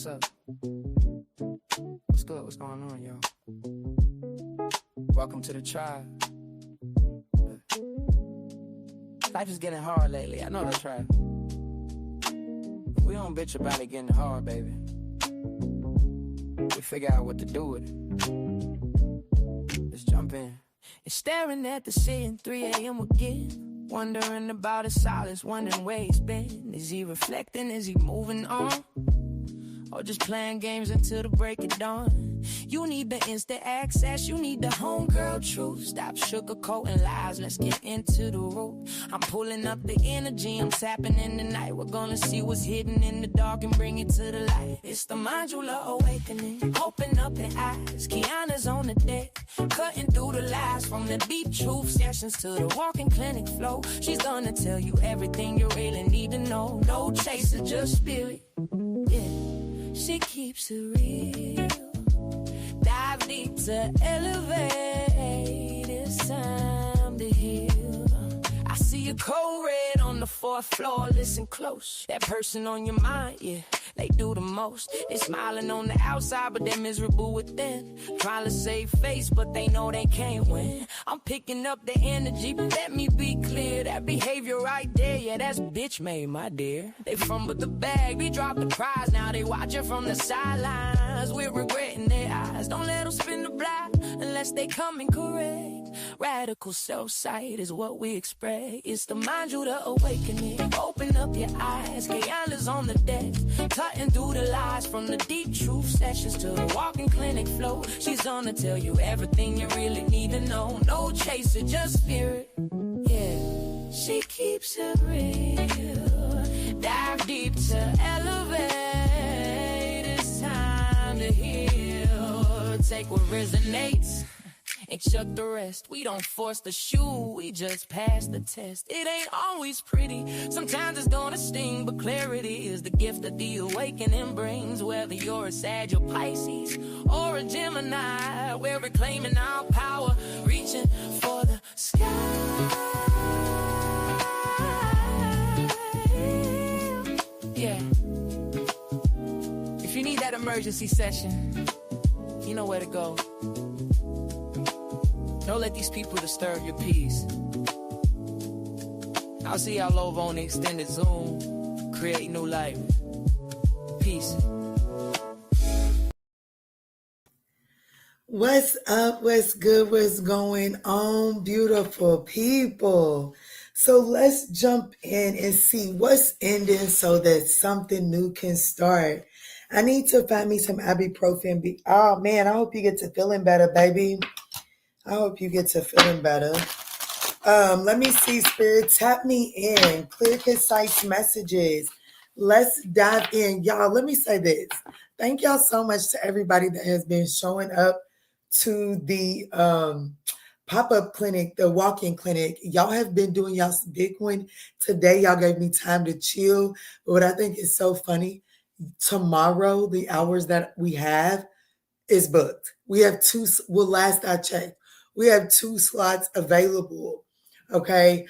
What's up? What's good? What's going on, y'all? Welcome to the tribe. Life is getting hard lately. I know the tribe. We don't bitch about it getting hard, baby. We figure out what to do with it. Let's jump in. And staring at the ceiling, 3 a.m. again. Wondering about his silence, wondering where he's been. Is he reflecting? Is he moving on? Or just playing games until the break of dawn? You need the instant access, you need the homegirl truth. Stop sugarcoating lies, let's get into the root. I'm pulling up the energy, I'm tapping in the night. We're gonna see what's hidden in the dark and bring it to the light. It's the ManjulaAwakening, open up the eyes. Kiana's on the deck, cutting through the lies. From the deep truth sessions to the walking clinic flow. She's gonna tell you everything you really need to know. No chaser, just spirit, yeah. She keeps it real. Dive deep to elevate. It's time to heal. I see a cold red on the 4th floor. Listen close. That person on your mind, yeah, they do the most. They smiling on the outside, but they're miserable within. Trying to save face, but they know they can't win. I'm picking up the energy, but let me be clear. That behavior right there, yeah, that's bitch made, my dear. They fumbled the bag, they dropped the prize. Now they watching from the sidelines. We're regretting their eyes. Don't let them spin the block unless they come in correct. Radical self-sight is what we expect. It's the ManjulaAwakening. Open up your eyes. Kiana's on the deck, cutting through the lies. From the deep truth sessions to the walking clinic flow. She's gonna tell you everything you really need to know. No chaser, just spirit, yeah. She keeps it real. Dive deep to elevate. It's time to heal. Take what resonates and chuck the rest. We don't force the shoe, we just pass the test. It ain't always pretty, sometimes it's gonna sting, but clarity is the gift that the awakening brings. Whether you're a Sag or Pisces or a Gemini, we're reclaiming our power, reaching for the sky. Yeah. If you need that emergency session, you know where to go. Don't let these people disturb your peace. I'll see y'all over on the extended Zoom. Create new life. Peace. What's up? What's good? What's going on, beautiful people? So let's jump in and see what's ending so that something new can start. I need to find me some ibuprofen. Oh man, I hope you get to feeling better, baby. I hope you get to feeling better. Let me see, Spirit. Tap me in. Clear, concise messages. Let's dive in. Y'all, let me say this. Thank y'all so much to everybody that has been showing up to the pop-up clinic, the walk-in clinic. Y'all have been doing y'all's big one. Today, y'all gave me time to chill. But what I think is so funny, tomorrow, the hours that we have is booked. We have two, well, last I checked, we have 2 slots available. Okay.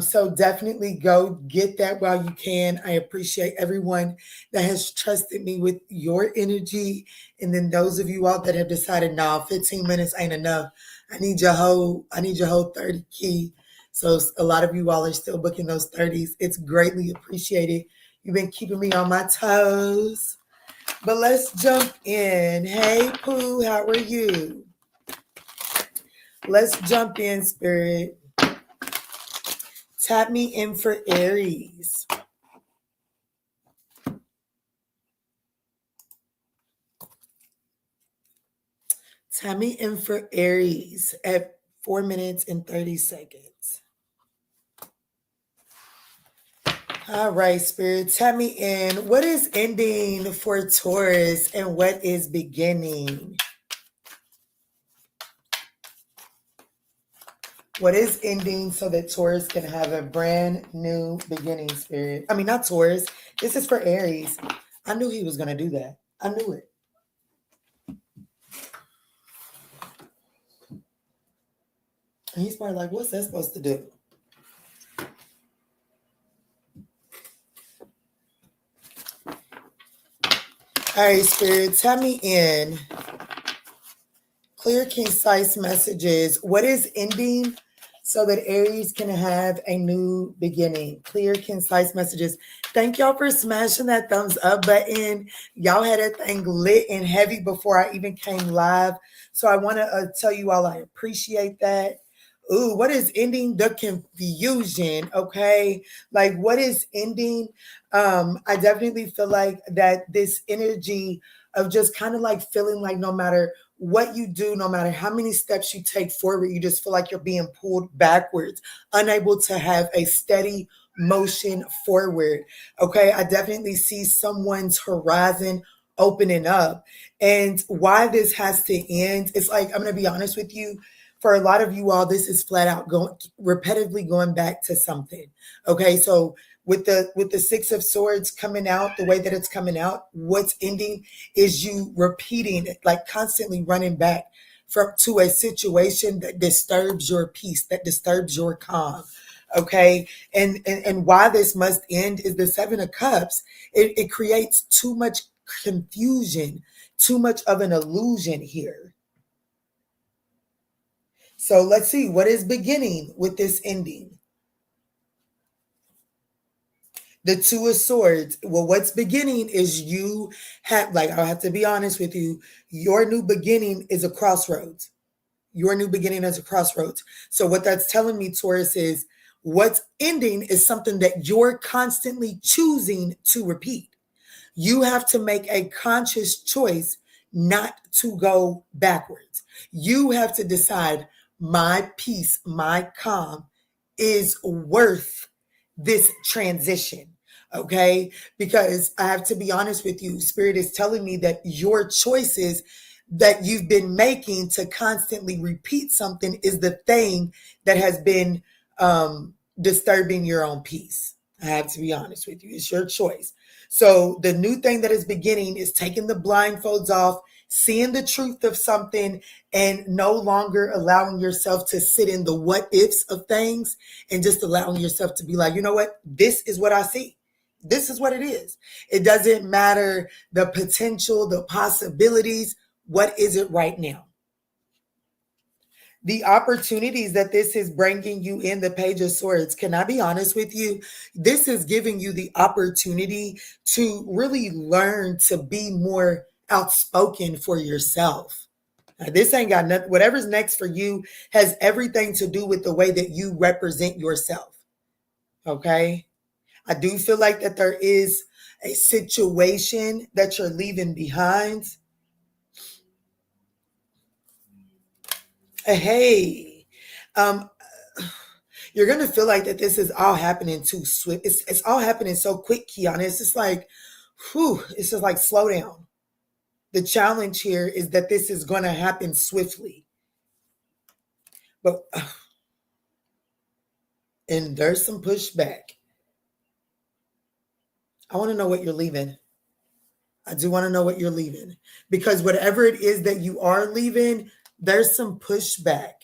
So definitely go get that while you can. I appreciate everyone that has trusted me with your energy. And then those of you all that have decided, nah, 15 minutes ain't enough. I need your whole 30 key. So a lot of you all are still booking those 30s. It's greatly appreciated. You've been keeping me on my toes. But let's jump in. Hey, Pooh, how are you? Let's jump in, Spirit. Tap me in for Aries. Tap me in for Aries at 4 minutes and 30 seconds. All right, Spirit, tap me in. What is ending for Taurus and what is beginning? What is ending so that Taurus can have a brand new beginning, Spirit? I mean, not Taurus. This is for Aries. I knew he was going to do that. I knew it. And he's probably like, what's that supposed to do? All right, Spirit, tell me in clear, concise messages. What is ending so that Aries can have a new beginning? Clear, concise messages. Thank y'all for smashing that thumbs up button. Y'all had that thing lit and heavy before I even came live. So I want to tell you all I appreciate that. Ooh, what is ending? The confusion, okay? Like, what is ending? I definitely feel like that this energy of just kind of like feeling like no matter what you do, no matter how many steps you take forward, you just feel like you're being pulled backwards, unable to have a steady motion forward. Okay, I definitely see someone's horizon opening up. And why this has to end, it's like, I'm going to be honest with you. For a lot of you all, this is flat out going repetitively going back to something. Okay, so with the Six of Swords coming out the way that it's coming out, what's ending is you repeating it, like constantly running back to a situation that disturbs your peace, that disturbs your calm. Okay, and why this must end is the Seven of Cups. It creates too much confusion, too much of an illusion here. So let's see what is beginning with this ending. The Two of Swords. Well, what's beginning is you have, like, I'll have to be honest with you, your new beginning is a crossroads. Your new beginning is a crossroads. So what that's telling me, Taurus, is what's ending is something that you're constantly choosing to repeat. You have to make a conscious choice not to go backwards. You have to decide my peace, my calm is worth this transition. Okay, because I have to be honest with you, Spirit is telling me that your choices that you've been making to constantly repeat something is the thing that has been disturbing your own peace. I have to be honest with you. It's your choice. So the new thing that is beginning is taking the blindfolds off, seeing the truth of something, and no longer allowing yourself to sit in the what ifs of things, and just allowing yourself to be like, you know what? This is what I see. This is what it is. It doesn't matter the potential, the possibilities. What is it right now? The opportunities that this is bringing you in the Page of Swords, can I be honest with you? This is giving you the opportunity to really learn to be more outspoken for yourself. Now, this ain't got nothing. Whatever's next for you has everything to do with the way that you represent yourself. Okay? I do feel like that there is a situation that you're leaving behind. Hey, you're going to feel like that this is all happening too swift. It's all happening so quick, Kiana. It's just like, whew, it's just like slow down. The challenge here is that this is going to happen swiftly. But, and there's some pushback. I want to know what you're leaving. I do want to know what you're leaving. Because whatever it is that you are leaving, there's some pushback.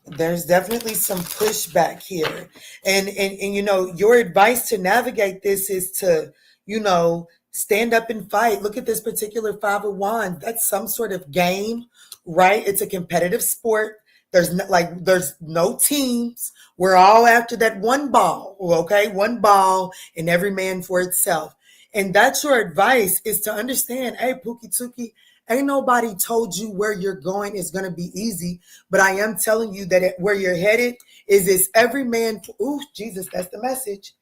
There's definitely some pushback here. And you know, your advice to navigate this is to, you know, stand up and fight. Look at this particular Five of Wands. That's some sort of game, right? It's a competitive sport. There's no teams. We're all after that one ball, okay? One ball and every man for itself. And that's your advice, is to understand, hey, Pookie Tookie, ain't nobody told you where you're going is going to be easy, but I am telling you that where you're headed is every man. Ooh, Jesus, that's the message.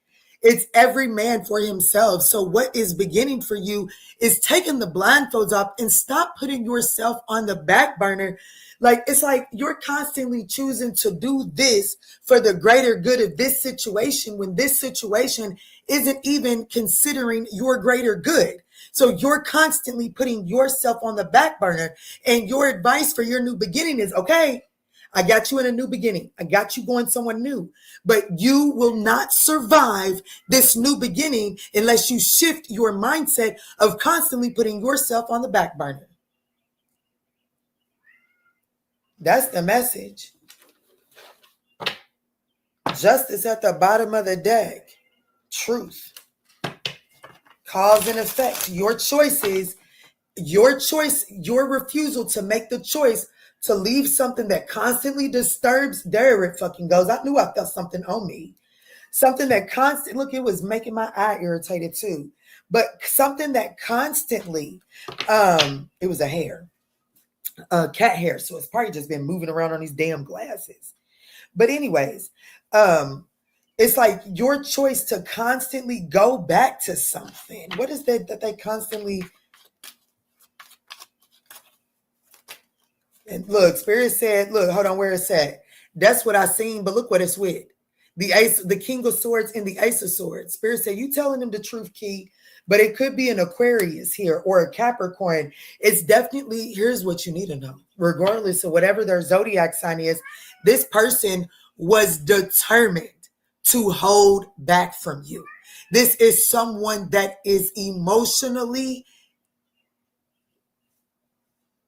It's every man for himself. So what is beginning for you is taking the blindfolds off and stop putting yourself on the back burner. Like, it's like you're constantly choosing to do this for the greater good of this situation when this situation isn't even considering your greater good. So you're constantly putting yourself on the back burner. And your advice for your new beginning is, okay, I got you in a new beginning. I got you going somewhere new. But you will not survive this new beginning unless you shift your mindset of constantly putting yourself on the back burner. That's the message. Justice at the bottom of the deck. Truth. Cause and effect. Your choices, your choice, your refusal to make the choice to leave something that constantly disturbs. There it fucking goes. I knew I felt something on me. Something that look, it was making my eye irritated too. But something that constantly, it was a hair, cat hair. So it's probably just been moving around on these damn glasses. But anyways, it's like your choice to constantly go back to something. What is that they constantly... And look, Spirit said, look, hold on, where it's at. That's what I seen, but look what it's with. The ace, the king of swords and the ace of swords. Spirit said, you telling them the truth, Key, but it could be an Aquarius here or a Capricorn. It's definitely, here's what you need to know. Regardless of whatever their zodiac sign is, this person was determined to hold back from you. This is someone that is emotionally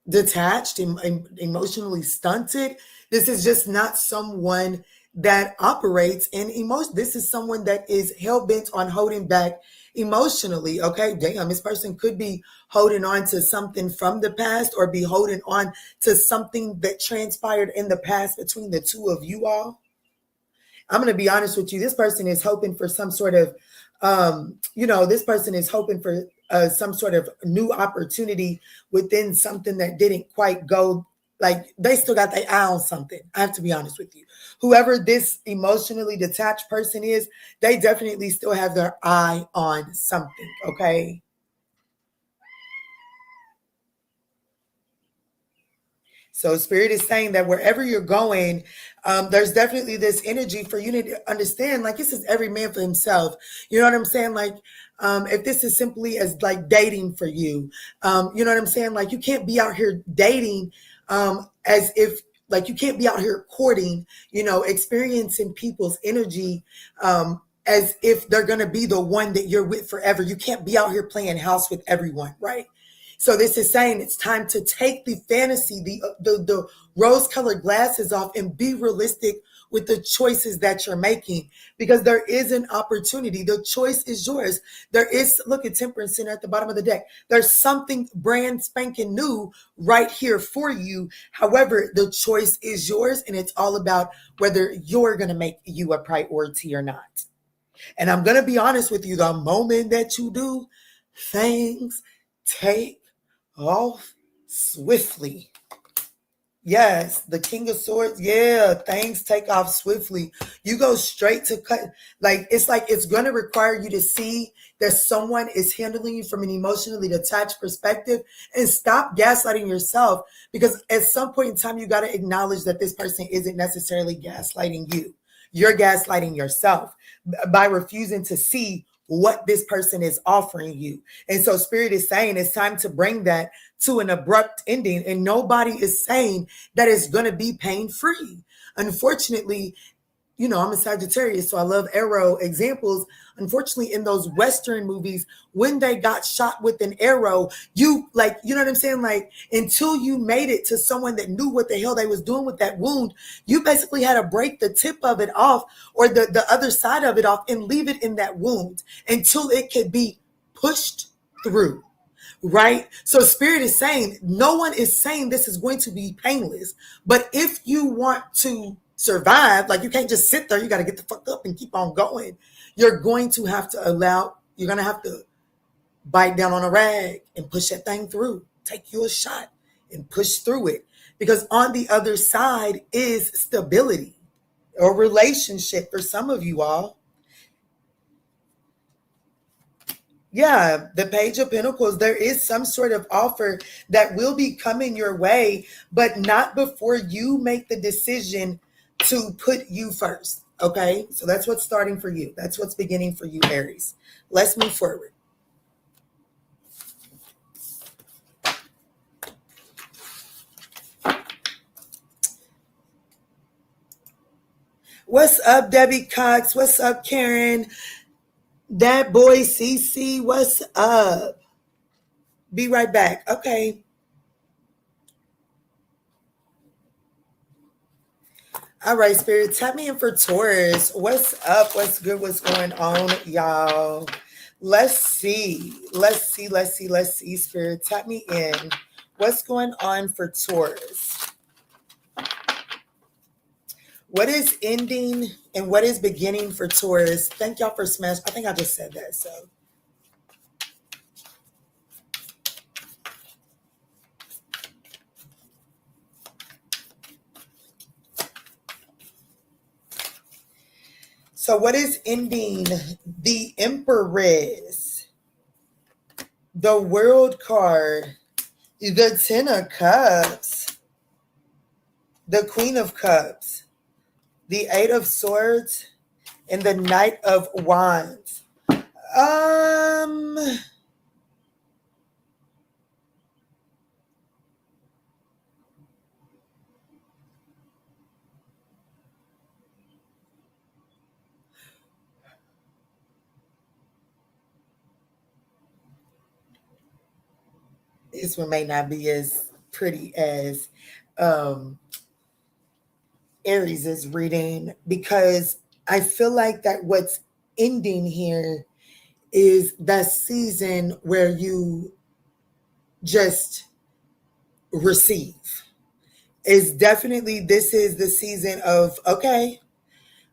detached, emotionally stunted. This is just not someone that operates in emotion. This is someone that is hell-bent on holding back emotionally. Okay, damn, this person could be holding on to something from the past or be holding on to something that transpired in the past between the two of you all. I'm going to be honest with you. This person is hoping for some sort of, this person is hoping for some sort of new opportunity within something that didn't quite go. Like they still got their eye on something. I have to be honest with you. Whoever this emotionally detached person is, they definitely still have their eye on something. Okay. So Spirit is saying that wherever you're going, there's definitely this energy for you to understand, like this is every man for himself. You know what I'm saying? Like, if this is simply as like dating for you, you know what I'm saying? Like you can't be out here dating as if, like you can't be out here courting, experiencing people's energy as if they're going to be the one that you're with forever. You can't be out here playing house with everyone, right? So this is saying it's time to take the fantasy, the rose-colored glasses off and be realistic with the choices that you're making, because there is an opportunity. The choice is yours. There is, look at Temperance Center at the bottom of the deck. There's something brand spanking new right here for you. However, the choice is yours, and it's all about whether you're going to make you a priority or not. And I'm going to be honest with you, the moment that you do, things take off swiftly. Yes, the King of Swords. Yeah, things take off swiftly. You go straight to cut. Like it's going to require you to see that someone is handling you from an emotionally detached perspective, and stop gaslighting yourself, because at some point in time, you got to acknowledge that this person isn't necessarily gaslighting you. You're gaslighting yourself by refusing to see what this person is offering you. And so Spirit is saying it's time to bring that to an abrupt ending. And nobody is saying that it's going to be pain-free. Unfortunately, I'm a Sagittarius, so I love arrow examples. Unfortunately, in those Western movies, when they got shot with an arrow, you know what I'm saying? Like, until you made it to someone that knew what the hell they was doing with that wound, you basically had to break the tip of it off, or the other side of it off, and leave it in that wound until it could be pushed through. Right? So Spirit is saying, no one is saying this is going to be painless, but if you want to survive, like you can't just sit there, you got to get the fuck up and keep on going. You're going to have to bite down on a rag and push that thing through. Take you a shot and push through it, because on the other side is stability or relationship for some of you all. Yeah, the Page of Pentacles, there is some sort of offer that will be coming your way, but not before you make the decision to put you first. Okay, so that's what's starting for you. That's what's beginning for you, Aries. Let's move forward. What's up, Debbie Cox? What's up, Karen? That boy, CC, what's up? Be right back. Okay. All right, Spirit, tap me in for Taurus. What's up? What's good? What's going on, y'all? Let's see. Spirit, tap me in. What's going on for Taurus? What is ending and what is beginning for Taurus? Thank y'all for smash. I think I just said that, so. So what is ending? The Empress, the World card, the Ten of Cups, the Queen of Cups, the Eight of Swords, and the Knight of Wands. This one may not be as pretty as Aries is reading, because I feel like that what's ending here is that season where you just receive. Is definitely, this is the season of, okay,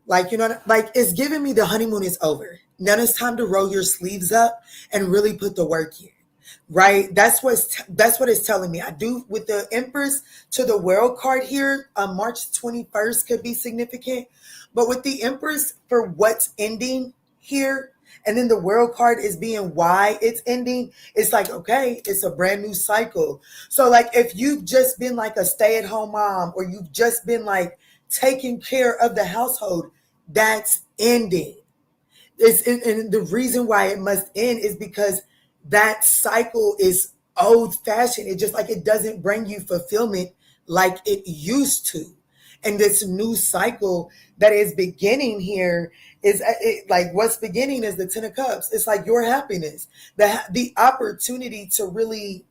like, you know, like it's giving me the honeymoon is over. Now it's time to roll your sleeves up and really put the work in. Right? That's what it's telling me. I do with the Empress to the World card here. March 21st could be significant. But with the Empress for what's ending here, and then the World card is being why it's ending, it's like, okay, it's a brand new cycle. So like if you've just been like a stay-at-home mom, or you've just been like taking care of the household, that's ending. And the reason why it must end is because that cycle is old fashioned. It just like, it doesn't bring you fulfillment like it used to. And this new cycle that is beginning here is like, what's beginning is the Ten of Cups. It's like your happiness, the opportunity to really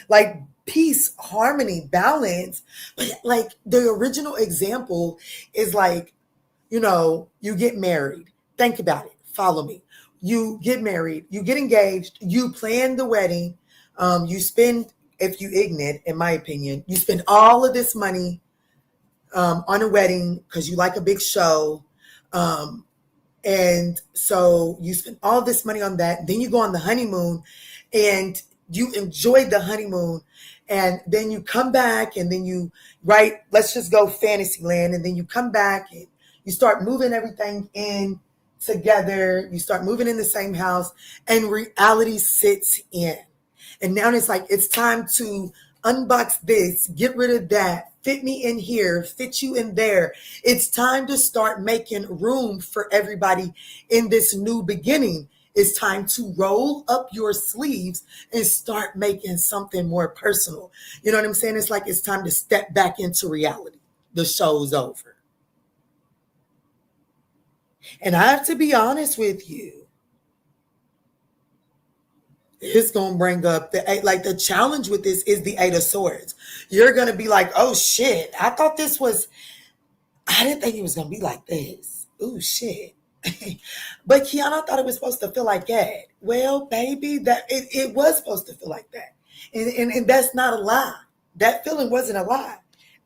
like peace, harmony, balance. But like the original example is like, you know, you get married. Think about it. Follow me. You get married, you get engaged, you plan the wedding. You spend, if you ignorant, in my opinion, you spend all of this money on a wedding because you like a big show. And so you spend all this money on that. Then you go on the honeymoon and you enjoy the honeymoon. And then you come back and then you, right, let's just go fantasy land. And then you come back and you start moving everything in together. You start moving in the same house and reality sits in. And now it's like, it's time to unbox this, get rid of that, fit me in here, fit you in there. It's time to start making room for everybody in this new beginning. It's time to roll up your sleeves and start making something more personal. You know what I'm saying? It's like, it's time to step back into reality. The show's over. And I have to be honest with you. It's going to bring up the challenge with this is the Eight of Swords. You're going to be like, oh shit, I didn't think it was going to be like this. Oh shit. But Kiana thought it was supposed to feel like that. Well, baby, that it was supposed to feel like that. And that's not a lie. That feeling wasn't a lie.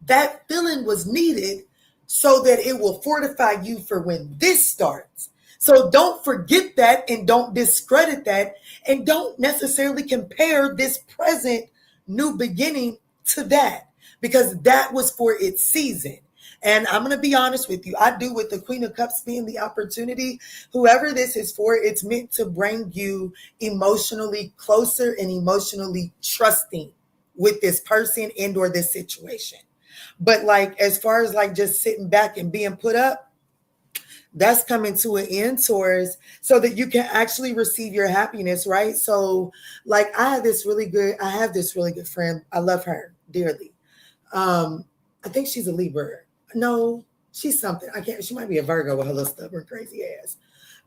That feeling was needed so that it will fortify you for when this starts. So don't forget that and don't discredit that and don't necessarily compare this present new beginning to that, because that was for its season. And I'm going to be honest with you. I do, with the Queen of Cups being the opportunity, whoever this is for, it's meant to bring you emotionally closer and emotionally trusting with this person and or this situation. But like, as far as like just sitting back and being put up, that's coming to an end, Taurus, so that you can actually receive your happiness, right? So like, I have this really good friend. I love her dearly. I think she's a Libra. No, she's something. She might be a Virgo with her little stubborn, crazy ass.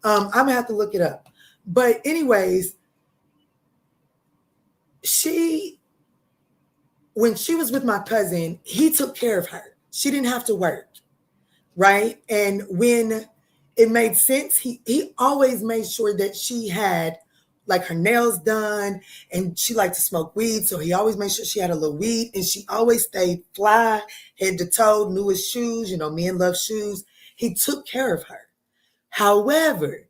I'm gonna have to look it up. But anyways, when she was with my cousin, he took care of her. She didn't have to work. right? And when it made sense, he always made sure that she had like her nails done, and she liked to smoke weed, so he always made sure she had a little weed, and she always stayed fly, head to toe, knew his shoes. You know, men love shoes. He took care of her. However,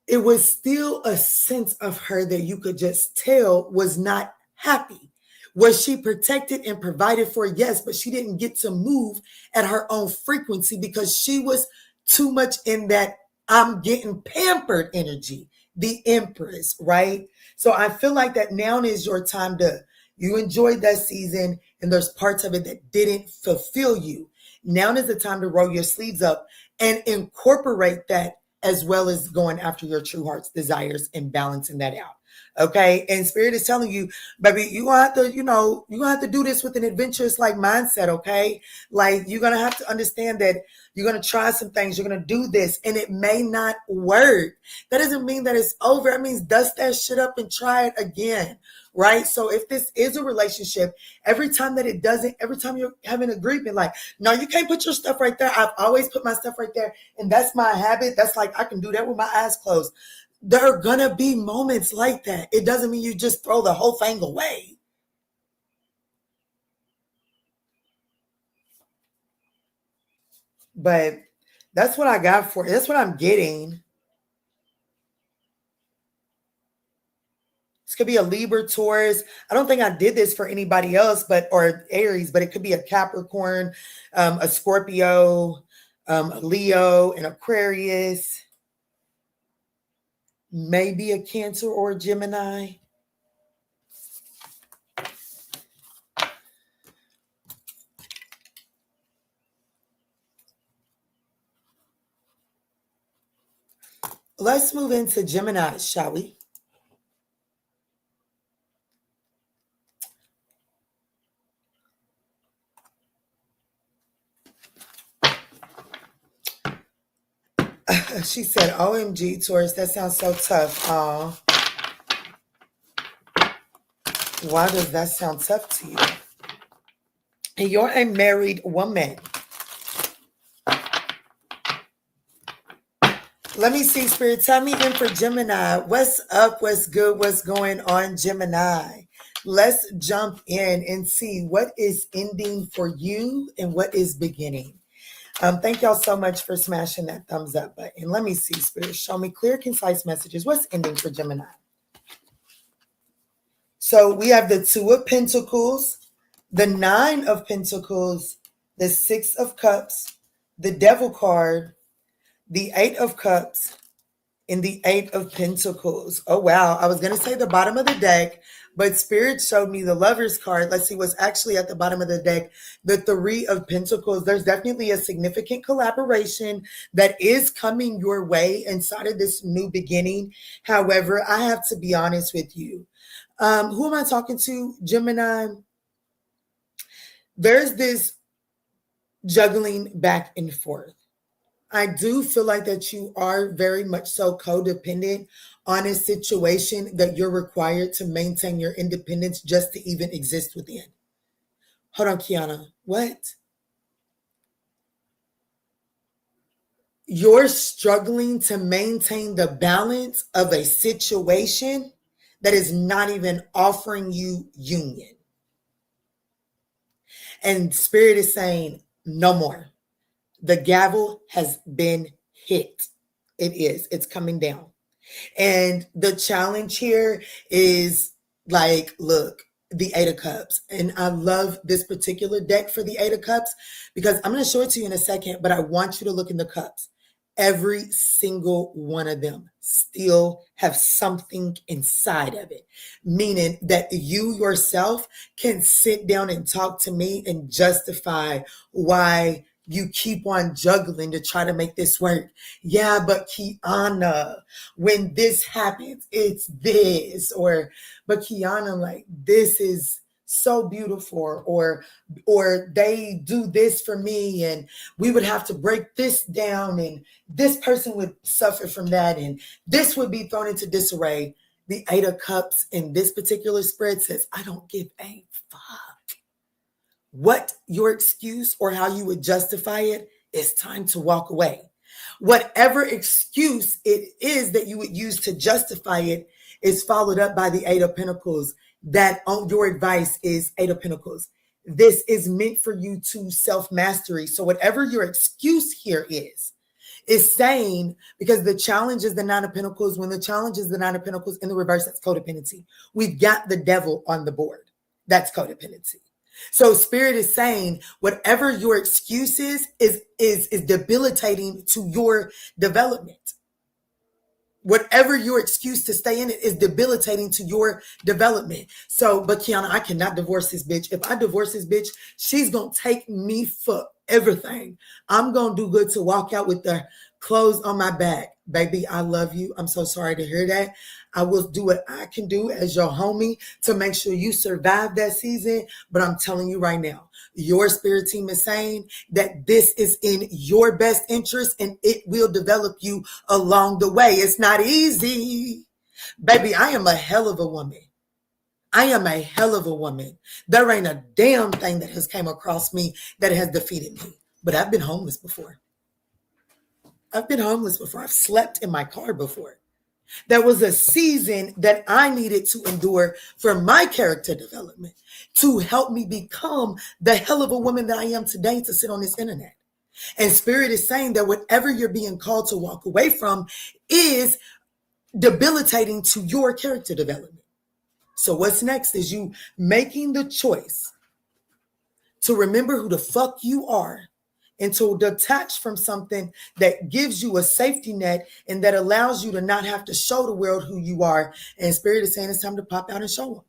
it was still a sense of her that you could just tell was not happy. Was she protected and provided for? Yes, but she didn't get to move at her own frequency because she was too much in that I'm getting pampered energy, the Empress, right? So I feel like that now is your time to, you enjoyed that season and there's parts of it that didn't fulfill you. Now is the time to roll your sleeves up and incorporate that, as well as going after your true heart's desires and balancing that out. Okay. And Spirit is telling you, baby, you're gonna have to, you're gonna have to do this with an adventurous like mindset. Okay. Like you're gonna have to understand that you're gonna try some things, you're gonna do this, and it may not work. That doesn't mean that it's over. It means dust that shit up and try it again. Right. So if this is a relationship, every time that it doesn't, every time you're having an agreement, like, no, you can't put your stuff right there. I've always put my stuff right there. And that's my habit. That's like, I can do that with my eyes closed. There are going to be moments like that. It doesn't mean you just throw the whole thing away. But that's what I got for it. That's what I'm getting. This could be a Libra, Taurus. I don't think I did this for anybody else, or Aries, but it could be a Capricorn, a Scorpio, a Leo, an Aquarius, maybe a Cancer or a Gemini. Let's move into Gemini, shall we? She said, OMG, Taurus, that sounds so tough. Why does that sound tough to you? And you're a married woman. Let me see, Spirit. Tell me in for Gemini. What's up? What's good? What's going on, Gemini? Let's jump in and see what is ending for you and what is beginning. Thank y'all so much for smashing that thumbs up button. Let me see, Spirit. Show me clear, concise messages. What's ending for Gemini? So we have the Two of Pentacles, the Nine of Pentacles, the Six of Cups, the Devil card, the Eight of Cups, and the Eight of Pentacles. Oh, wow. I was going to say the bottom of the deck, but Spirit showed me the Lover's card. Let's see what's actually at the bottom of the deck. The Three of Pentacles. There's definitely a significant collaboration that is coming your way inside of this new beginning. However, I have to be honest with you. Who am I talking to? Gemini. There's this juggling back and forth. I do feel like that you are very much so codependent on a situation that you're required to maintain your independence just to even exist within. Hold on, Kiana. What? You're struggling to maintain the balance of a situation that is not even offering you union. And Spirit is saying, no more. The gavel has been hit. It is. It's coming down. And the challenge here is like, look, the Eight of Cups. And I love this particular deck for the Eight of Cups because I'm going to show it to you in a second, but I want you to look in the cups. Every single one of them still have something inside of it, meaning that you yourself can sit down and talk to me and justify why you keep on juggling to try to make this work. Yeah, but Kiana, when this happens, it's this. But Kiana, like, this is so beautiful. Or they do this for me and we would have to break this down and this person would suffer from that and this would be thrown into disarray. The Eight of Cups in this particular spread says, I don't give a fuck what your excuse or how you would justify it, it's time to walk away. Whatever excuse it is that you would use to justify it is followed up by the Eight of Pentacles. That your advice is Eight of Pentacles. This is meant for you to self-mastery. So whatever your excuse here is saying, because the challenge is the Nine of Pentacles. When the challenge is the Nine of Pentacles in the reverse, that's codependency. We've got the devil on the board. That's codependency. So Spirit is saying whatever your excuse is debilitating to your development. Whatever your excuse to stay in it is debilitating to your development. So, but Kiana, I cannot divorce this bitch. If I divorce this bitch, she's going to take me for everything. I'm going to do good to walk out with the clothes on my back. Baby, I love you. I'm so sorry to hear that. I will do what I can do as your homie to make sure you survive that season. But I'm telling you right now, your spirit team is saying that this is in your best interest and it will develop you along the way. It's not easy. Baby, I am a hell of a woman. I am a hell of a woman. There ain't a damn thing that has came across me that has defeated me. But I've been homeless before. I've been homeless before. I've slept in my car before. There was a season that I needed to endure for my character development to help me become the hell of a woman that I am today to sit on this internet. And Spirit is saying that whatever you're being called to walk away from is debilitating to your character development. So what's next is you making the choice to remember who the fuck you are and to detach from something that gives you a safety net and that allows you to not have to show the world who you are. And Spirit is saying it's time to pop out and show them.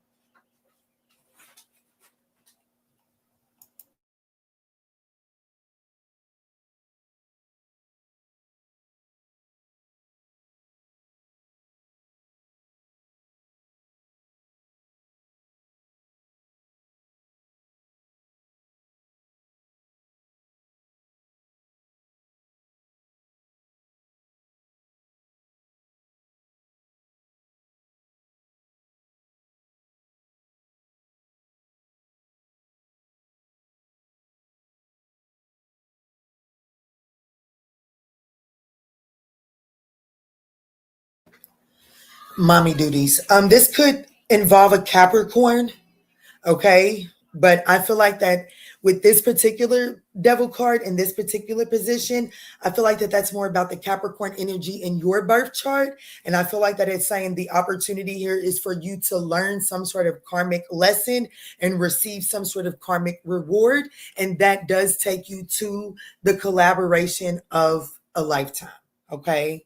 Mommy duties. This could involve a Capricorn, okay? But I feel like that with this particular devil card in this particular position, I feel like that that's more about the Capricorn energy in your birth chart. And I feel like that it's saying the opportunity here is for you to learn some sort of karmic lesson and receive some sort of karmic reward. And that does take you to the collaboration of a lifetime, okay?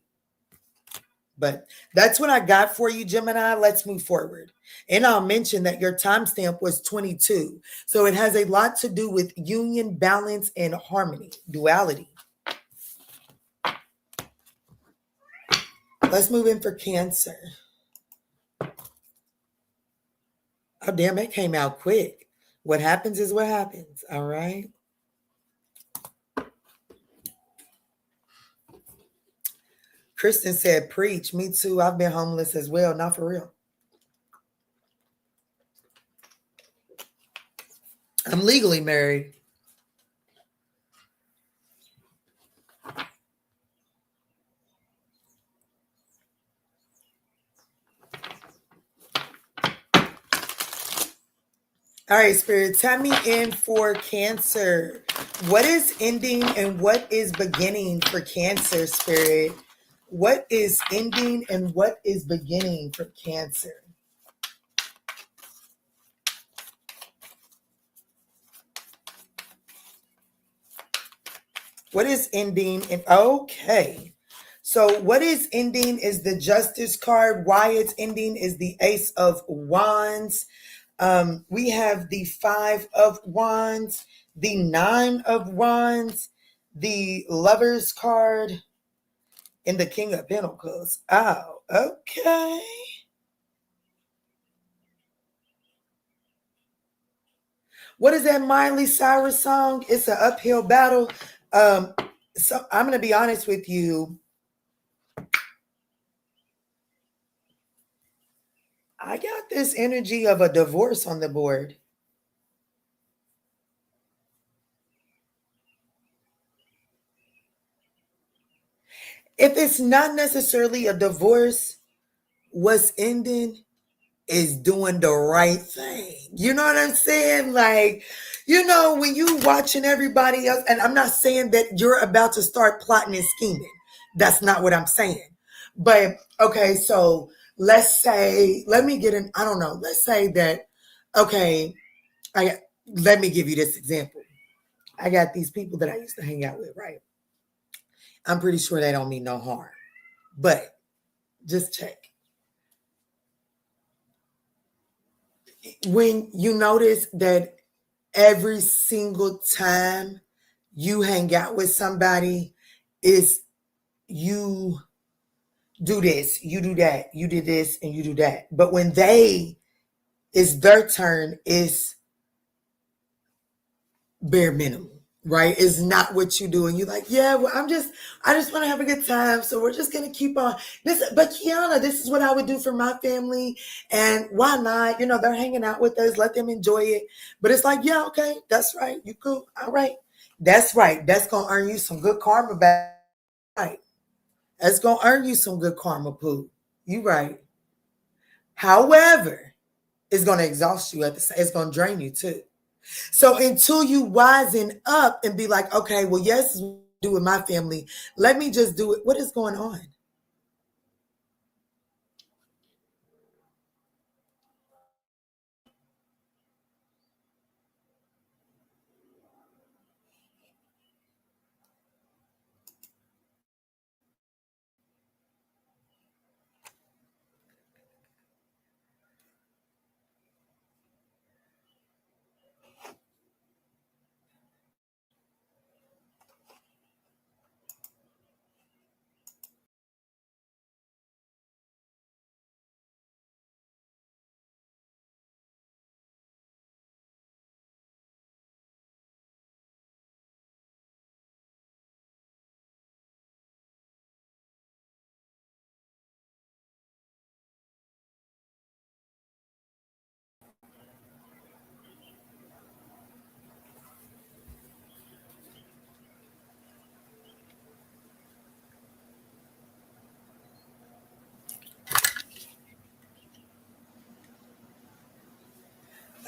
But that's what I got for you, Gemini. Let's move forward. And I'll mention that your timestamp was 22. So it has a lot to do with union, balance, and harmony, duality. Let's move in for Cancer. Oh, damn, it came out quick. What happens is what happens, all right? Kristen said, preach. Me too. I've been homeless as well. Not for real. I'm legally married. All right, Spirit, tell me in for Cancer. What is ending and what is beginning for Cancer, Spirit? What is ending and what is beginning for Cancer? What is ending? And okay. So what is ending is the Justice card. Why it's ending is the Ace of Wands. We have the Five of Wands, the Nine of Wands, the Lovers card, and the King of Pentacles. Oh, okay. What is that Miley Cyrus song? It's an uphill battle. So I'm going to be honest with you. I got this energy of a divorce on the board. if it's not necessarily a divorce, what's ending is doing the right thing. You know what I'm saying? Like, when you watching everybody else, and I'm not saying that you're about to start plotting and scheming. That's not what I'm saying. But okay, so let's say, let me get I don't know, let's say that, okay, let me give you this example. I got these people that I used to hang out with, right? I'm pretty sure they don't mean no harm, but just check. When you notice that every single time you hang out with somebody, is you do this, you do that, you did this, and you do that. But when it's their turn, it's bare minimum, right? It's not what you do. And you're like, yeah, well, I just want to have a good time. So we're just going to keep on this. But Kiana, this is what I would do for my family. And why not? They're hanging out with us. Let them enjoy it. But it's like, yeah, okay, that's right. You cool. All right. That's right. That's going to earn you some good karma back. Right. That's going to earn you some good karma, Pooh. You right. However, it's going to exhaust you it's going to drain you too. So until you wisen up and be like, okay, well, yes, this is what I do with my family. Let me just do it. What is going on?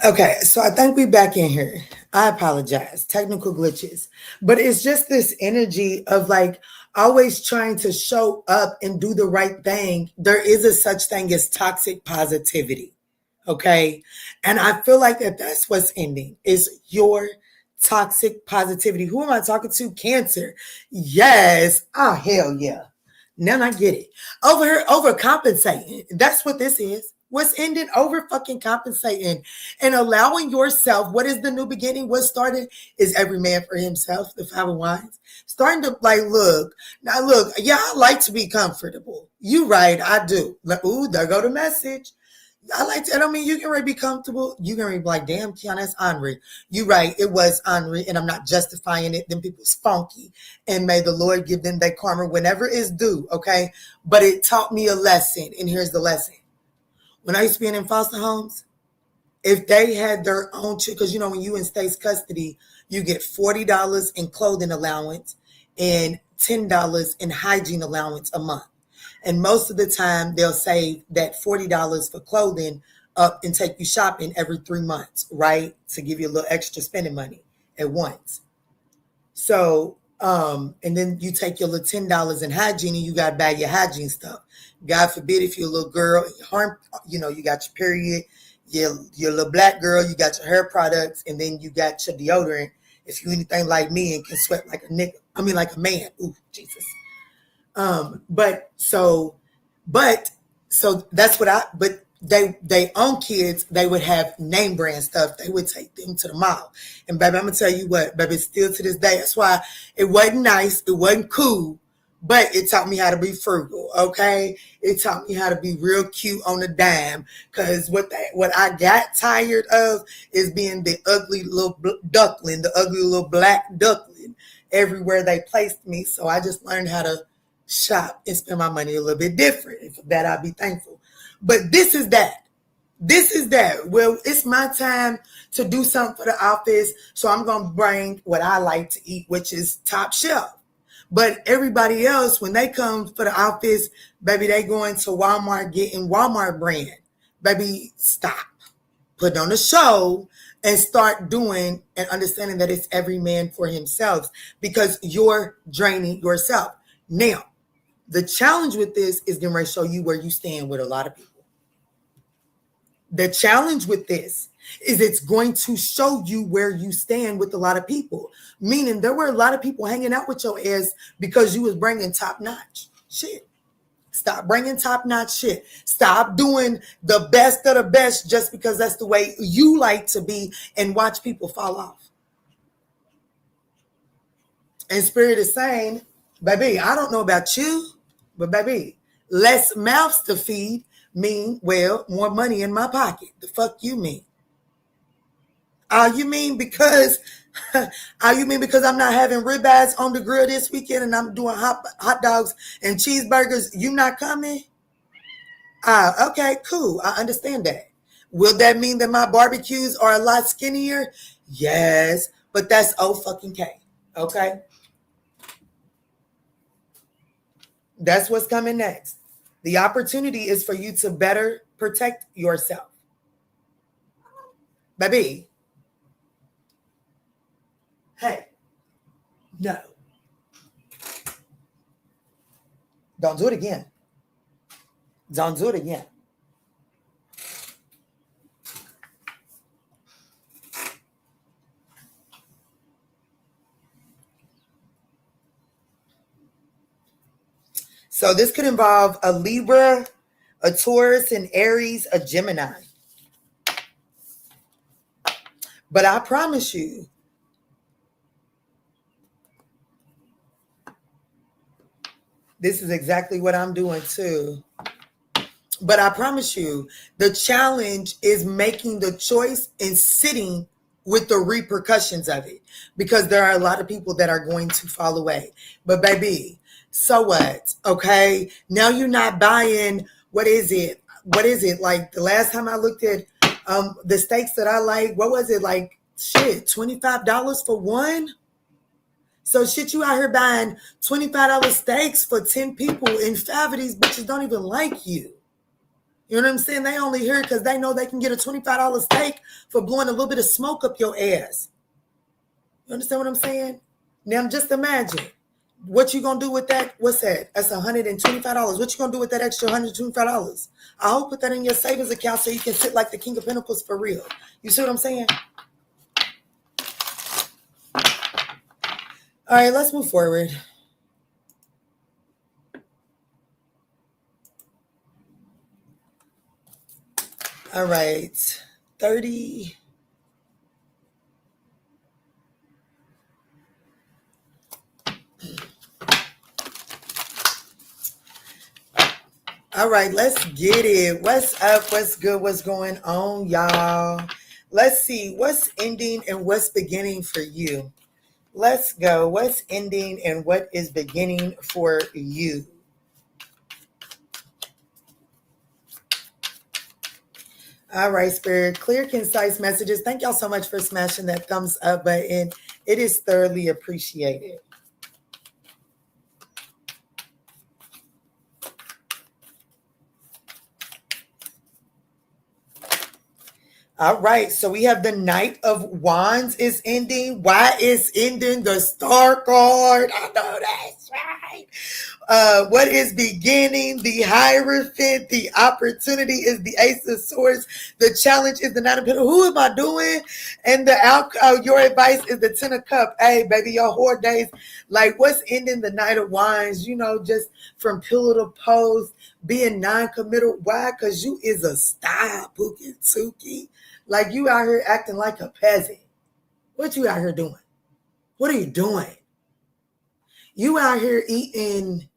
Okay, so I think we back in here. I apologize. Technical glitches. But it's just this energy of like always trying to show up and do the right thing. There is a such thing as toxic positivity. Okay. And I feel like that's what's ending is your toxic positivity. Who am I talking to? Cancer. Yes. Oh, hell yeah. Now I get it. Over here, overcompensating. That's what this is. What's ending? Over fucking compensating and allowing yourself. What is the new beginning? What started is every man for himself. The Five of Wands. Starting to like look. Now look. Yeah, I like to be comfortable. You right. I do. Ooh, there go the message. I like to, I don't mean you can really be comfortable. You can really be like, damn, Kiana, that's Henri. You right, it was Henri, and I'm not justifying it. Them people's funky. And may the Lord give them their karma whenever it's due, okay? But it taught me a lesson, and here's the lesson. When I used to be in foster homes, if they had their own, because when you in state's custody, you get $40 in clothing allowance and $10 in hygiene allowance a month. And most of the time, they'll save that $40 for clothing up and take you shopping every 3 months, right? To give you a little extra spending money at once. So, and then you take your little $10 in hygiene and you got to buy your hygiene stuff. God forbid if you're a little girl, you got your period, you're a little black girl, you got your hair products, and then you got your deodorant. If you anything like me and can sweat like a nigga, like a man. Ooh, Jesus. But that's but they own kids, they would have name brand stuff. They would take them to the mall. And baby, I'm gonna tell you what, baby, still to this day. That's why it wasn't nice, it wasn't cool, but it taught me how to be frugal. Okay. It taught me how to be real cute on the dime. Cause what I got tired of is being the ugly little duckling, the ugly little black duckling everywhere they placed me. So I just learned how to shop and spend my money a little bit different. And for that, I'll be thankful. But this is that. Well, it's my time to do something for the office. So I'm going to bring what I like to eat, which is top shelf. But everybody else, when they come for the outfits, baby, they going to Walmart getting Walmart brand. Baby, stop. Put on a show and start doing and understanding that it's every man for himself, because you're draining yourself. Now, the challenge with this is going to show you where you stand with a lot of people. The challenge with this is it's going to show you where you stand with a lot of people. Meaning there were a lot of people hanging out with your ass because you was bringing top-notch shit. Stop bringing top-notch shit. Stop doing the best of the best just because that's the way you like to be, and watch people fall off. And Spirit is saying, baby, I don't know about you, but baby, less mouths to feed mean, well, more money in my pocket. The fuck you mean? You mean because I'm not having ribeyes on the grill this weekend and I'm doing hot dogs and cheeseburgers? You not coming? Okay, cool. I understand that. Will that mean that my barbecues are a lot skinnier? Yes, but that's O-fucking-K. Okay? That's what's coming next. The opportunity is for you to better protect yourself. Baby. Hey. No. Don't do it again. Don't do it again. So this could involve a Libra, a Taurus, an Aries, a Gemini. But I promise you, this is exactly what I'm doing too. But I promise you, the challenge is making the choice and sitting with the repercussions of it, because there are a lot of people that are going to fall away. But baby, so what? Okay. Now you're not buying, what is it? Like the last time I looked at the steaks that I like, what was it? Like shit, $25 for one? So shit, you out here buying $25 steaks for 10 people, and 5 of these bitches don't even like you. You know what I'm saying? They only here because they know they can get a $25 steak for blowing a little bit of smoke up your ass. You understand what I'm saying? Now just imagine what you gonna do with that. What's that? That's $125. What you gonna do with that extra $125? I hope put that in your savings account so you can sit like the King of Pentacles for real. You see what I'm saying? All right, let's move forward. All right, 30. All right, let's get it. What's up? What's good? What's going on, y'all? Let's see what's ending and what's beginning for you. Let's go. What's ending and what is beginning for you? All right, Spirit. Clear, concise messages. Thank y'all so much for smashing that thumbs up button. It is thoroughly appreciated. All right, so we have the Knight of Wands is ending. Why is ending? The Star card. I know that's right. What is beginning? The Hierophant. The opportunity is the Ace of Swords. The challenge is the Nine of Pentacles. Who am I doing? And the your advice is the Ten of Cups. Hey, baby, your whore days. Like, what's ending? The Knight of Wands. You know, just from pillow to post, being non-committal. Why? Because you is a style, Pookie Tookie. Like, you out here acting like a peasant. What you out here doing? What are you doing? You out here eating,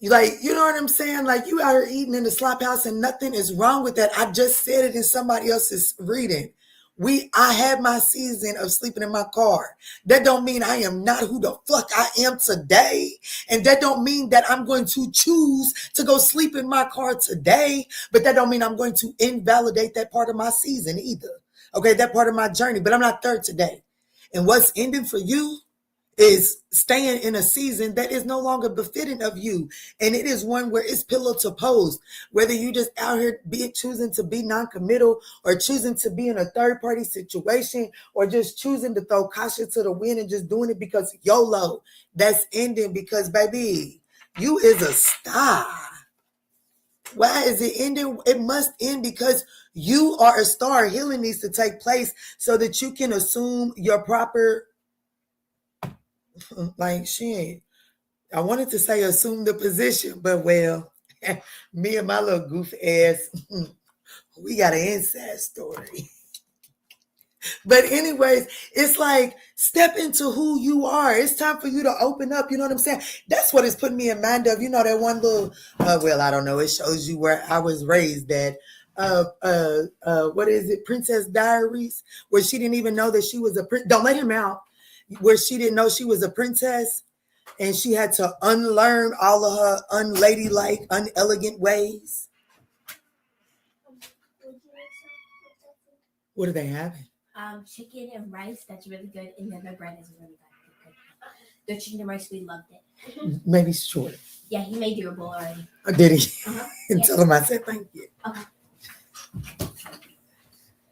like, you know what I'm saying? Like, you out here eating in the slop house and nothing is wrong with that. I just said it in somebody else's reading. I had my season of sleeping in my car. That don't mean I am not who the fuck I am today. And that don't mean that I'm going to choose to go sleep in my car today. But that don't mean I'm going to invalidate that part of my season either. Okay, that part of my journey. But I'm not there today. And what's ending for you is staying in a season that is no longer befitting of you. And it is one where it's pillow to post, whether you just out here choosing to be non-committal or choosing to be in a third party situation or just choosing to throw caution to the wind and just doing it because YOLO. That's ending because, baby, you is a star. Why is it ending? It must end because you are a star. Healing needs to take place so that you can assume your proper, like, shit. I wanted to say assume the position, but well, me and my little goof ass, we got an inside story. But anyways, it's like step into who you are. It's time for you to open up. You know what I'm saying? That's what it's putting me in mind of. You know, that one little, well, I don't know. It shows you where I was raised at. What is it? Princess Diaries, where she didn't even know that she was a prince. Don't let him out. Where she didn't know she was a princess. And she had to unlearn all of her unladylike, unelegant ways. What are they having? Chicken and rice. That's really good. And then the bread is really good. The chicken and rice, we loved it. Maybe short. Yeah, he made you a bowl already. Oh, did he? Yes. Tell him I said thank you. Okay.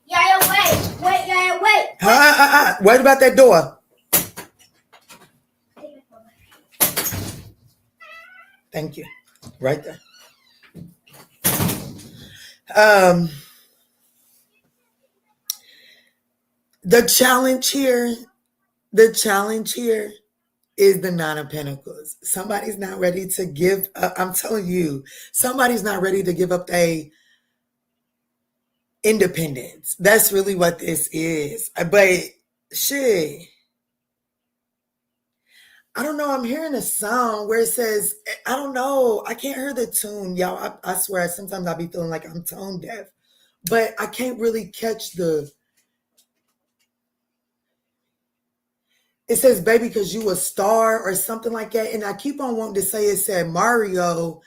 Yeah, wait. What about that door? Thank you. Right there. The challenge here is the Nine of Pentacles. Somebody's not ready to give up. I'm telling you, somebody's not ready to give up their independence. That's really what this is. But shit, I don't know. I'm hearing a song where it says, I don't know. I can't hear the tune, y'all. I swear, sometimes I'll be feeling like I'm tone deaf, but I can't really catch the. It says, baby, because you a star or something like that. And I keep on wanting to say it said Mario,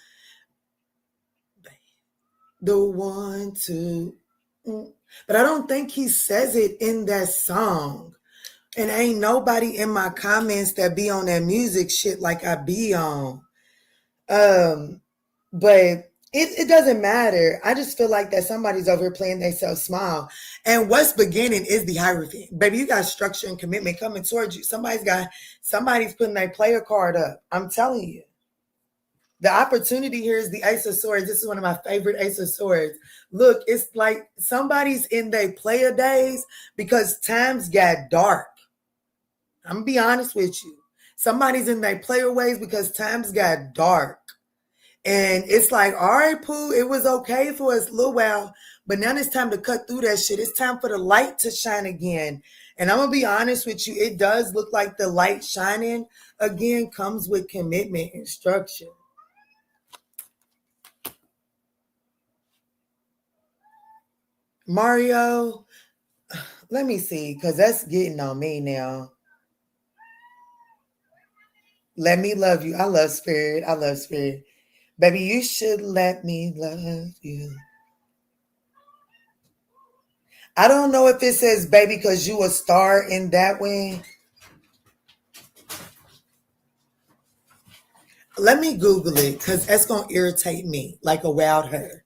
the one, two. But I don't think he says it in that song. And ain't nobody in my comments that be on that music shit like I be on. But it doesn't matter. I just feel like that somebody's over here playing themselves smile. And what's beginning is the Hierophant. Baby, you got structure and commitment coming towards you. Somebody's putting a player card up. I'm telling you. The opportunity here is the Ace of Swords. This is one of my favorite Ace of Swords. Look, it's like somebody's in their player days because times got dark. I'm going to be honest with you. Somebody's in their player ways because times got dark. And it's like, all right, Pooh, it was okay for us a little while, but now it's time to cut through that shit. It's time for the light to shine again. And I'm going to be honest with you. It does look like the light shining again comes with commitment and structure. Mario, let me see, because that's getting on me now. Let me love you. I love spirit. Baby, you should let me love you. I don't know if it says, baby, because you a star in that way. Let me Google it, because that's going to irritate me like a wild hare.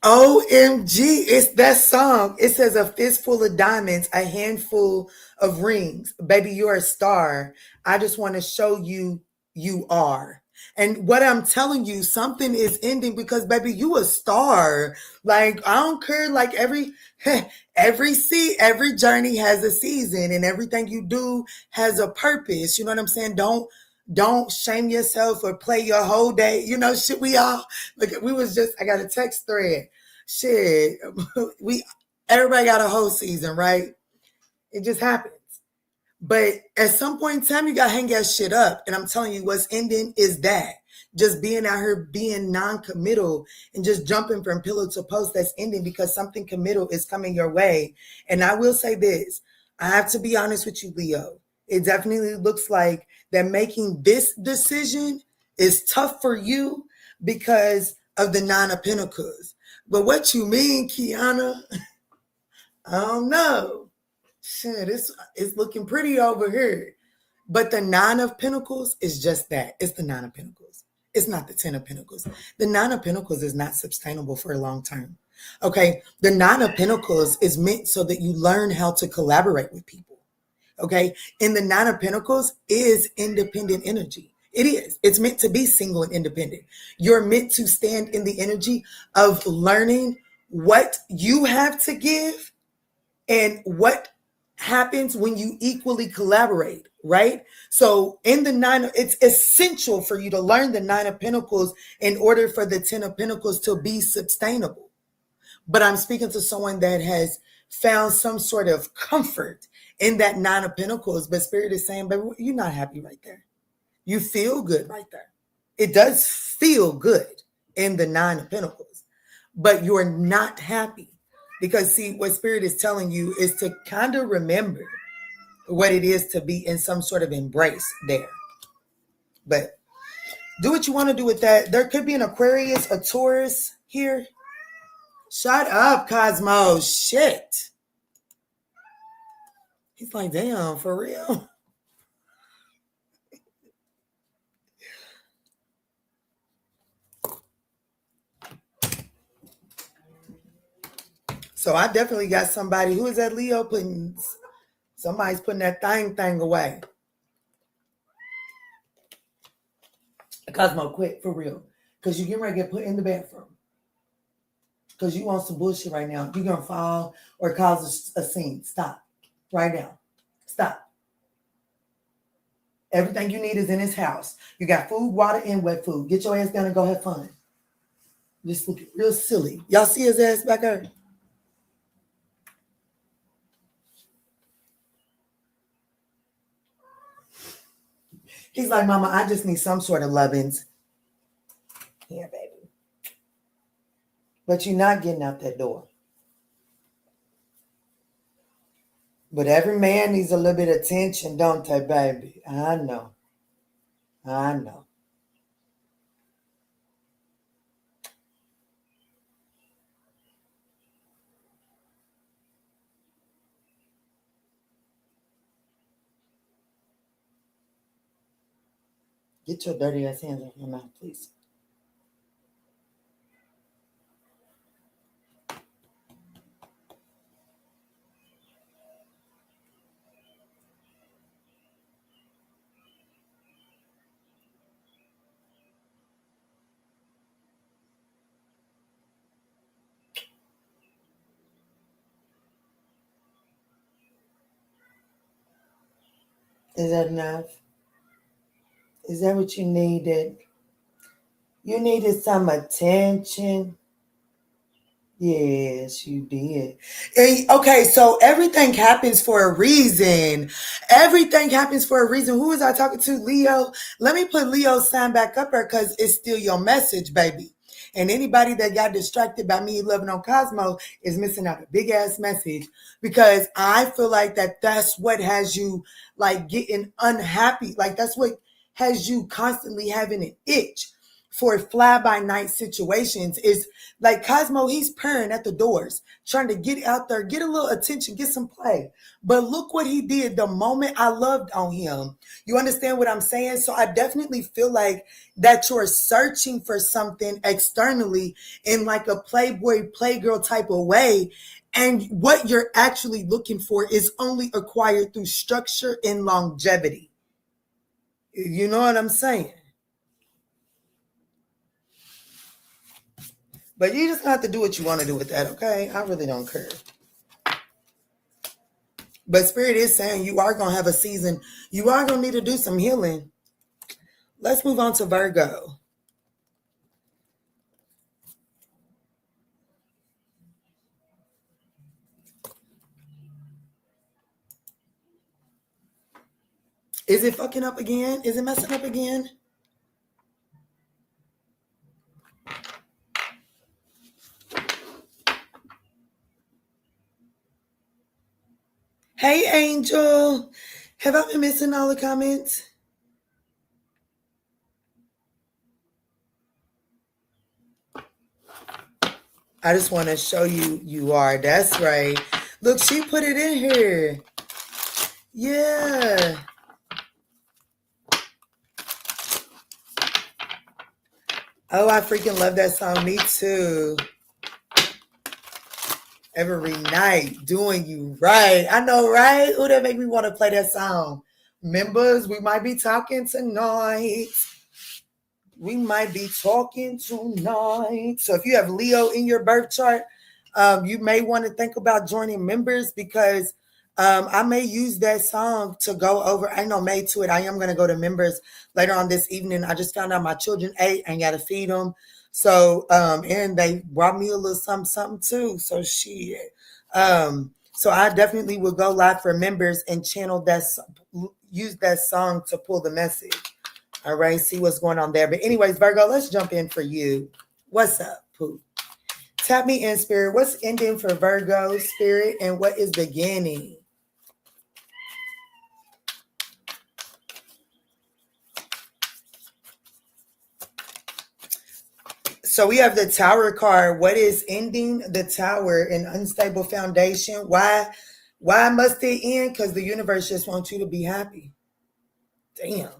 OMG, it's that song. It says a fistful of diamonds, a handful of rings. Baby, you're a star. I just want to show you you are. And what I'm telling you, something is ending because, baby, you a star. Like, I don't care. Like, every journey has a season, and everything you do has a purpose. You know what I'm saying? Don't shame yourself or play your whole day. You know, shit, I got a text thread. Shit, everybody got a whole season, right? It just happens. But at some point in time, you got to hang that shit up. And I'm telling you, what's ending is that. Just being out here being non-committal and just jumping from pillow to post, that's ending because something committal is coming your way. And I will say this. I have to be honest with you, Leo. It definitely looks like that making this decision is tough for you because of the Nine of Pentacles. But what you mean, Kiana? I don't know. Shit, it's looking pretty over here. But the Nine of Pentacles is just that. It's the Nine of Pentacles. It's not the Ten of Pentacles. The Nine of Pentacles is not sustainable for a long term. Okay? The Nine of Pentacles is meant so that you learn how to collaborate with people. Okay? And the Nine of Pentacles is independent energy. It is. It's meant to be single and independent. You're meant to stand in the energy of learning what you have to give and what happens when you equally collaborate, right? So in the it's essential for you to learn the Nine of Pentacles in order for the Ten of Pentacles to be sustainable. But I'm speaking to someone that has found some sort of comfort in that Nine of Pentacles, but Spirit is saying, but you're not happy right there. You feel good right there. It does feel good in the Nine of Pentacles, but you're not happy. Because see, what Spirit is telling you is to kind of remember what it is to be in some sort of embrace there. But do what you want to do with that. There could be an Aquarius, a Taurus here. Shut up, Cosmo. Shit. He's like, damn, for real. So I definitely got somebody. Who is that Leo somebody's putting that thing away. Cosmo, quit for real. Because you're getting ready to get put in the bathroom. Because you want some bullshit right now. You're going to fall or cause a scene. Stop. Right now. Stop. Everything you need is in his house. You got food, water, and wet food. Get your ass down and go have fun. Just looking real silly. Y'all see his ass back there? He's like, Mama, I just need some sort of lovings. Yeah, baby. But you're not getting out that door. But every man needs a little bit of attention, don't they, baby? I know. I know. Get your dirty ass hands off my mouth, please. Is that enough? Is that what you needed? You needed some attention. Yes, you did. Okay, so everything happens for a reason. Everything happens for a reason. Who was I talking to? Leo. Let me put Leo's sign back up there because it's still your message, baby. And anybody that got distracted by me loving on Cosmo is missing out a big ass message because I feel like that's what has you like getting unhappy. Like that's what has you constantly having an itch for fly-by-night situations. Is like Cosmo, he's purring at the doors, trying to get out there, get a little attention, get some play. But look what he did the moment I loved on him. You understand what I'm saying? So I definitely feel like that you're searching for something externally in like a playboy, playgirl type of way. And what you're actually looking for is only acquired through structure and longevity. You know what I'm saying? But you just have to do what you want to do with that, okay? I really don't care. But Spirit is saying you are going to have a season. You are going to need to do some healing. Let's move on to Virgo. Is it fucking up again? Is it messing up again? Hey, Angel. Have I been missing all the comments? I just want to show you you are. That's right. Look, she put it in here. Yeah. Oh, I freaking love that song. Me too. Every night, doing you right. I know, right? Ooh, that make me want to play that song. Members, we might be talking tonight. We might be talking tonight. So if you have Leo in your birth chart, you may want to think about joining members because I may use that song to go over. I know May to it. I am going to go to members later on this evening. I just found out my children ate and got to feed them. So, and they brought me a little something too. So so I definitely will go live for members and channel that, use that song to pull the message. All right, see what's going on there. But anyways, Virgo, let's jump in for you. What's up, Pooh? Tap me in, Spirit. What's ending for Virgo, Spirit, and what is beginning? So we have the Tower card. What is ending? The Tower, an unstable foundation. Why must it end? Because the universe just wants you to be happy. Damn.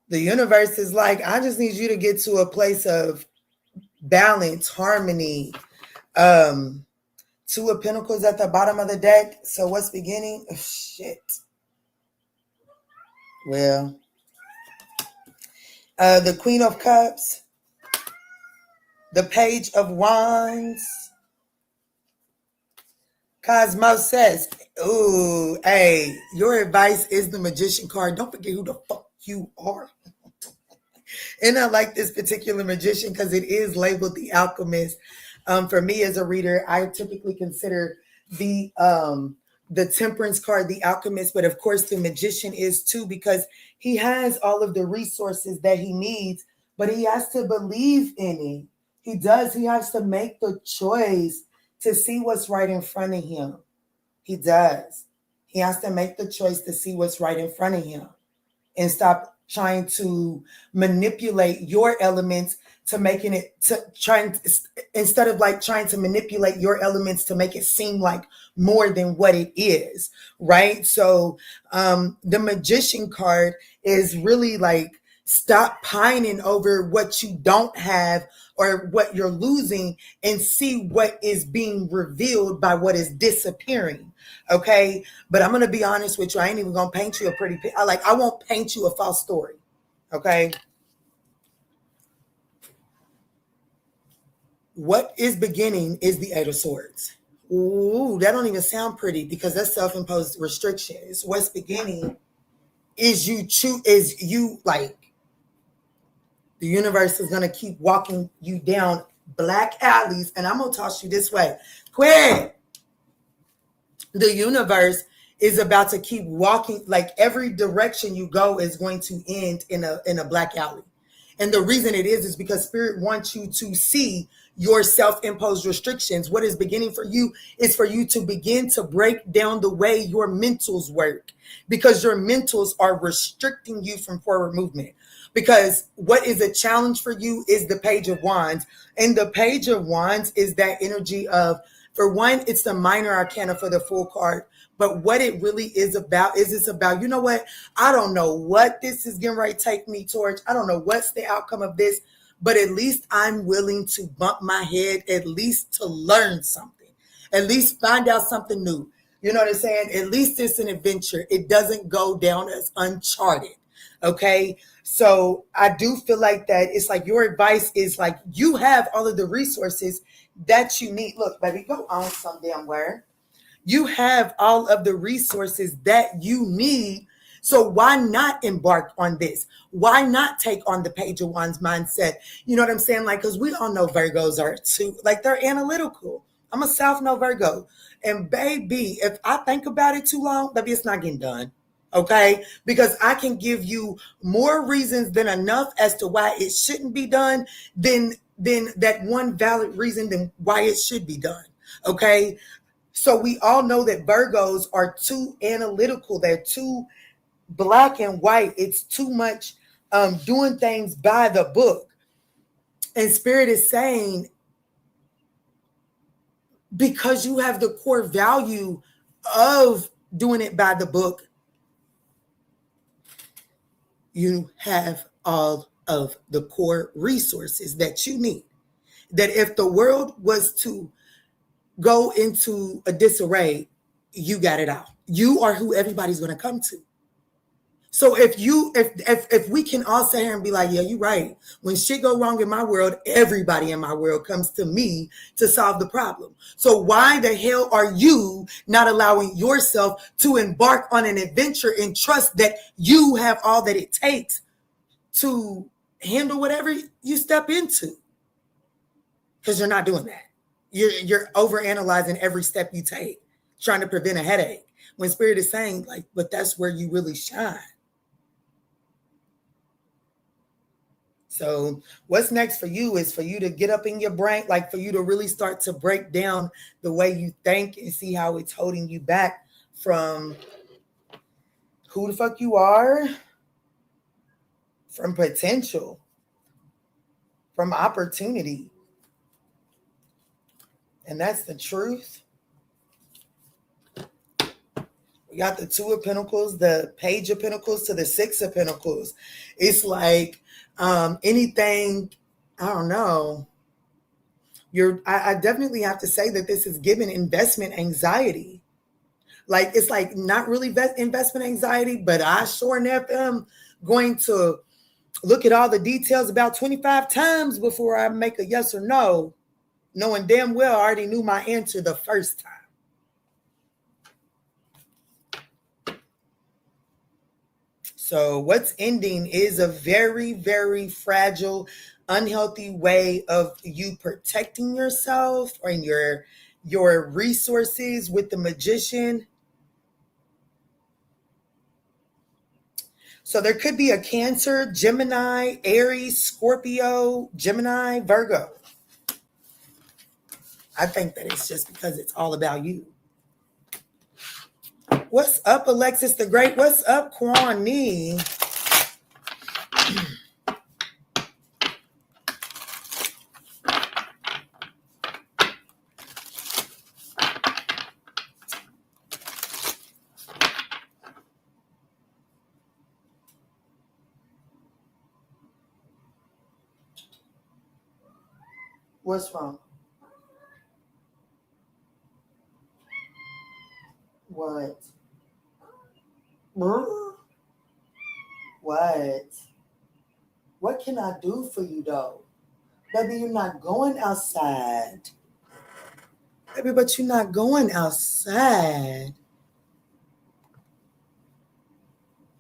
The universe is like, I just need you to get to a place of balance, harmony. Two of Pentacles at the bottom of the deck. So what's beginning? Oh, shit. Well, the Queen of Cups, the Page of Wands, Cosmo says, ooh, hey, your advice is the Magician card. Don't forget who the fuck you are. And I like this particular magician because it is labeled the alchemist. For me as a reader, I typically consider the temperance card the alchemist, but of course the magician is too, because he has all of the resources that he needs, but he has to believe in it. He does. He has to make the choice to see what's right in front of him. He does. He has to make the choice to see what's right in front of him and stop trying to manipulate your elements to making it instead of like trying to manipulate your elements to make it seem like more than what it is, right? So the Magician card is really like, stop pining over what you don't have or what you're losing and see what is being revealed by what is disappearing. Okay. But I'm going to be honest with you. I ain't even going to paint you a pretty picture. I won't paint you a false story. Okay. What is beginning is the Eight of Swords. Ooh, that don't even sound pretty because that's self-imposed restrictions. What's beginning is the universe is going to keep walking you down black alleys, and I'm going to toss you this way. Quick! The universe is about to keep walking, like every direction you go is going to end in a black alley. And the reason it is because Spirit wants you to see your self-imposed restrictions. What is beginning for you is for you to begin to break down the way your mentals work, because your mentals are restricting you from forward movement. Because what is a challenge for you is the Page of Wands. And the Page of Wands is that energy of, for one, it's the minor arcana for the full card. But what it really is about is it's about, you know what? I don't know what this is getting ready to take me towards. I don't know what's the outcome of this, but at least I'm willing to bump my head, at least to learn something, at least find out something new. You know what I'm saying? At least it's an adventure. It doesn't go down as uncharted. Okay. So I do feel like that it's like your advice is like you have all of the resources that you need. Look, baby, go on some damn where. You have all of the resources that you need. So why not embark on this? Why not take on the Page of Wands mindset? You know what I'm saying? Like, because we all know Virgos are too, like they're analytical. I'm a South Node Virgo. And baby, if I think about it too long, baby, it's not getting done. Okay? Because I can give you more reasons than enough as to why it shouldn't be done than that one valid reason than why it should be done. Okay? So we all know that Virgos are too analytical. They're too black and white. It's too much doing things by the book. And Spirit is saying, because you have the core value of doing it by the book, you have all of the core resources that you need. That if the world was to go into a disarray, you got it out. You are who everybody's going to come to. So if we can all sit here and be like, yeah, you're right. When shit go wrong in my world, everybody in my world comes to me to solve the problem. So why the hell are you not allowing yourself to embark on an adventure and trust that you have all that it takes to handle whatever you step into? Because you're not doing that. You're overanalyzing every step you take, trying to prevent a headache. When Spirit is saying, like, but that's where you really shine. So what's next for you is for you to get up in your brain, like for you to really start to break down the way you think and see how it's holding you back from who the fuck you are, from potential, from opportunity. And that's the truth. We got the Two of Pentacles, the Page of Pentacles to the Six of Pentacles. It's like anything, I don't know. I definitely have to say that this is giving investment anxiety. Like, it's like not really investment anxiety, but I sure enough am going to look at all the details about 25 times before I make a yes or no, knowing damn well I already knew my answer the first time. So what's ending is a very, very fragile, unhealthy way of you protecting yourself and your resources with the Magician. So there could be a Cancer, Gemini, Aries, Scorpio, Gemini, Virgo. I think that it's just because it's all about you. What's up, Alexis the Great? What's up, Kwani? What's wrong? What? What? What can I do for you, though? Baby, you're not going outside. Baby, but you're not going outside.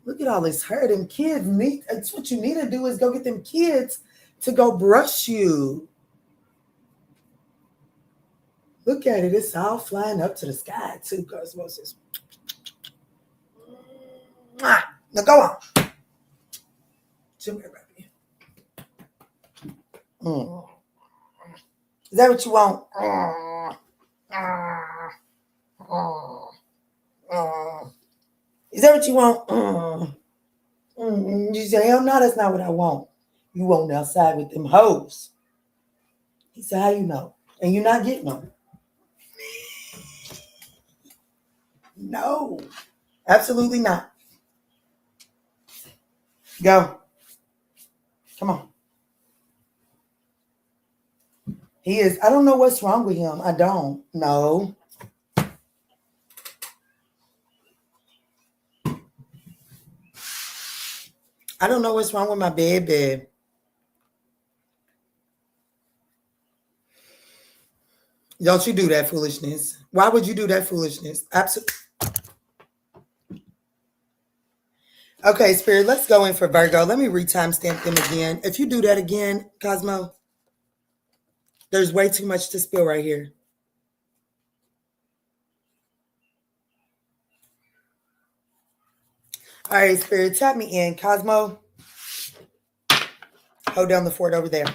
Look at all this hurt. And kids need, it's what you need to do is go get them kids to go brush you. Look at it. It's all flying up to the sky, too, Cosmos. Now go on. Come here, baby. Is that what you want? Is that what you want? You say, hell no, that's not what I want. You want outside with them hoes. He said, how you know? And you're not getting them. No, absolutely not. Go. Come on. He is. I don't know what's wrong with him. I don't. No. I don't know what's wrong with my baby. Don't you do that foolishness. Why would you do that foolishness? Absolutely. Okay, Spirit, let's go in for Virgo. Let me re-timestamp them again. If you do that again, Cosmo, there's way too much to spill right here. All right, Spirit, tap me in. Cosmo, hold down the fort over there.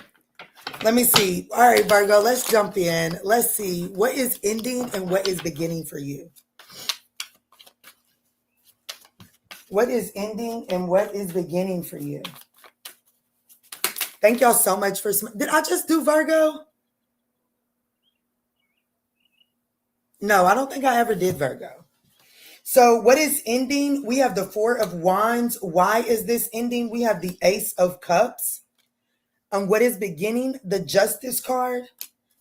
Let me see. All right, Virgo, let's jump in. Let's see. What is ending and what is beginning for you? What is ending and what is beginning for you? Thank y'all so much for... Did I just do Virgo? No, I don't think I ever did Virgo. So what is ending? We have the Four of Wands. Why is this ending? We have the Ace of Cups. And what is beginning? The Justice card.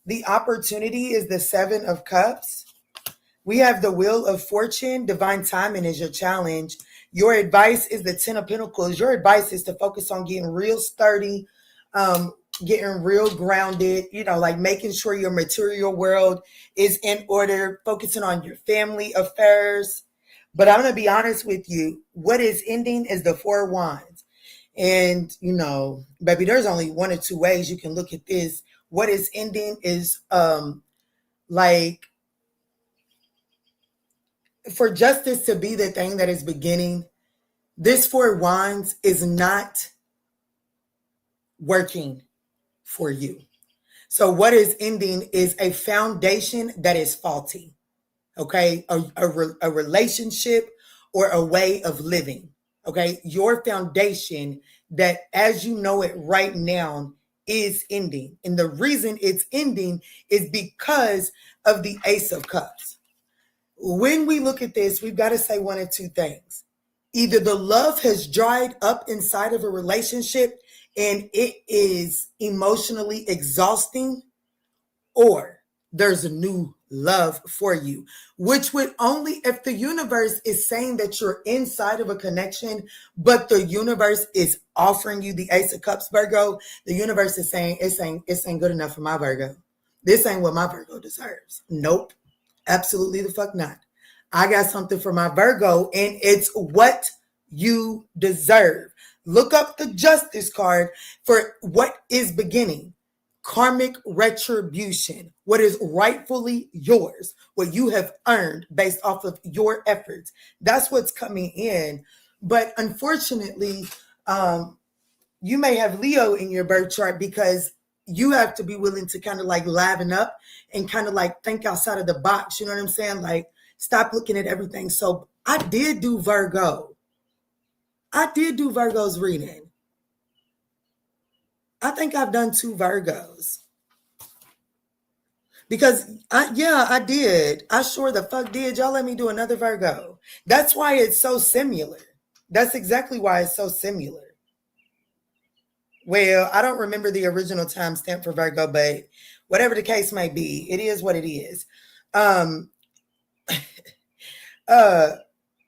The opportunity is the Seven of Cups. We have the Wheel of Fortune. Divine timing is your challenge. Your advice is the Ten of Pentacles. Your advice is to focus on getting real sturdy, getting real grounded, like making sure your material world is in order, focusing on your family affairs. But I'm going to be honest with you. What is ending is the Four of Wands. And, baby, there's only one or two ways you can look at this. What is ending is like for justice to be the thing that is beginning. This Four of Wands is not working for you. So what is ending is a foundation that is faulty. Okay, a relationship or a way of living. Okay, your foundation that as you know it right now is ending. And the reason it's ending is because of the Ace of Cups. When we look at this, we've got to say one of two things. Either the love has dried up inside of a relationship and it is emotionally exhausting, or there's a new love for you, which would only if the universe is saying that you're inside of a connection, but the universe is offering you the Ace of Cups, Virgo. The universe is saying it's ain't good enough for my Virgo. This ain't what my Virgo deserves. Nope, absolutely the fuck not. I got something for my Virgo, and it's what you deserve. Look up the Justice card for what is beginning. Karmic retribution, what is rightfully yours, what you have earned based off of your efforts. That's what's coming in. But unfortunately, you may have Leo in your birth chart because you have to be willing to kind of like liven up and kind of like think outside of the box. You know what I'm saying? Like stop looking at everything. So I did do Virgo. I did do Virgo's reading. I think I've done 2 Virgos. Because, I did. I sure the fuck did. Y'all let me do another Virgo. That's why it's so similar. That's exactly why it's so similar. Well, I don't remember the original timestamp for Virgo, but whatever the case may be, it is what it is.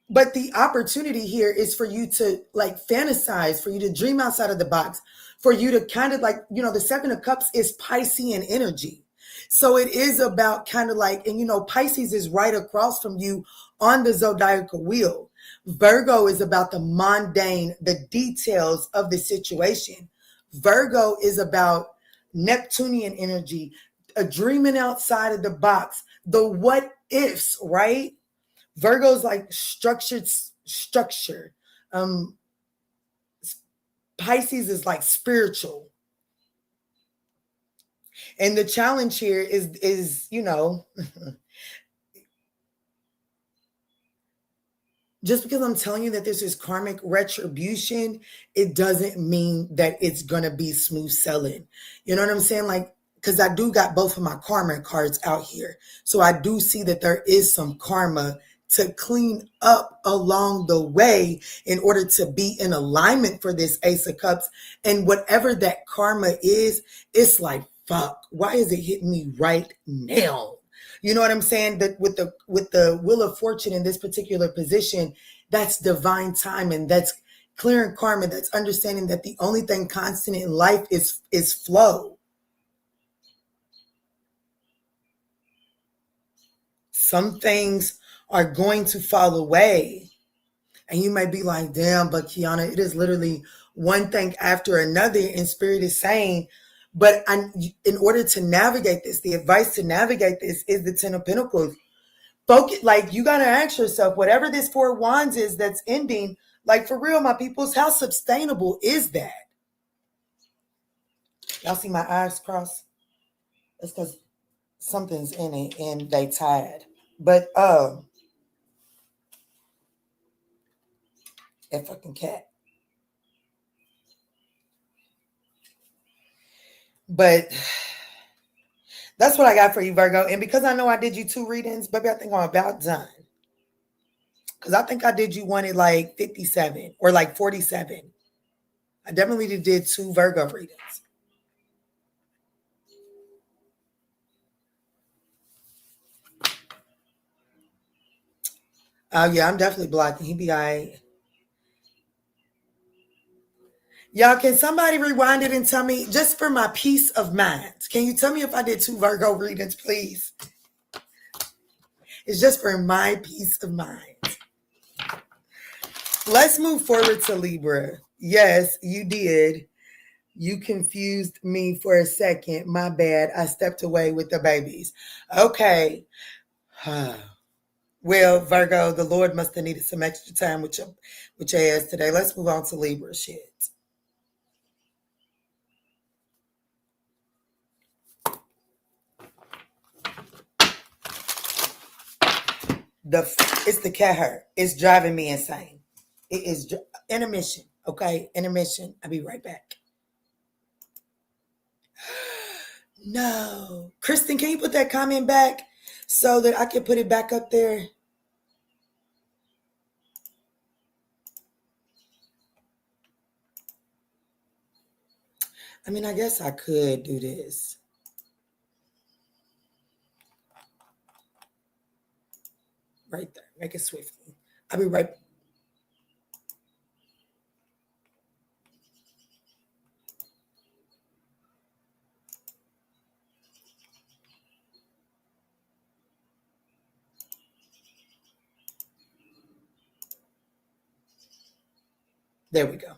But the opportunity here is for you to like fantasize, for you to dream outside of the box, for you to kind of like, the Seven of Cups is Piscean energy. So it is about kind of like, and Pisces is right across from you on the zodiacal wheel. Virgo is about the mundane, the details of the situation. Virgo is about Neptunian energy, a dreaming outside of the box, the what ifs, right? Virgo's like structure. Pisces is like spiritual. And the challenge here is just because I'm telling you that this is karmic retribution, it doesn't mean that it's going to be smooth sailing. You know what I'm saying? Like, because I do got both of my karma cards out here. So I do see that there is some karma to clean up along the way in order to be in alignment for this Ace of Cups. And whatever that karma is, it's like, fuck, why is it hitting me right now? You know what I'm saying? That with the Wheel of Fortune in this particular position, that's divine time, and that's clearing karma. That's understanding that the only thing constant in life is flow. Some things are going to fall away. And you might be like, damn, but Kiana, it is literally one thing after another. And Spirit is saying, but in order to navigate this, the advice to navigate this is the Ten of Pentacles. Focus, like, you got to ask yourself, whatever this Four of Wands is that's ending, like, for real, my peoples, how sustainable is that? Y'all see my eyes cross? It's because something's in it and they tired. But, that fucking cat. But that's what I got for you, Virgo. And because I know I did you 2 readings, baby, I think I'm about done. Because I think I did you one at like 57 or like 47. I definitely did 2 Virgo readings. Oh, yeah, I'm definitely blocking. He be all right. Y'all, can somebody rewind it and tell me, just for my peace of mind, can you tell me if I did 2 Virgo readings, please? It's just for my peace of mind. Let's move forward to Libra. Yes, you did. You confused me for a second. My bad. I stepped away with the babies. Okay. Well, Virgo, the Lord must have needed some extra time with your ass today. Let's move on to Libra shit. It's the cat hurt. It's driving me insane. It is intermission. Okay, intermission. I'll be right back. No, Kristen, can you put that comment back so that I can put it back up there? I mean, I guess I could do this. Right there. Make it swiftly. I'll be right back. There we go.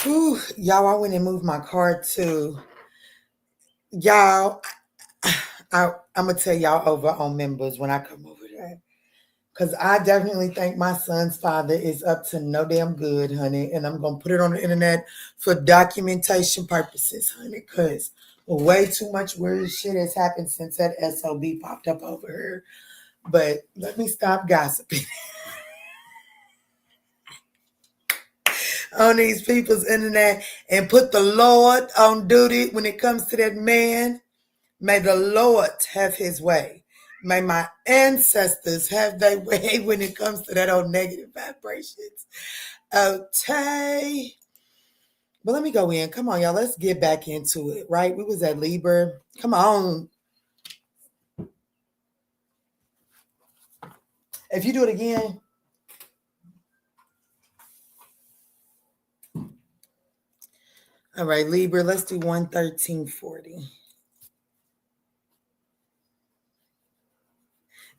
Whew, y'all, I went and moved my card too. Y'all, I'm going to tell y'all over on members when I come over there. Because I definitely think my son's father is up to no damn good, honey. And I'm going to put it on the internet for documentation purposes, honey. Because way too much weird shit has happened since that SOB popped up over here. But let me stop gossiping on these people's internet and put the Lord on duty when it comes to that man. May the Lord have his way. May my ancestors have their way when it comes to that old negative vibrations. Okay. But let me go in. Come on, y'all. Let's get back into it, right? We was at Libra. Come on. If you do it again. All right, Libra, let's do 11340.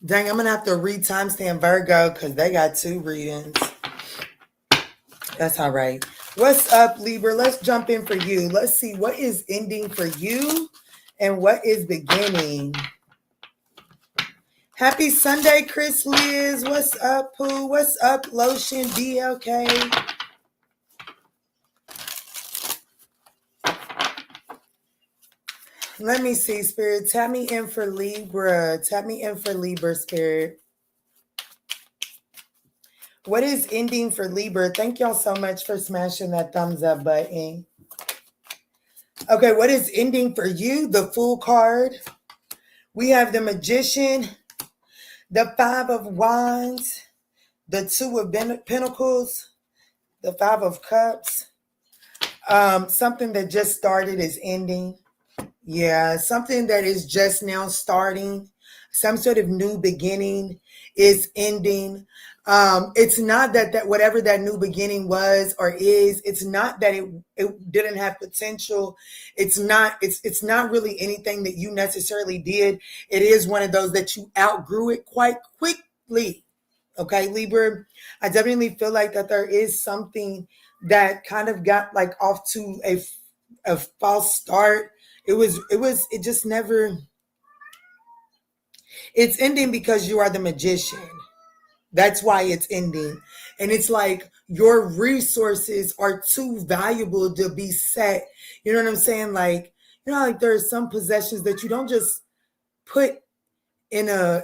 Dang, I'm going to have to read timestamp Virgo because they got 2 readings. That's all right. What's up, Libra? Let's jump in for you. Let's see what is ending for you and what is beginning. Happy Sunday, Chris Liz. What's up, Pooh? What's up, Lotion DLK? Let me see, Spirit. Tap me in for Libra. Tap me in for Libra, Spirit. What is ending for Libra? Thank y'all so much for smashing that thumbs up button. Okay, what is ending for you? The Fool card. We have the Magician, the 5 of Wands, the 2 of Pentacles, the 5 of Cups. Something that just started is ending. Yeah, something that is just now starting. Some sort of new beginning is ending. It's not that whatever that new beginning was or is, it's not that it didn't have potential. It's not really anything that you necessarily did. It is one of those that you outgrew it quite quickly. Okay, Libra, I definitely feel like that there is something that kind of got like off to a false start. It just never, it's ending because you are the Magician. That's why it's ending. And it's like your resources are too valuable to be set. You know what I'm saying? Like, you know, like there are some possessions that you don't just put in a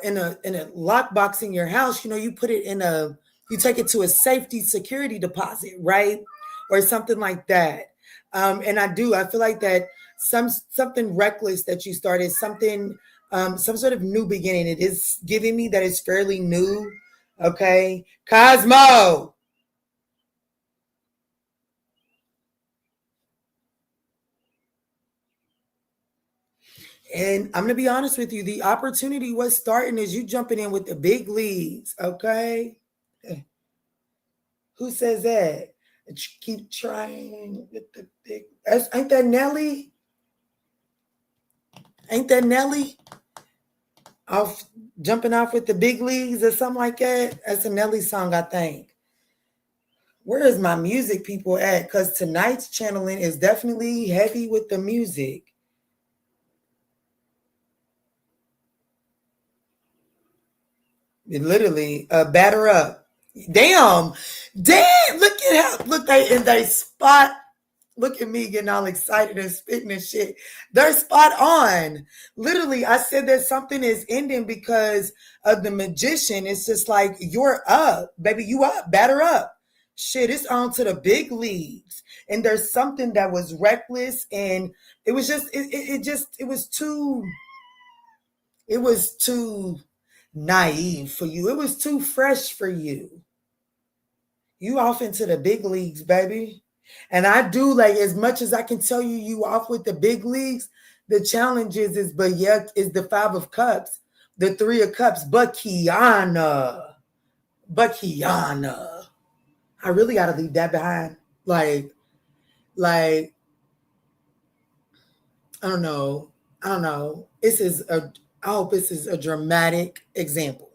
lockbox in your house. You know, you put it you take it to a safety security deposit, right? Or something like that. And I feel like that something reckless that you started, something, some sort of new beginning. It is giving me that it's fairly new. Okay. Cosmo. And I'm going to be honest with you. The opportunity was starting as you jumping in with the big leagues. Okay. Who says that? Keep trying with the big. Ain't that Nelly? Ain't that Nelly? Jumping off with the big leagues or something like that? That's a Nelly song, I think. Where is my music people at? Because tonight's channeling is definitely heavy with the music. It literally, batter up. Damn. Look at how, they spot. Look at me getting all excited and spitting and shit. They're spot on. Literally, I said that something is ending because of the Magician. It's just like, you're up, baby. You up, batter up. Shit, it's on to the big leagues. And there's something that was reckless. And it was just, it was too naive for you. It was too fresh for you. You off into the big leagues, baby. And I do, like, as much as I can tell you off with the big leagues, the challenge is the 5 of Cups, the 3 of Cups, but Kiana, I really got to leave that behind. Like, I don't know. I hope this is a dramatic example.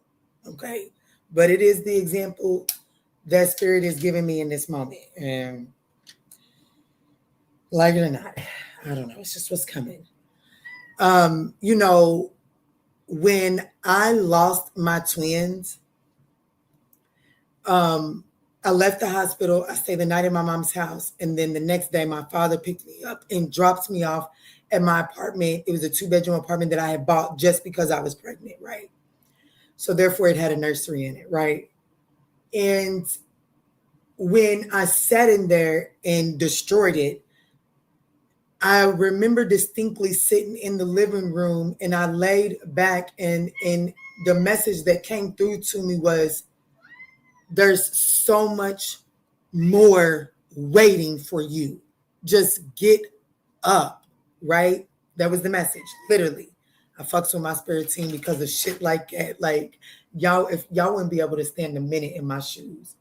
Okay. But it is the example that Spirit is giving me in this moment. And Like it or not. I don't know. It's just what's coming. You know, when I lost my twins, I left the hospital. I stayed the night in my mom's house. And then the next day, my father picked me up and dropped me off at my apartment. It was a 2-bedroom apartment that I had bought just because I was pregnant, right? So therefore, it had a nursery in it, right? And when I sat in there and destroyed it, I remember distinctly sitting in the living room and I laid back and the message that came through to me was, there's so much more waiting for you. Just get up, right? That was the message, literally. I fucks with my spirit team because of shit like that. Like, y'all, if y'all wouldn't be able to stand a minute in my shoes.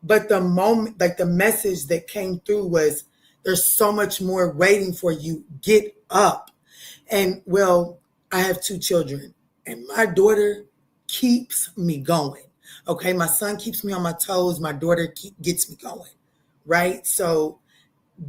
But the moment, like the message that came through was, there's so much more waiting for you. Get up. And well, I have 2 children and my daughter keeps me going. Okay. My son keeps me on my toes. My daughter gets me going. Right. So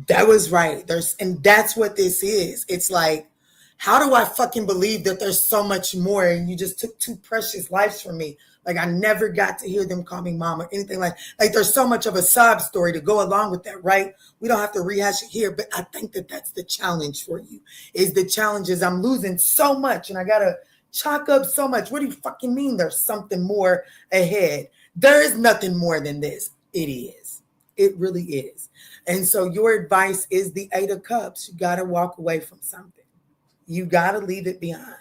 that was right. And that's what this is. It's like, how do I fucking believe that there's so much more? And you just took 2 precious lives from me. Like I never got to hear them call me mom or anything like there's so much of a sob story to go along with that, right? We don't have to rehash it here, but I think that that's the challenge for you. Is the challenge is I'm losing so much and I got to chalk up so much. What do you fucking mean there's something more ahead? There is nothing more than this. It is. It really is. And so your advice is the 8 of Cups. You got to walk away from something. You got to leave it behind.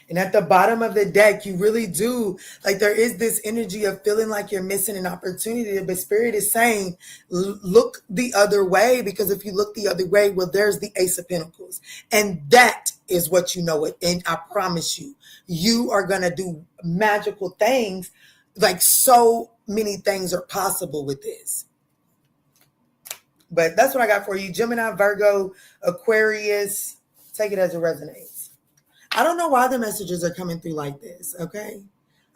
And at the bottom of the deck, you really do, like there is this energy of feeling like you're missing an opportunity. But Spirit is saying, look the other way, because if you look the other way, well, there's the Ace of Pentacles. And that is what you know it. And I promise you, you are going to do magical things. Like so many things are possible with this. But that's what I got for you. Gemini, Virgo, Aquarius. Take it as it resonates. I don't know why the messages are coming through like this, okay?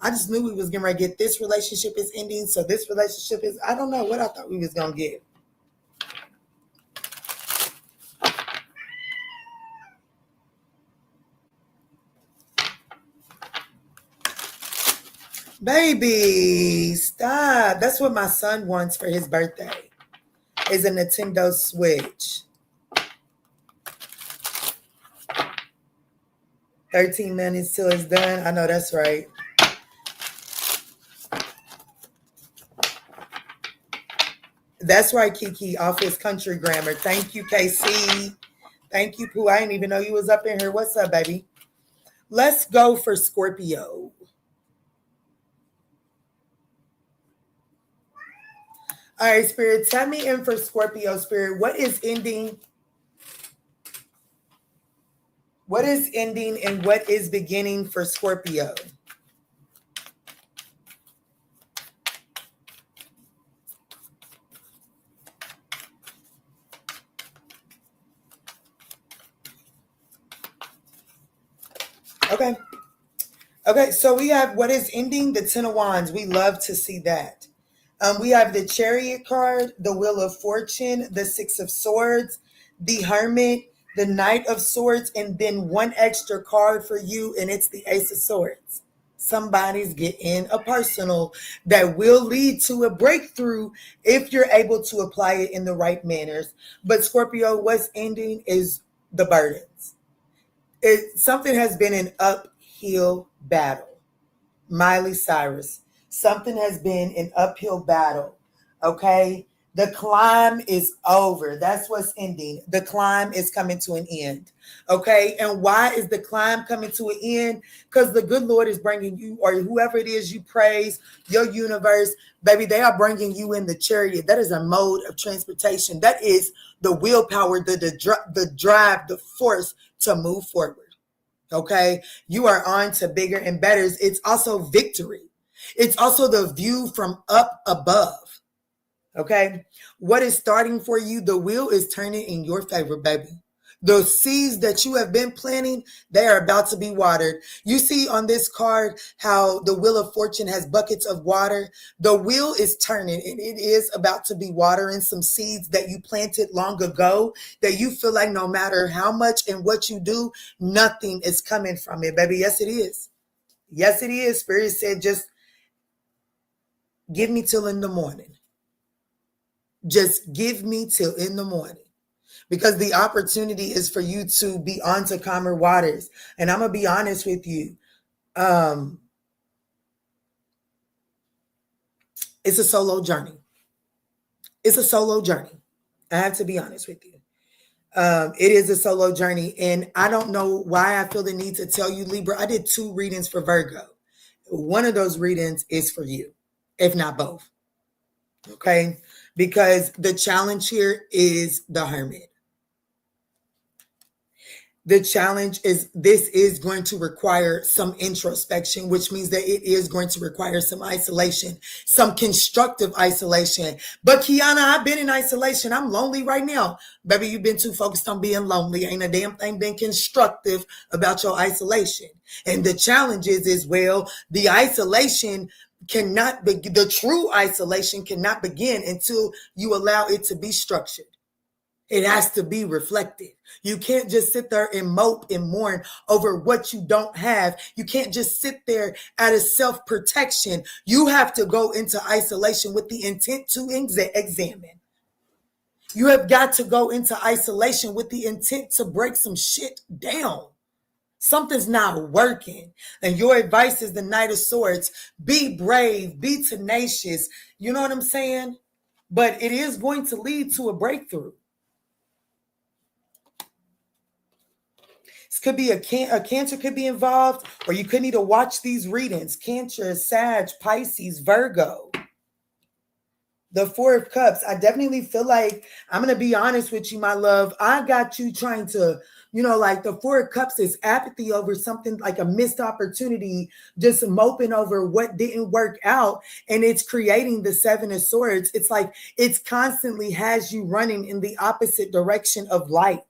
I just knew we was getting ready to get this relationship is ending, so this relationship is, I don't know what I thought we was going to get. Baby, stop. That's what my son wants for his birthday, is a Nintendo Switch. 13 minutes till it's done. I know that's right. That's right, Kiki, off his country grammar. Thank you, KC. Thank you, Pooh. I didn't even know you was up in here. What's up, baby? Let's go for Scorpio. All right, Spirit, tell me in for Scorpio, Spirit, what is ending? What is ending and what is beginning for Scorpio? Okay. Okay, so we have what is ending, the 10 of Wands. We love to see that. We have the Chariot card, the Wheel of Fortune, the 6 of Swords, the Hermit, the Knight of Swords, and then one extra card for you, and it's the Ace of Swords. Somebody's getting a personal that will lead to a breakthrough if you're able to apply it in the right manners. But Scorpio, what's ending is the burdens. Something has been an uphill battle. Miley Cyrus. Something has been an uphill battle. Okay? The climb is over. That's what's ending. The climb is coming to an end. Okay? And why is the climb coming to an end? Because the good Lord is bringing you, or whoever it is you praise, your universe, baby, they are bringing you in the chariot. That is a mode of transportation. That is the willpower, the drive, the force to move forward. Okay? You are on to bigger and better. It's also victory. It's also the view from up above. Okay, what is starting for you? The wheel is turning in your favor, baby. The seeds that you have been planting, they are about to be watered. You see on this card how the Wheel of Fortune has buckets of water. The wheel is turning and it is about to be watering some seeds that you planted long ago that you feel like no matter how much and what you do, nothing is coming from it, baby. Yes, it is. Yes, it is. Spirit said, just give me till in the morning. Just give me till in the morning. Because the opportunity is for you to be on to calmer waters. And I'm going to be honest with you. It's a solo journey. It's a solo journey. I have to be honest with you. It is a solo journey. And I don't know why I feel the need to tell you, Libra. I did 2 readings for Virgo. One of those readings is for you, if not both. Okay? Because the challenge here is the Hermit. The challenge is this is going to require some introspection, which means that it is going to require some isolation, some constructive isolation. But Kiana, I've been in isolation. I'm lonely right now. Baby, you've been too focused on being lonely. Ain't a damn thing been constructive about your isolation. And the challenge is well, the isolation cannot be, the true isolation cannot begin until you allow it to be structured. It has to be reflected. You can't just sit there and mope and mourn over what you don't have. You can't just sit there out of self-protection. You have to go into isolation with the intent to examine. You have got to go into isolation with the intent to break some shit down. Something's not working. And your advice is the Knight of Swords. Be brave, be tenacious. You know what I'm saying? But it is going to lead to a breakthrough. Could be a Cancer could be involved, or you could need to watch these readings. Cancer, Sag, Pisces, Virgo. The 4 of Cups. I definitely feel like, I'm going to be honest with you, my love. I got you trying to, like the 4 of Cups is apathy over something, like a missed opportunity, just moping over what didn't work out. And it's creating the 7 of Swords. It's like it's constantly has you running in the opposite direction of light.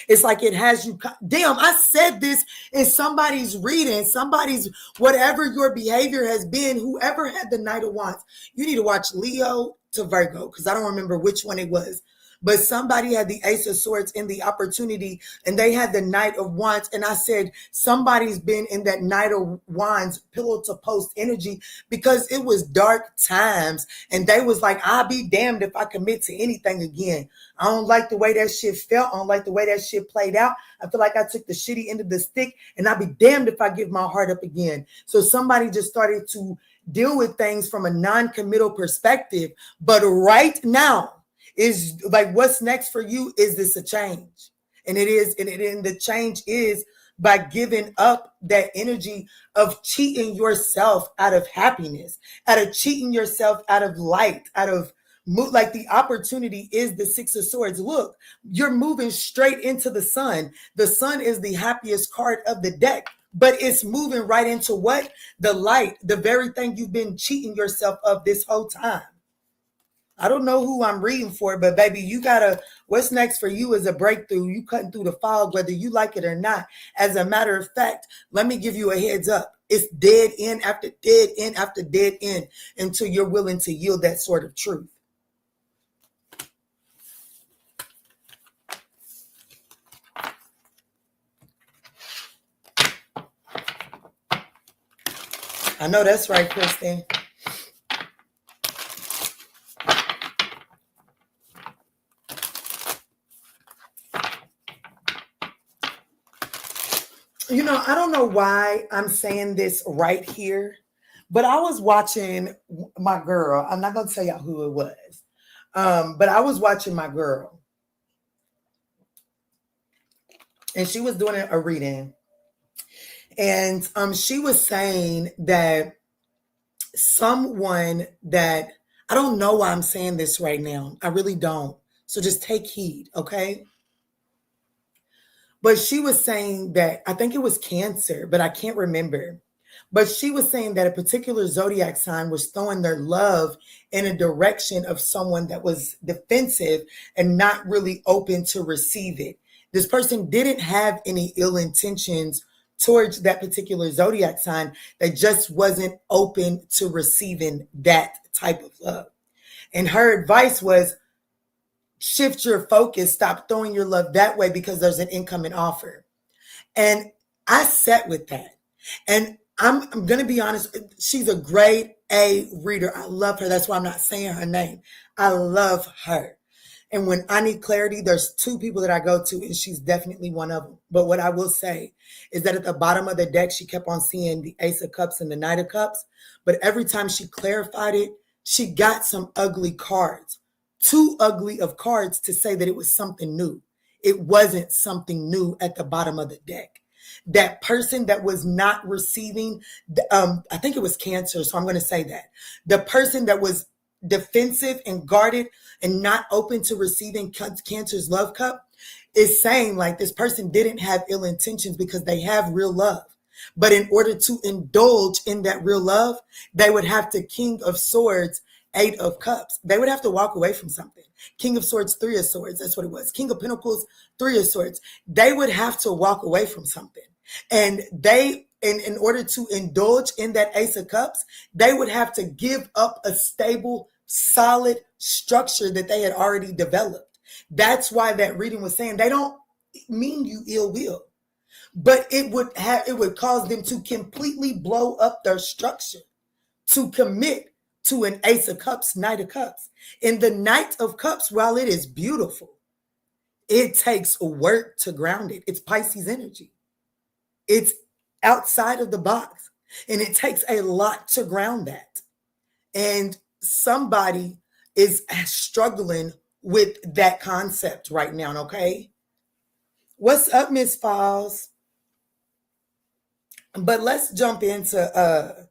It's like it has you. Damn, I said this in somebody's reading, somebody's, whatever your behavior has been, whoever had the Knight of Wands, you need to watch Leo to Virgo, because I don't remember which one it was. But somebody had the Ace of Swords in the opportunity and they had the Knight of Wands. And I said, somebody's been in that Knight of Wands pillow to post energy because it was dark times. And they was like, I'll be damned if I commit to anything again. I don't like the way that shit felt. I don't like the way that shit played out. I feel like I took the shitty end of the stick and I'll be damned if I give my heart up again. So somebody just started to deal with things from a non-committal perspective. But right now, is like, what's next for you? Is this a change? And it is, and the change is by giving up that energy of cheating yourself out of happiness, out of cheating yourself out of light, out of like the opportunity is the 6 of Swords. Look, you're moving straight into the sun. The sun is the happiest card of the deck, but it's moving right into what? The light, the very thing you've been cheating yourself of this whole time. I don't know who I'm reading for, but baby, you gotta, what's next for you is a breakthrough. You cutting through the fog, whether you like it or not. As a matter of fact, let me give you a heads up. It's dead end after dead end after dead end until you're willing to yield that sort of truth. I know that's right, Kristen. I don't know why I'm saying this right here, but I was watching my girl. I'm not going to tell y'all who it was, but I was watching my girl. And she was doing a reading. And she was saying that someone that, I don't know why I'm saying this right now. I really don't. So just take heed, okay? But she was saying that, I think it was Cancer, but I can't remember. But she was saying that a particular zodiac sign was throwing their love in a direction of someone that was defensive and not really open to receive it. This person didn't have any ill intentions towards that particular zodiac sign. They just wasn't open to receiving that type of love. And her advice was, shift your focus, stop throwing your love that way because there's an incoming offer. And I sat with that. And I'm going to be honest, she's a grade A reader. I love her. That's why I'm not saying her name. I love her. And when I need clarity, there's two people that I go to, and she's definitely one of them. But what I will say is that at the bottom of the deck, she kept on seeing the Ace of Cups and the Knight of Cups. But every time she clarified it, she got some ugly cards. Too ugly of cards to say that it was something new. It wasn't something new at the bottom of the deck. That person that was not receiving, I think it was Cancer, so I'm going to say that. The person that was defensive and guarded and not open to receiving Cancer's love cup is saying like this person didn't have ill intentions because they have real love. But in order to indulge in that real love, they would have to King of Swords, Eight of Cups. They would have to walk away from something. King of Swords, Three of Swords. That's what it was. King of Pentacles, Three of Swords. They would have to walk away from something. And they, in order to indulge in that Ace of Cups, they would have to give up a stable, solid structure that they had already developed. That's why that reading was saying they don't mean you ill will, but it would cause them to completely blow up their structure to commit to an Ace of Cups, Knight of Cups. In the Knight of Cups, while it is beautiful, it takes work to ground it. It's Pisces energy. It's outside of the box, and it takes a lot to ground that. And somebody is struggling with that concept right now, okay? What's up, Miss Falls? But let's jump into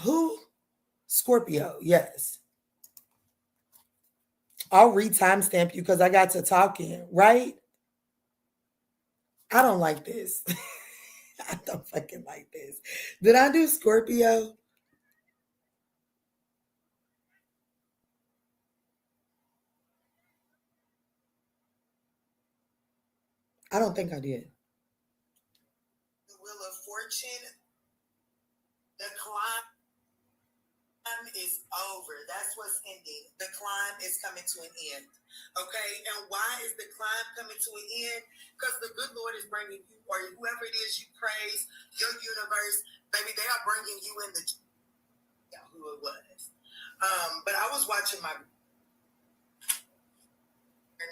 who? Scorpio, yes. I'll re-timestamp you because I got to talking, right? I don't like this. I don't fucking like this. Did I do Scorpio? I don't think I did. The Wheel of Fortune, the climb is over. That's what's ending. The climb is coming to an end. Okay? And why is the climb coming to an end? Because the good Lord is bringing you, or whoever it is you praise, your universe, baby, they are bringing you in the, who it was. But I was watching my, or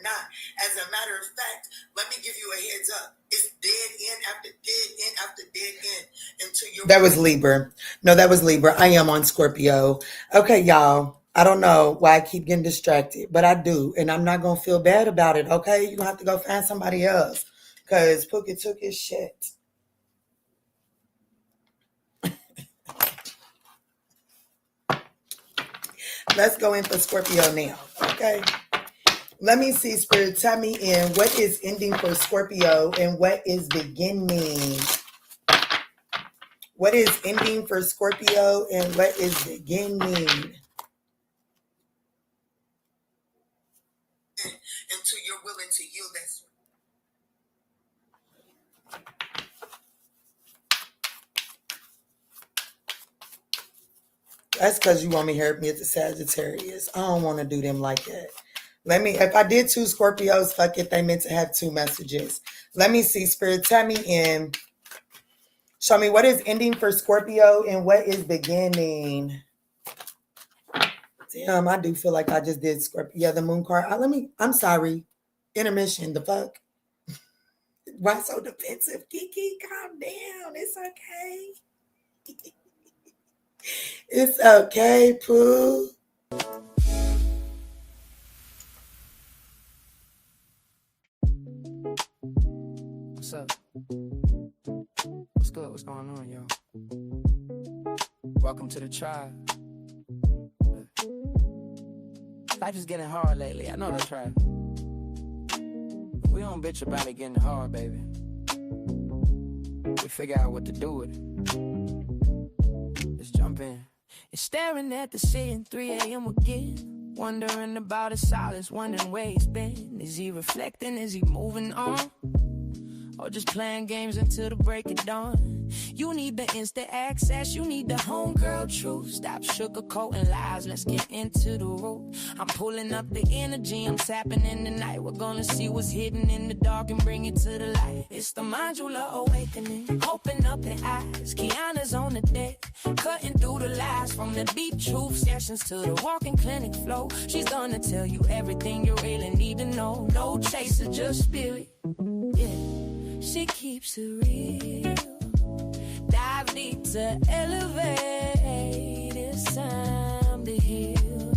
not. As a matter of fact, let me give you a heads up. It's dead end after dead end after dead end until you're. That was Libra. No, that was Libra. I am on Scorpio. Okay, y'all. I don't know why I keep getting distracted, but I do. And I'm not going to feel bad about it, okay? You're going to have to go find somebody else because Pookie took his shit. Let's go in for Scorpio now, okay? Let me see, Spirit. Tell me in what is ending for Scorpio and what is beginning. What is ending for Scorpio and what is beginning? Until you're willing to yield that. That's because you want me to help me at the Sagittarius. I don't want to do them like that. Let me, if I did two Scorpios, fuck it, they meant to have two messages. Let me see, Spirit, tell me in. Show me what is ending for Scorpio and what is beginning. Damn, I do feel like I just did Scorpio. Yeah, the moon card. I'm sorry. Intermission, the fuck. Why so defensive? Kiki, calm down. It's okay. It's okay, Pooh. What's up? What's good? What's going on, y'all? Welcome to the tribe. Life is getting hard lately. I know the tribe. We don't bitch about it getting hard, baby. We figure out what to do with it. Let's jump in. It's staring at the ceiling, 3 a.m. again. Wondering about his silence, wondering where he's been. Is he reflecting? Is he moving on? Or just playing games until the break of dawn? You need the instant access, you need the homegirl truth. Stop sugarcoating lies, let's get into the root. I'm pulling up the energy, I'm tapping in the night. We're gonna see what's hidden in the dark and bring it to the light. It's the ManjulaAwakening, open up the eyes. Kiana's on the deck, cutting through the lies. From the deep truth sessions to the walking clinic flow. She's gonna tell you everything you really need to know. No chaser, just spirit, yeah. She keeps it real. Dive deep to elevate. It's time to heal.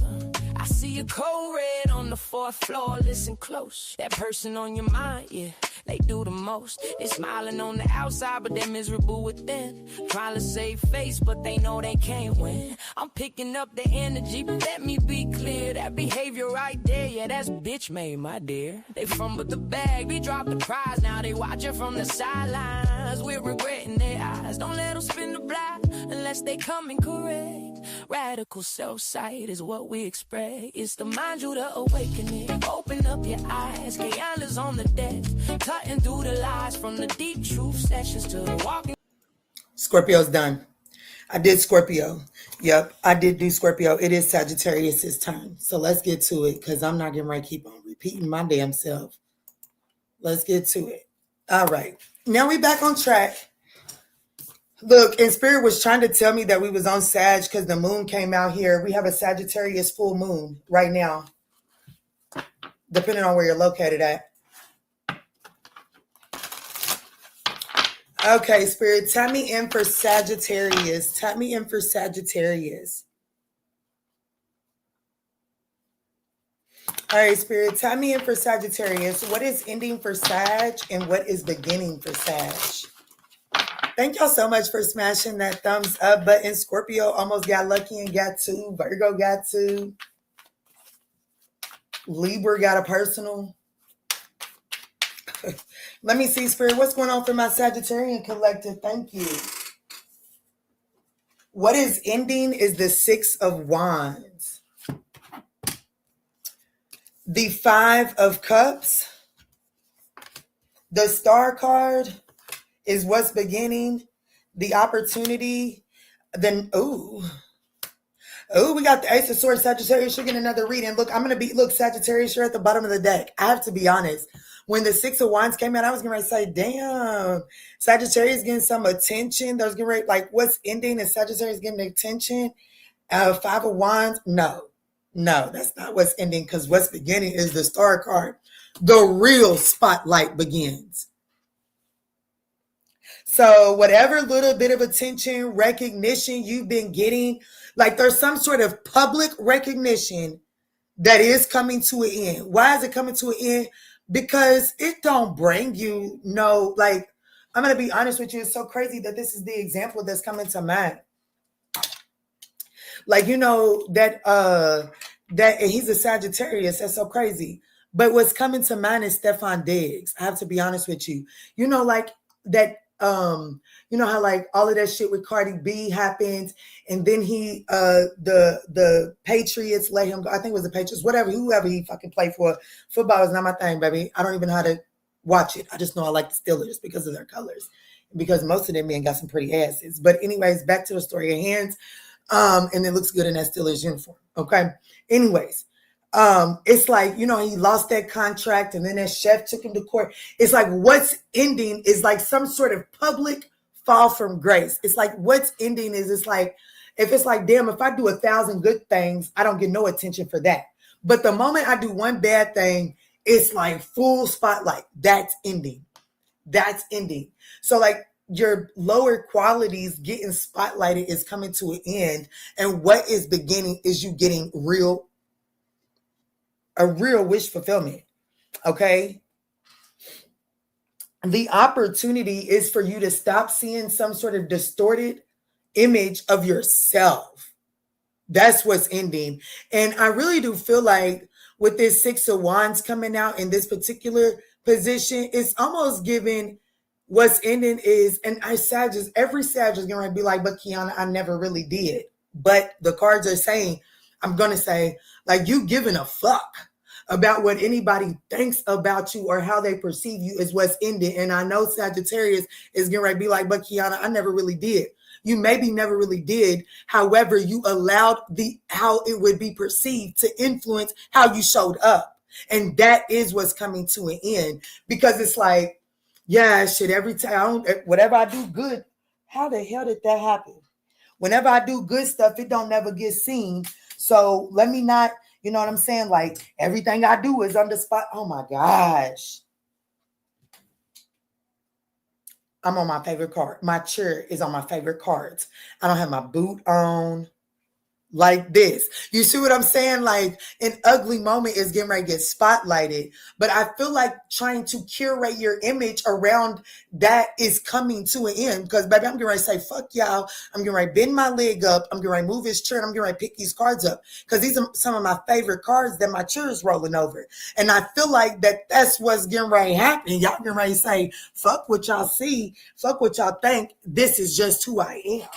I see a cold red on the 4th floor. Listen close. That person on your mind, yeah, they do the most. They smiling on the outside, but they're miserable within. Trying to save face, but they know they can't win. I'm picking up the energy, but let me be clear. That behavior right there, yeah, that's bitch made, my dear. They fumbled the bag, they dropped the prize. Now they watching from the sidelines. We're regretting their eyes. Don't let them spin the block unless they come in correct. Radical self-sight is what we expect. It's the ManjulaAwakening. Open up your eyes. Kiana's on the deck, cutting through the lies. From the deep truth sessions to the walking. Scorpio's done. I did Scorpio. Yep, I did do Scorpio. It is Sagittarius' turn. So let's get to it because I'm not getting ready to keep on repeating my damn self. Let's get to it. All right. Now we back on track. Look, and Spirit was trying to tell me that we was on Sag because the moon came out here. We have a Sagittarius full moon right now, depending on where you're located at. Okay, Spirit, tap me in for Sagittarius. Tap me in for Sagittarius. All right, Spirit, tap me in for Sagittarius. What is ending for Sag and what is beginning for Sag? Thank y'all so much for smashing that thumbs up button. Scorpio almost got lucky and got 2. Virgo got 2. Libra got a personal. Let me see, Spirit. What's going on for my Sagittarian collective? Thank you. What is ending is the 6 of Wands. The 5 of Cups. The Star card is what's beginning. The opportunity. Then, we got the Ace of Swords. Sagittarius, you're getting another reading. Look, Sagittarius, you're at the bottom of the deck. I have to be honest. When the 6 of Wands came out, I was going to say, damn, Sagittarius getting some attention. There's getting ready, like, what's ending is Sagittarius getting attention. 5 of Wands, no, that's not what's ending because what's beginning is the Star card. The real spotlight begins. So whatever little bit of attention, recognition you've been getting, like there's some sort of public recognition that is coming to an end. Why is it coming to an end? Because it don't bring you no, like, I'm going to be honest with you. It's so crazy that this is the example that's coming to mind. Like, you know, that he's a Sagittarius. That's so crazy. But what's coming to mind is Stefan Diggs. I have to be honest with you. You know, like that, you know how like all of that shit with Cardi B happened, and then he the Patriots let him go. I think it was the Patriots, whoever he fucking played for. Football is not my thing, baby. I don't even know how to watch it. I just know I like the Steelers because of their colors, because most of them men got some pretty asses. But anyways, back to the story at hand. And it looks good in that Steelers uniform. Okay. Anyways, it's like, you know, he lost that contract and then that chef took him to court. It's like what's ending is like some sort of public fall from grace. It's like what's ending is it's like, if it's like, damn, if I do 1,000 good things, I don't get no attention for that. But the moment I do one bad thing, it's like full spotlight. That's ending. That's ending. So like your lower qualities getting spotlighted is coming to an end. And what is beginning is you getting a real wish fulfillment. Okay. The opportunity is for you to stop seeing some sort of distorted image of yourself. That's what's ending. And I really do feel like with this 6 of Wands coming out in this particular position, it's almost giving what's ending is, and every Sag is going to be like, but Kiana, I never really did. But the cards are saying, I'm going to say, like, you giving a fuck about what anybody thinks about you or how they perceive you is what's ended. And I know Sagittarius is getting ready to be like, but Kiana, I never really did. You maybe never really did. However, you allowed how it would be perceived to influence how you showed up. And that is what's coming to an end, because it's like, yeah, shit, every time, whatever I do good, how the hell did that happen? Whenever I do good stuff, it don't never get seen. So let me not, you know what I'm saying? Like, everything I do is on the spot. Oh my gosh. I'm on my favorite card. My chair is on my favorite cards. I don't have my boot on. Like this. You see what I'm saying? Like, an ugly moment is getting ready to get spotlighted. But I feel like trying to curate your image around that is coming to an end. Because, baby, I'm getting ready to say, fuck y'all. I'm getting ready to bend my leg up. I'm getting ready to move his chair. And I'm getting ready to pick these cards up. Because these are some of my favorite cards that my chair is rolling over. And I feel like that's what's getting ready to happen. Y'all getting ready to say, fuck what y'all see. Fuck what y'all think. This is just who I am.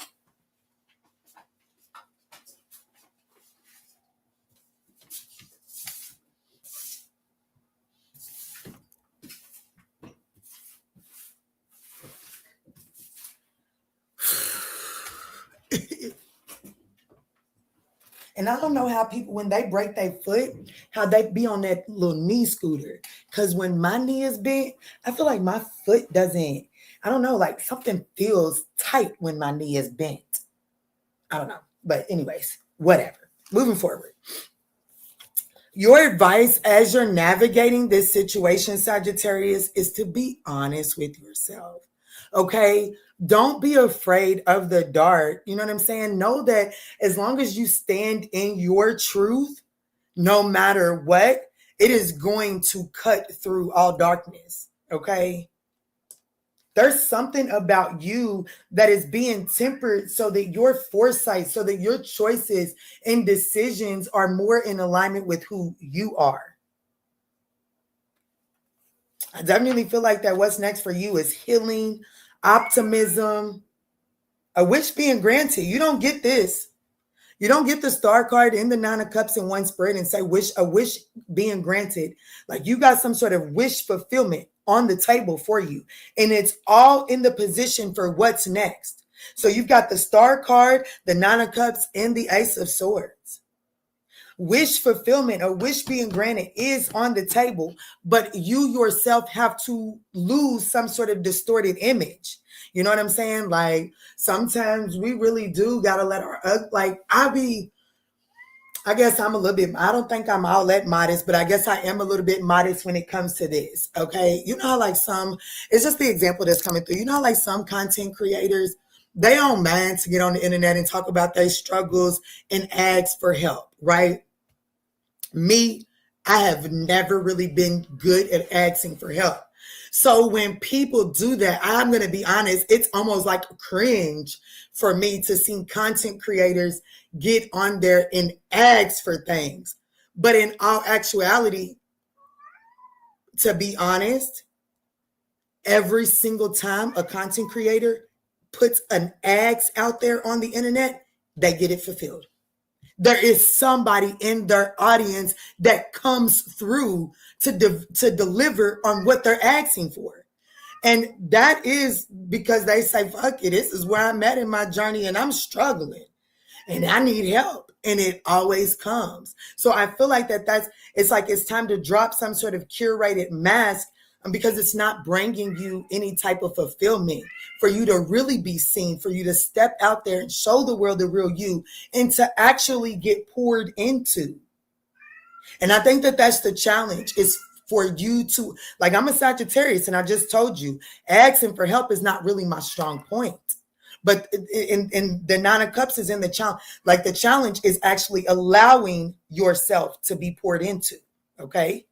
And I don't know how people, when they break their foot, how they be on that little knee scooter. Because when my knee is bent, I feel like my foot doesn't, I don't know, like something feels tight when my knee is bent. I don't know. But anyways, whatever. Moving forward. Your advice as you're navigating this situation, Sagittarius, is to be honest with yourself. Okay? Don't be afraid of the dark. You know what I'm saying? Know that as long as you stand in your truth, no matter what, it is going to cut through all darkness. Okay? There's something about you that is being tempered so that your foresight, so that your choices and decisions are more in alignment with who you are. I definitely feel like that what's next for you is healing, optimism, a wish being granted. You don't get this. You don't get the star card and the 9 of cups in one spread and say a wish being granted. Like, you got some sort of wish fulfillment on the table for you. And it's all in the position for what's next. So you've got the star card, the 9 of cups, and the ace of swords. Wish fulfillment, a wish being granted, is on the table, but you yourself have to lose some sort of distorted image. You know what I'm saying? Like, sometimes we really do got to let I guess I'm a little bit, I don't think I'm all that modest, but I guess I am a little bit modest when it comes to this. Okay. You know how it's just the example that's coming through. You know how like some content creators, they don't mind to get on the internet and talk about their struggles and ask for help, right? Me, I have never really been good at asking for help. So when people do that, I'm going to be honest, it's almost like cringe for me to see content creators get on there and ask for things. But in all actuality, to be honest, every single time a content creator puts an ask out there on the internet, they get it fulfilled. There is somebody in their audience that comes through to deliver on what they're asking for. And that is because they say, fuck it, this is where I'm at in my journey and I'm struggling and I need help. And it always comes. So I feel like it's time to drop some sort of curated mask, because it's not bringing you any type of fulfillment for you to really be seen, for you to step out there and show the world the real you and to actually get poured into. And I think that's the challenge, is for you to, like, I'm a Sagittarius and I just told you, asking for help is not really my strong point. But in the 9 of cups is in the challenge. Like, the challenge is actually allowing yourself to be poured into. Okay.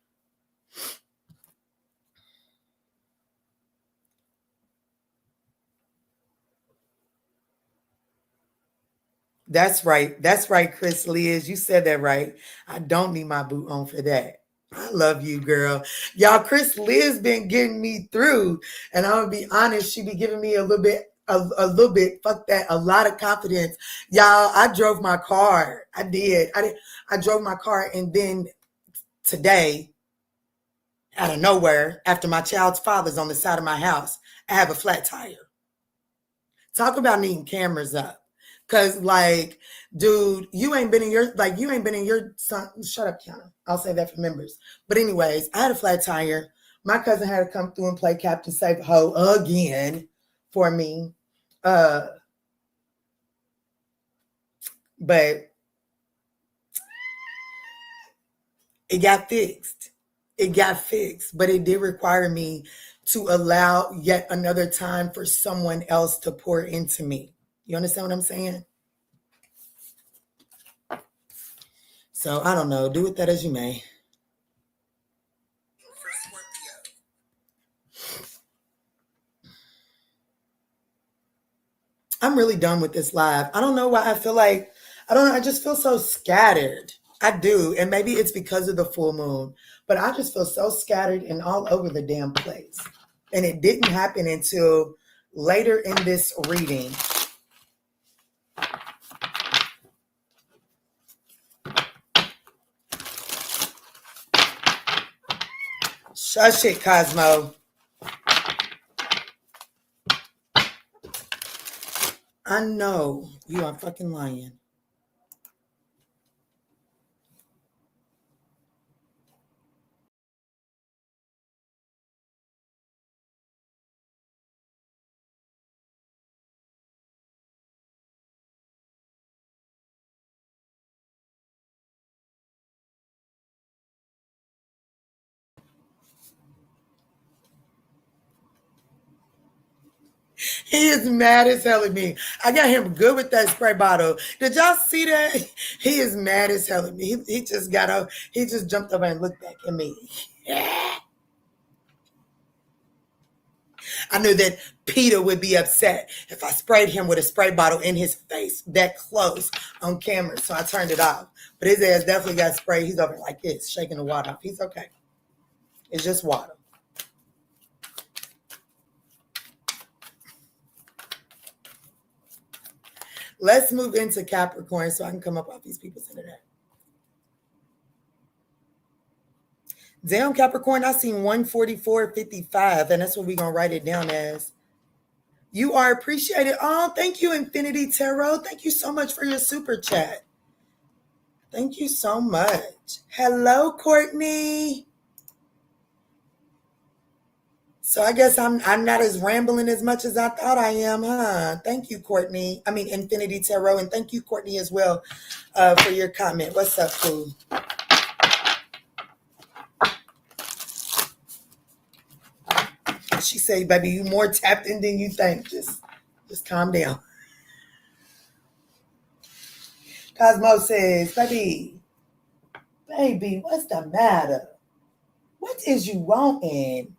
That's right. That's right, Chris Liz. You said that right. I don't need my boot on for that. I love you, girl. Y'all, Chris Liz been getting me through. And I'm going to be honest, she be giving me a little bit a little bit. Fuck that. A lot of confidence. Y'all, I drove my car. I did. I drove my car, and then today, out of nowhere, after my child's father's on the side of my house, I have a flat tire. Talk about needing cameras up. Cause like, dude, you ain't been in your son. Shut up, Kiana. I'll say that for members. But anyways, I had a flat tire. My cousin had to come through and play Captain Save Ho again for me. But it got fixed. It got fixed, but it did require me to allow yet another time for someone else to pour into me. You understand what I'm saying? So I don't know. Do with that as you may. I'm really done with this live. I don't know why I feel like, I don't know. I just feel so scattered. I do. And maybe it's because of the full moon, but I just feel so scattered and all over the damn place. And it didn't happen until later in this reading. Shush it, Cosmo. I know you are fucking lying. He is mad as hell at me. I got him good with that spray bottle. Did y'all see that? He is mad as hell at me. He just got up. He just jumped up and looked back at me. I knew that Peter would be upset if I sprayed him with a spray bottle in his face that close on camera. So I turned it off. But his ass definitely got sprayed. He's over like this, shaking the water off. He's okay. It's just water. Let's move into Capricorn so I can come up off these people's internet. Damn, Capricorn, I seen 144.55, and that's what we're going to write it down as. You are appreciated. Oh, thank you, Infinity Tarot. Thank you so much for your super chat. Thank you so much. Hello, Courtney. So I guess I'm not as rambling as much as I thought I am, huh? Thank you, Courtney. I mean, Infinity Tarot. And thank you, Courtney, as well for your comment. What's up, fool? She say, baby, you more tapped in than you think. Just calm down. Cosmo says, baby, what's the matter? What is you wanting?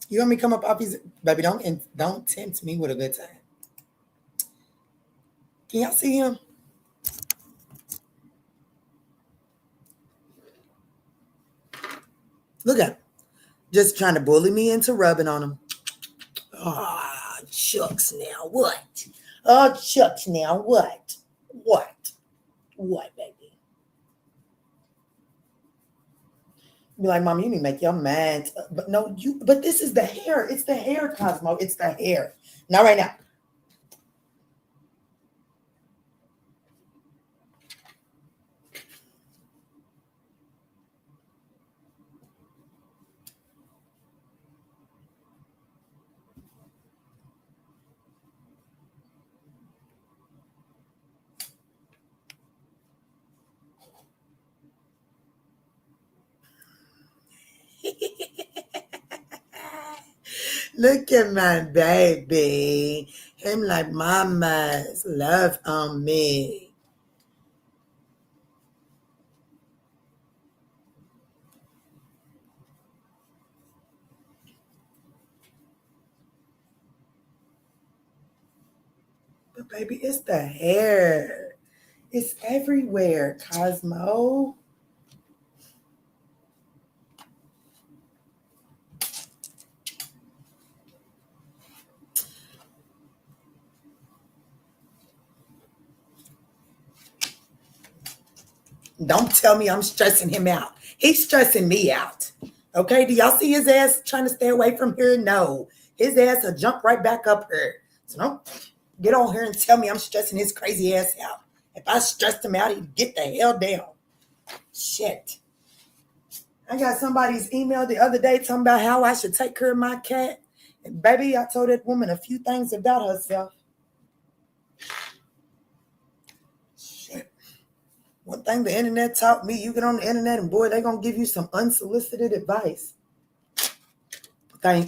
You want me to come up off these? Baby, don't tempt me with a good time. Can y'all see him? Look at him. Just trying to bully me into rubbing on him. Ah, oh, shucks now. What? Oh, shucks now. What? What, baby? Be like, Mom, you need to make your mind. But no, but this is the hair. It's the hair, Cosmo. It's the hair. Not right now. Look at my baby. Him like mama's love on me. But baby, it's the hair. It's everywhere, Cosmo. Don't tell me I'm stressing him out. He's stressing me out. Okay, do y'all see his ass trying to stay away from here? No. His ass will jump right back up here. So don't get on here and tell me I'm stressing his crazy ass out. If I stressed him out, he'd get the hell down. Shit. I got somebody's email the other day talking about how I should take care of my cat. And baby, I told that woman a few things about herself. Shit. One thing the internet taught me, you get on the internet and boy, they're going to give you some unsolicited advice.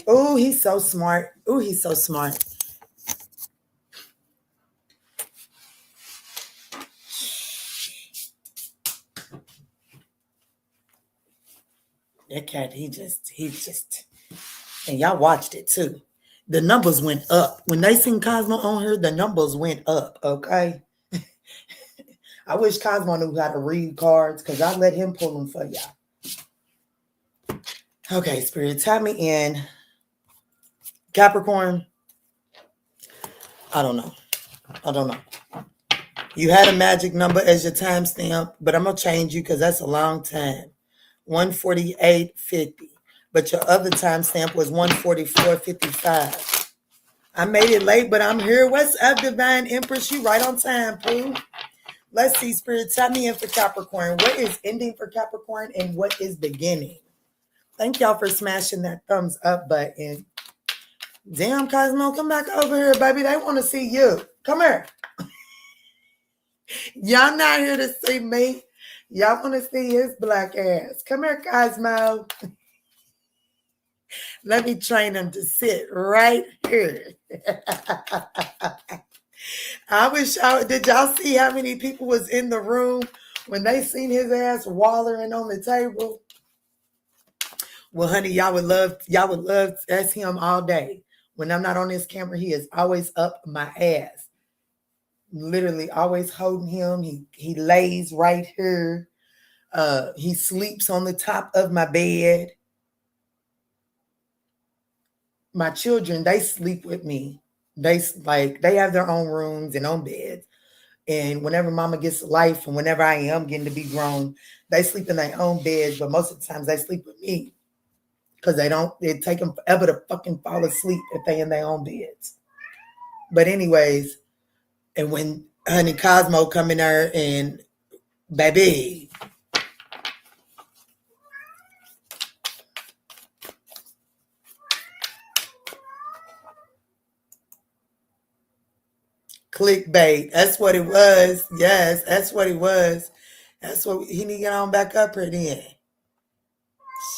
Oh, he's so smart. Oh, he's so smart. That cat, he just, and y'all watched it too. The numbers went up. When they seen Cosmo on here, the numbers went up, okay? I wish Cosmo knew how to read cards because I let him pull them for y'all. Okay, Spirit, tap me in. Capricorn, I don't know. You had a magic number as your timestamp, but I'm going to change you because that's a long time. 148.50. But your other timestamp was 144.55. I made it late, but I'm here. What's up, Divine Empress? You right on time, Pooh. Let's see, Spirit, tap me in for Capricorn. What is ending for Capricorn and what is beginning? Thank y'all for smashing that thumbs up button. Damn, Cosmo, come back over here, baby. They want to see you. Come here. Y'all not here to see me. Y'all want to see his black ass. Come here, Cosmo. Let me train him to sit right here. Did y'all see how many people was in the room when they seen his ass wallering on the table? Well, honey, y'all would love, that's him all day. When I'm not on this camera, he is always up my ass. Literally always holding him. He lays right here. He sleeps on the top of my bed. My children, they sleep with me. They have their own rooms and own beds. And whenever mama gets to life and whenever I am getting to be grown, they sleep in their own beds. But most of the times they sleep with me because it take them forever to fucking fall asleep if they in their own beds. But anyways, and when honey Cosmo come in there and baby, clickbait. That's what it was. Yes, that's what it was. That's what he need to get on back up here then.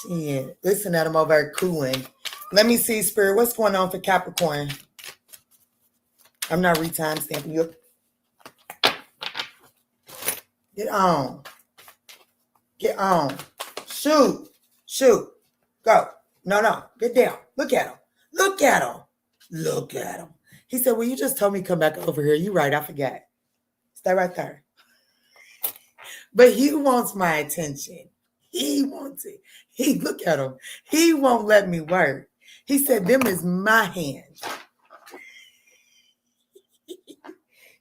Shit. Listen at him over there cooling. Let me see, Spirit. What's going on for Capricorn? I'm not re-time stamping you. Get on. Get on. Shoot. Shoot. Go. No. Get down. Look at him. Look at him. Look at him. He said, well, you just told me to come back over here. You right. I forgot. Stay right there. But he wants my attention. He wants it. Look at him. He won't let me work. He said, them is my hands.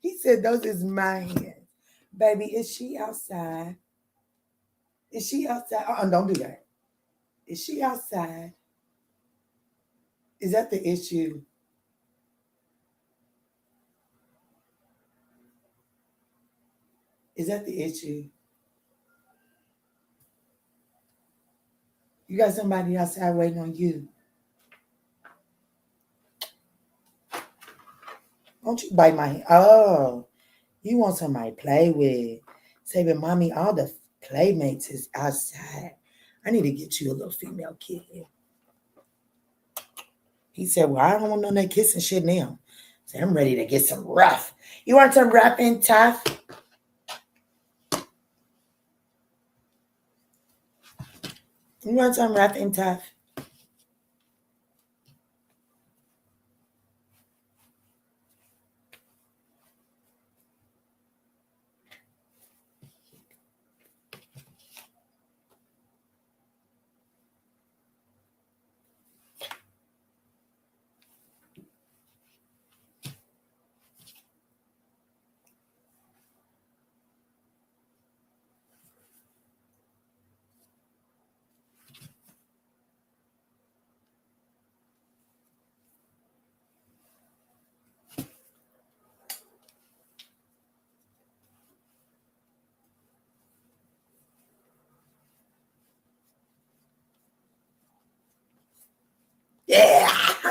He said, those is my hands. Baby, is she outside? Is she outside? Don't do that. Is she outside? Is that the issue? Is that the issue? You got somebody outside waiting on you. Don't you bite my hand? Oh, you want somebody to play with. Say, but mommy, all the playmates is outside. I need to get you a little female kitten. He said, well, I don't want none of that kissing shit now. So I'm ready to get some rough. You want some rough and tough? You want some rough and tough?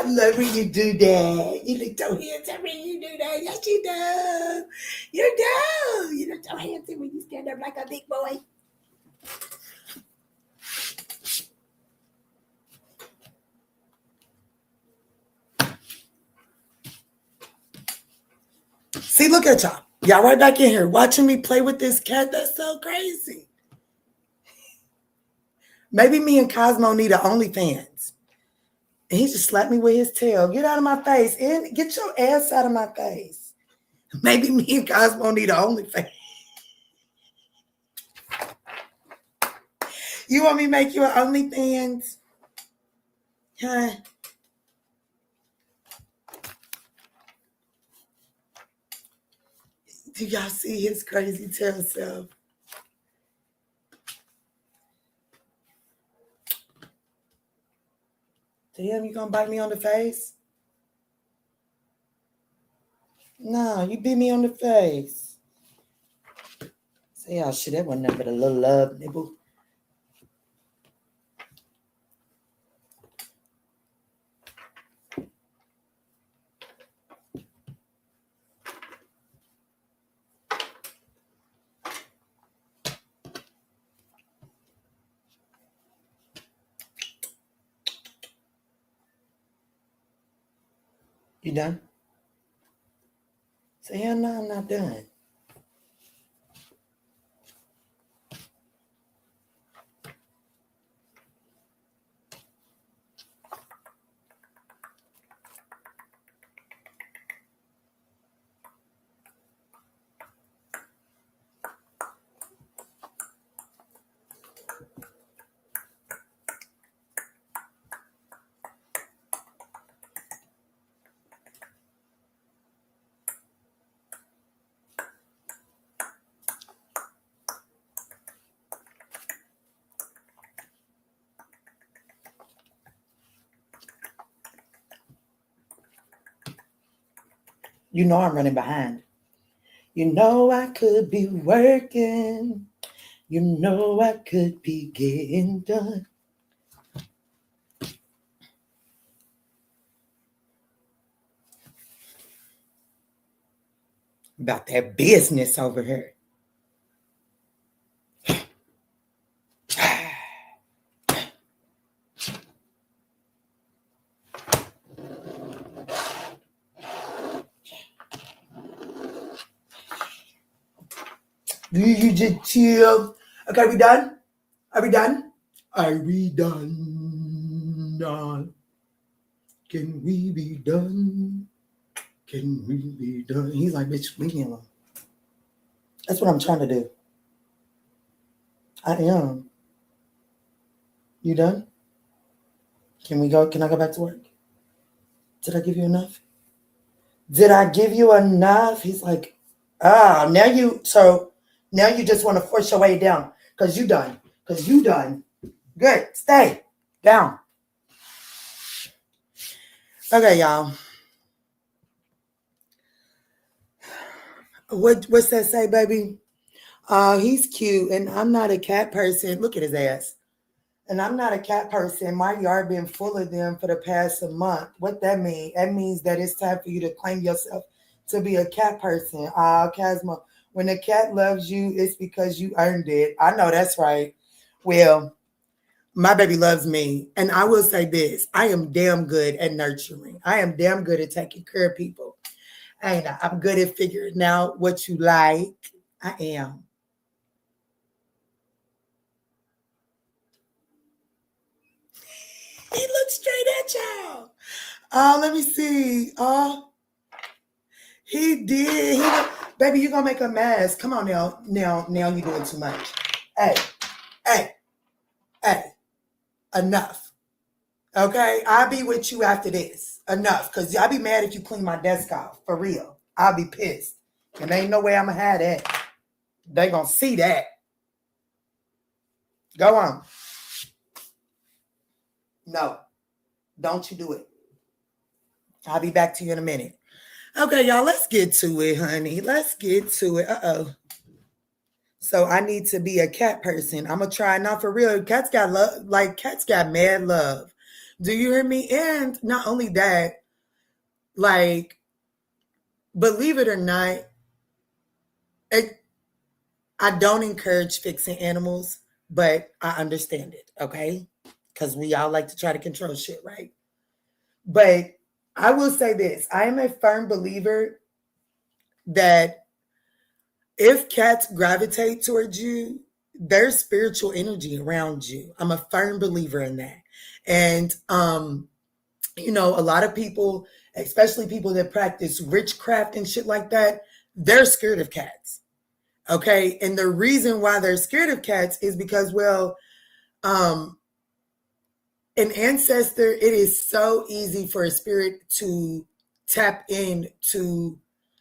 I love when you do that. You look so handsome when you do that. Yes, you do. You do. You look so handsome when you stand up like a big boy. See, look at y'all. Y'all right back in here watching me play with this cat. That's so crazy. Maybe me and Cosmo need an OnlyFans. And he just slapped me with his tail. Get out of my face. And get your ass out of my face. Maybe me and Cosmo need an OnlyFans. You want me to make you an OnlyFans? Huh? Do y'all see his crazy tail self? Damn, you gonna bite me on the face? No, you beat me on the face. Say, oh shit, that wasn't nothing but a little love nibble. You done? Say, hell no, I'm not done. You know I'm running behind. You know I could be working. You know I could be getting done. About that business over here. You just chill. Okay, we done? Are we done? Are we done? Can we be done? Can we be done? He's like, bitch, leave me alone. That's what I'm trying to do. I am. You done? Can we go? Can I go back to work? Did I give you enough? Did I give you enough? He's like, now you just want to force your way down because you done. Because you done. Good. Stay down. Okay, y'all. What's that say, baby? He's cute, and I'm not a cat person. Look at his ass. And I'm not a cat person. My yard been full of them for the past month. What that mean? That means that it's time for you to claim yourself to be a cat person. Cosmo, when a cat loves you, it's because you earned it. I know that's right. Well, my baby loves me. And I will say this. I am damn good at nurturing. I am damn good at taking care of people. And I'm good at figuring out what you like. I am. He looks straight at y'all. Let me see. He did. Baby, you're going to make a mess. Come on now. Now you're doing too much. Hey. Enough. Okay? I'll be with you after this. Enough. Because I'll be mad if you clean my desk off. For real. I'll be pissed. And ain't no way I'm going to have that. They going to see that. Go on. No. Don't you do it. I'll be back to you in a minute. Okay, y'all, let's get to it, honey. Let's get to it. So I need to be a cat person. I'm going to try. Not for real. Cats got love. Like, cats got mad love. Do you hear me? And not only that, like, believe it or not, I don't encourage fixing animals, but I understand it, okay? Because we all like to try to control shit, right? But I will say this, I am a firm believer that if cats gravitate towards you, there's spiritual energy around you. I'm a firm believer in that. And a lot of people, especially people that practice witchcraft and shit like that, they're scared of cats. Okay. And the reason why they're scared of cats is because, well, an ancestor, it is so easy for a spirit to tap into,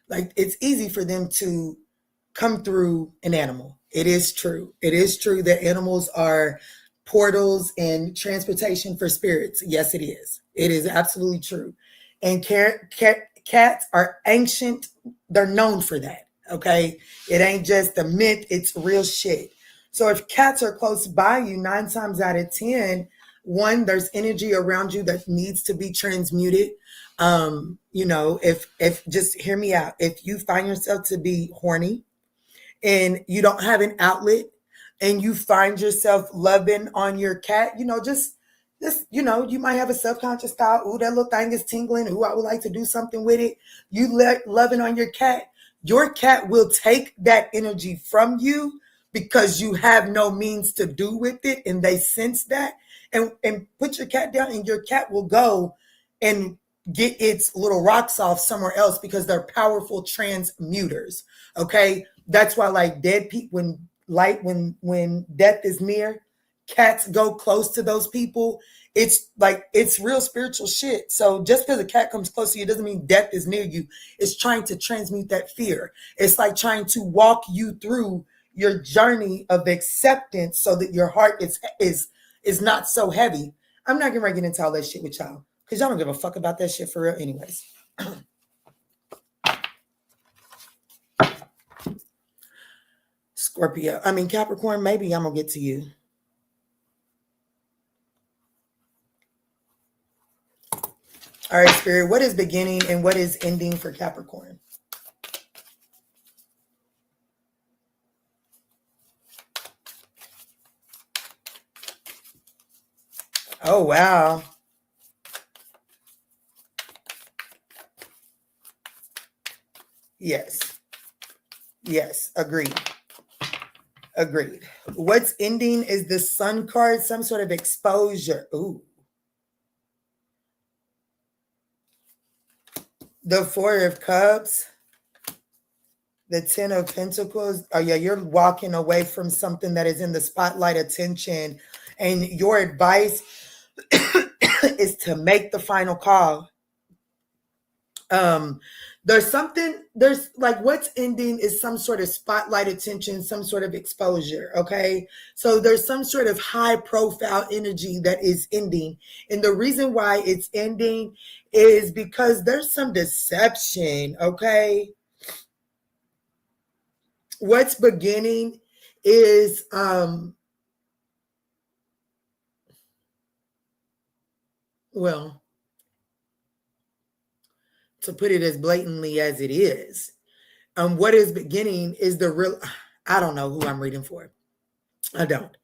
like, it's easy for them to come through an animal. It is true. It is true that animals are portals and transportation for spirits. Yes, it is. It is absolutely true. And cats are ancient. They're known for that. Okay. It ain't just a myth. It's real shit. So if cats are close by you, 9 times out of 10, one, there's energy around you that needs to be transmuted. If just hear me out. If you find yourself to be horny and you don't have an outlet and you find yourself loving on your cat, you might have a subconscious thought, ooh, that little thing is tingling, ooh, I would like to do something with it. You loving on your cat will take that energy from you because you have no means to do with it, and they sense that, and put your cat down, and your cat will go and get its little rocks off somewhere else because they're powerful transmuters. Okay. That's why, like, dead people, when death is near, cats go close to those people. It's real spiritual shit. So just because a cat comes close to you doesn't mean death is near you. It's trying to transmute that fear. It's like trying to walk you through your journey of acceptance so that your heart is not so heavy. I'm not gonna get into all that shit with y'all because y'all don't give a fuck about that shit for real anyways. Capricorn, maybe I'm gonna get to you. All right, Spirit, what is beginning and what is ending for Capricorn? Oh, wow. Yes. Yes, agreed. Agreed. What's ending is the Sun card, some sort of exposure. Ooh. The Four of Cups. The Ten of Pentacles. Oh, yeah, you're walking away from something that is in the spotlight attention. And your advice is to make the final call. There's like what's ending is some sort of spotlight attention, some sort of exposure. Okay. So there's some sort of high profile energy that is ending. And the reason why it's ending is because there's some deception. Okay. What's beginning is, to put it as blatantly as it is, what is beginning is the real, I don't know who I'm reading for. I don't.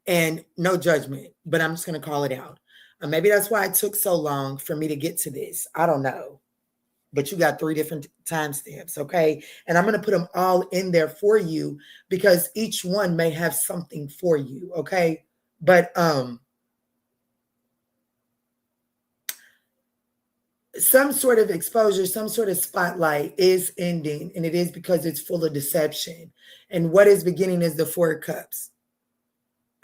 And no judgment, but I'm just going to call it out. Maybe that's why it took so long for me to get to this. I don't know. But you got 3 different timestamps, okay? And I'm going to put them all in there for you because each one may have something for you, okay? But some sort of exposure, some sort of spotlight is ending, and it is because it's full of deception. And what is beginning is the Four of Cups.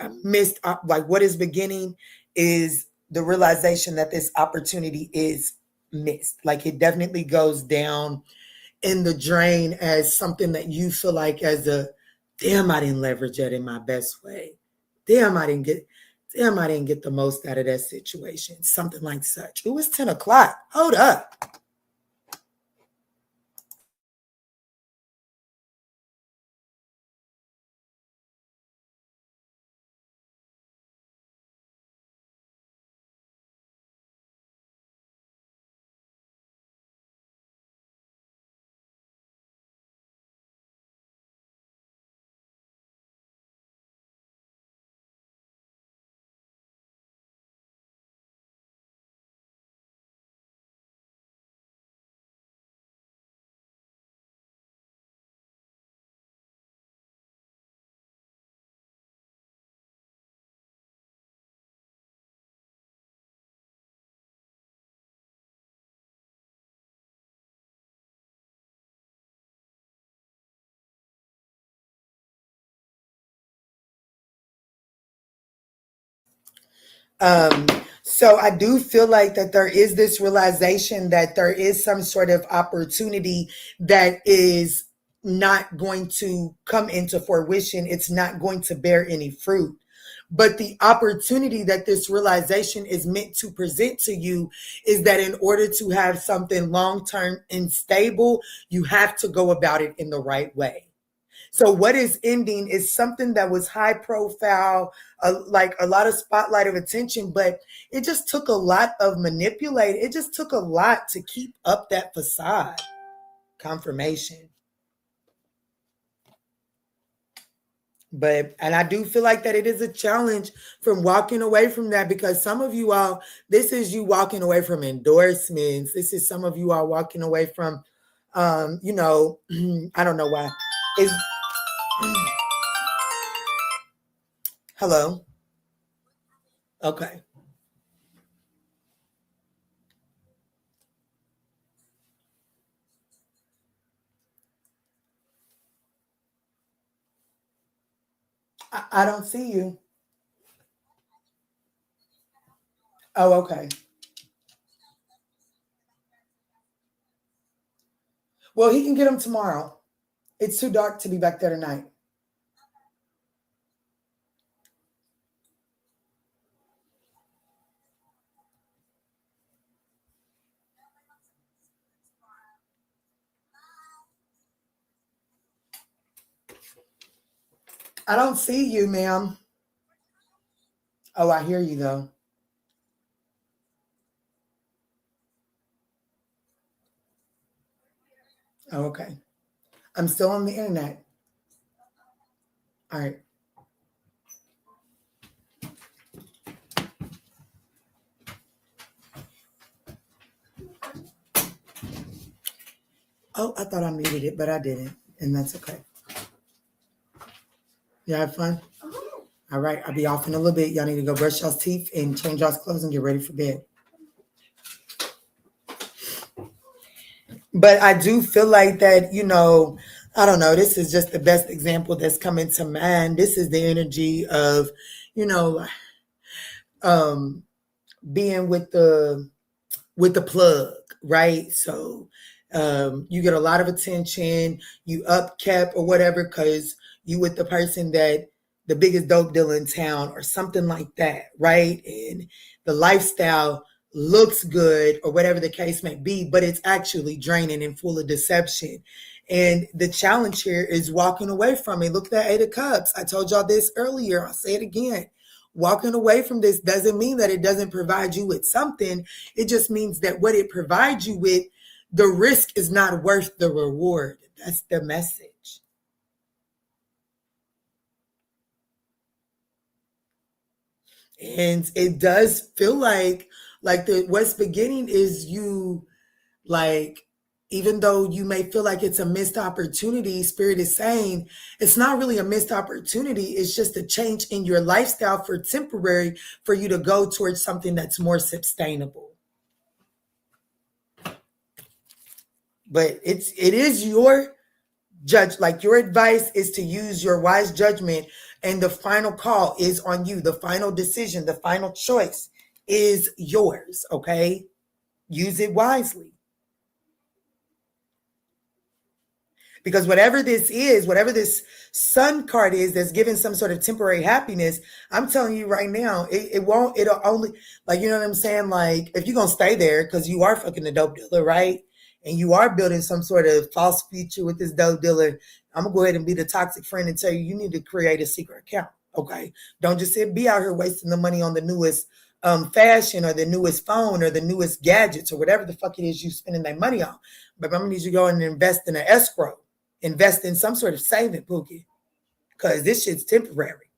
What is beginning is the realization that this opportunity is missed. Like, it definitely goes down in the drain as something that you feel like as a, damn, I didn't leverage that in my best way. Damn, I didn't get the most out of that situation. Something like such. It was 10 o'clock. Hold up. So I do feel like that there is this realization that there is some sort of opportunity that is not going to come into fruition. It's not going to bear any fruit. But the opportunity that this realization is meant to present to you is that in order to have something long-term and stable, you have to go about it in the right way. So what is ending is something that was high profile, like a lot of spotlight of attention, but it just took a lot of manipulate. It just took a lot to keep up that facade. Confirmation. And I do feel like that it is a challenge from walking away from that, because some of you all, this is you walking away from endorsements. This is some of you all walking away from, I don't know why. Is hello? Okay. I don't see you. Oh, okay. Well, he can get them tomorrow. It's too dark to be back there tonight. I don't see you, ma'am. Oh, I hear you though. Oh, okay. I'm still on the internet. All right. Oh, I thought I muted it, but I didn't. And that's okay. You have fun? All right. I'll be off in a little bit. Y'all need to go brush y'all's teeth and change y'all's clothes and get ready for bed. But I do feel like that, I don't know. This is just the best example that's coming to mind. This is the energy of, being with the plug, right? So you get a lot of attention, you upkept or whatever, because you with the person that the biggest dope dealer in town or something like that, right? And the lifestyle looks good or whatever the case may be, but it's actually draining and full of deception. And the challenge here is walking away from it. Look at that 8 of Cups. I told y'all this earlier. I'll say it again. Walking away from this doesn't mean that it doesn't provide you with something. It just means that what it provides you with, the risk is not worth the reward. That's the message. And it does feel like what's beginning is you, like, even though you may feel like it's a missed opportunity, Spirit is saying it's not really a missed opportunity. It's just a change in your lifestyle for temporary, for you to go towards something that's more sustainable. But it is your judge. Like, your advice is to use your wise judgment, and the final call is on you. The final decision, the final choice is yours. Okay. Use it wisely. Because whatever this is, whatever this sun card is that's giving some sort of temporary happiness, I'm telling you right now, it'll only, like, you know what I'm saying? Like, if you're going to stay there because you are fucking the dope dealer, right? And you are building some sort of false future with this dope dealer, I'm going to go ahead and be the toxic friend and tell you, you need to create a secret account, okay? Don't just be out here wasting the money on the newest fashion or the newest phone or the newest gadgets or whatever the fuck it is you spending that money on. But I'm going to need you to go and invest in an escrow. Invest in some sort of saving, Pookie, because this shit's temporary.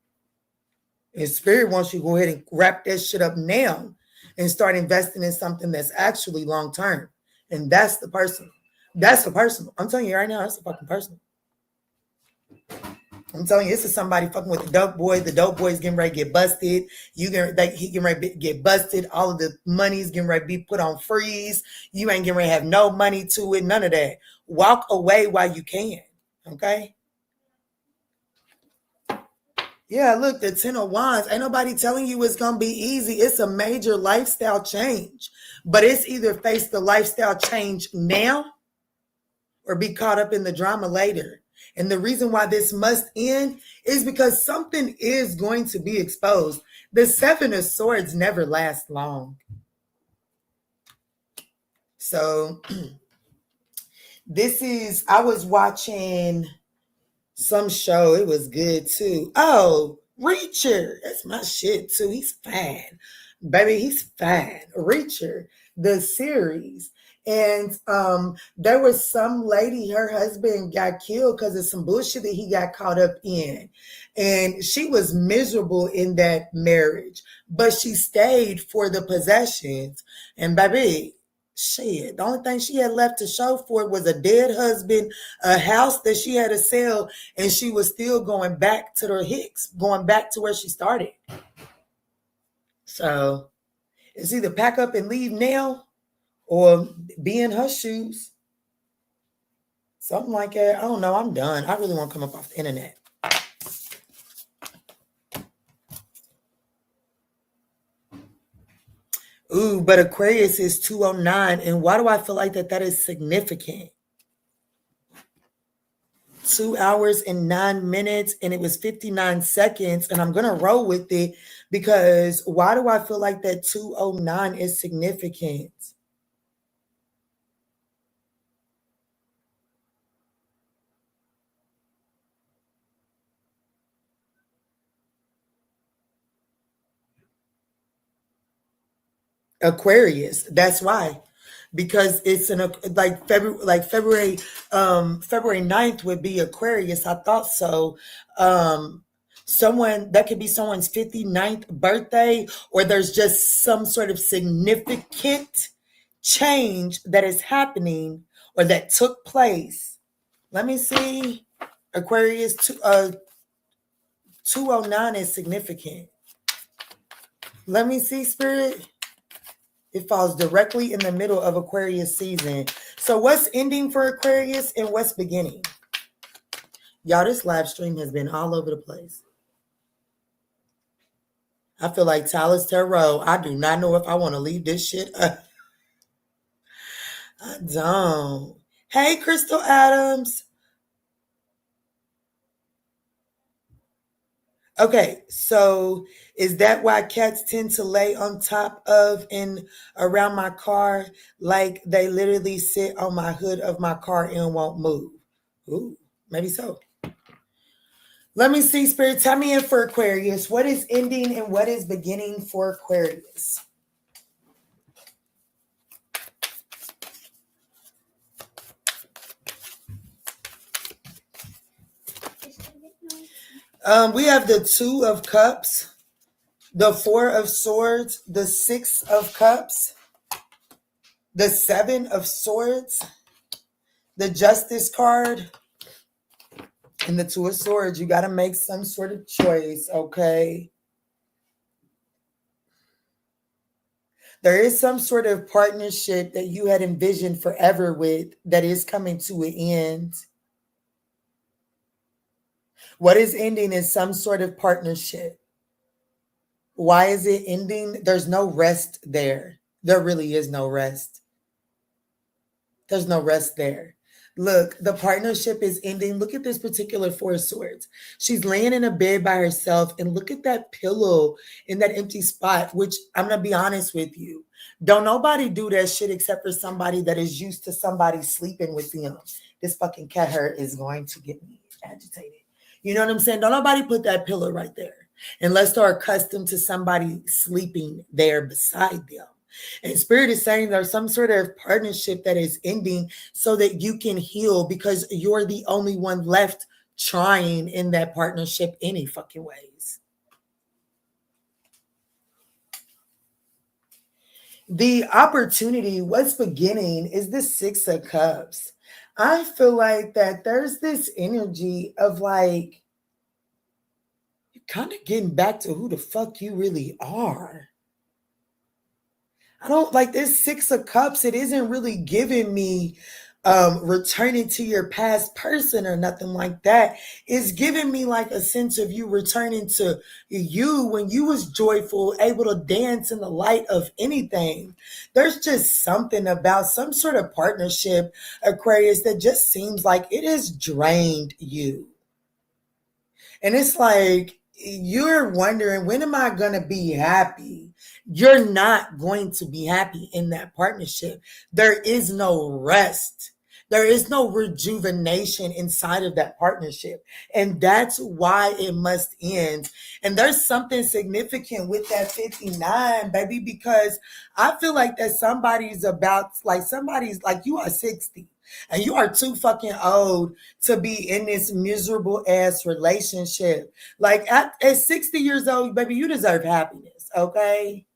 And Spirit wants you to go ahead and wrap that shit up now and start investing in something that's actually long term. And that's the personal. That's the personal. I'm telling you right now, that's the fucking personal. I'm telling you, this is somebody fucking with the dope boy. The dope boy is getting ready to get busted. He getting ready to get busted. All of the money's getting ready to be put on freeze. You ain't getting ready to have no money to it. None of that. Walk away while you can. Okay? Yeah, look, the 10 of Wands. Ain't nobody telling you it's going to be easy. It's a major lifestyle change. But it's either face the lifestyle change now or be caught up in the drama later. And the reason why this must end is because something is going to be exposed. The 7 of Swords never lasts long. So I was watching some show. It was good too. Oh, Reacher. That's my shit too. He's fine. Baby, he's fine. Reacher, the series. And there was some lady, her husband got killed because of some bullshit that he got caught up in. And she was miserable in that marriage, but she stayed for the possessions. And baby, shit, the only thing she had left to show for it was a dead husband, a house that she had to sell, and she was still going back to her Hicks, going back to where she started. So it's either pack up and leave now or be in her shoes. Something like that. I don't know. I'm done. I really want to come up off the internet. Ooh, but Aquarius is 209. And why do I feel like that is significant? 2 hours and 9 minutes, and it was 59 seconds. And I'm going to roll with it because why do I feel like that 209 is significant? Aquarius. That's why. Because it's February 9th would be Aquarius. I thought so. Someone that could be someone's 59th birthday, or there's just some sort of significant change that is happening or that took place. Let me see. Aquarius 209 is significant. Let me see, Spirit. It falls directly in the middle of Aquarius season. So what's ending for Aquarius and what's beginning? Y'all, this live stream has been all over the place. I feel like Talis Tarot. I do not know if I want to leave this shit up. I don't. Hey, Crystal Adams. Okay, so is that why cats tend to lay on top of and around my car like they literally sit on my hood of my car and won't move? Ooh, maybe so. Let me see, Spirit. Tell me in for Aquarius. What is ending and what is beginning for Aquarius? We have the 2 of Cups, the 4 of Swords, the 6 of Cups, the 7 of Swords, the Justice card, and the 2 of Swords. You got to make some sort of choice, okay? There is some sort of partnership that you had envisioned forever with that is coming to an end. What is ending is some sort of partnership. Why is it ending? There's no rest there. There really is no rest. There's no rest there. Look, the partnership is ending. Look at this particular 4 of Swords. She's laying in a bed by herself, and look at that pillow in that empty spot, which I'm going to be honest with you. Don't nobody do that shit except for somebody that is used to somebody sleeping with them. This fucking cat hair is going to get me agitated. You know what I'm saying? Don't nobody put that pillow right there unless they're accustomed to somebody sleeping there beside them. And Spirit is saying there's some sort of partnership that is ending so that you can heal because you're the only one left trying in that partnership any fucking ways. The opportunity, what's beginning, is the 6 of Cups. I feel like that there's this energy of like, you're kind of getting back to who the fuck you really are. I don't like this 6 of Cups. It isn't really giving me returning to your past person or nothing like that. It's giving me like a sense of you returning to you when you was joyful, able to dance in the light of anything. There's just something about some sort of partnership, Aquarius, that just seems like it has drained you. And it's like you're wondering, when am I going to be happy? You're not going to be happy in that partnership. There is no rest. There is no rejuvenation inside of that partnership. And that's why it must end. And there's something significant with that 59, baby, because I feel like that somebody's like you are 60 and you are too fucking old to be in this miserable ass relationship. Like at 60 years old, baby, you deserve happiness, okay?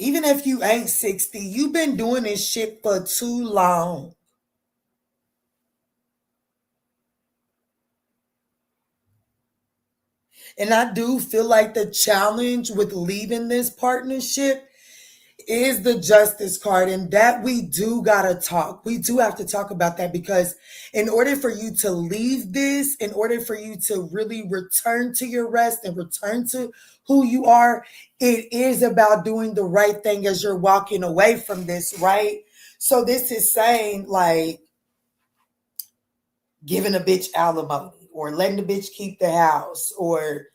Even if you ain't 60, you've been doing this shit for too long. And I do feel like the challenge with leaving this partnership is the justice card, and that we do gotta talk. We do have to talk about that, because in order for you to leave this, in order for you to really return to your rest and return to who you are, it is about doing the right thing as you're walking away from this, right? So this is saying like giving a bitch alimony or letting the bitch keep the house or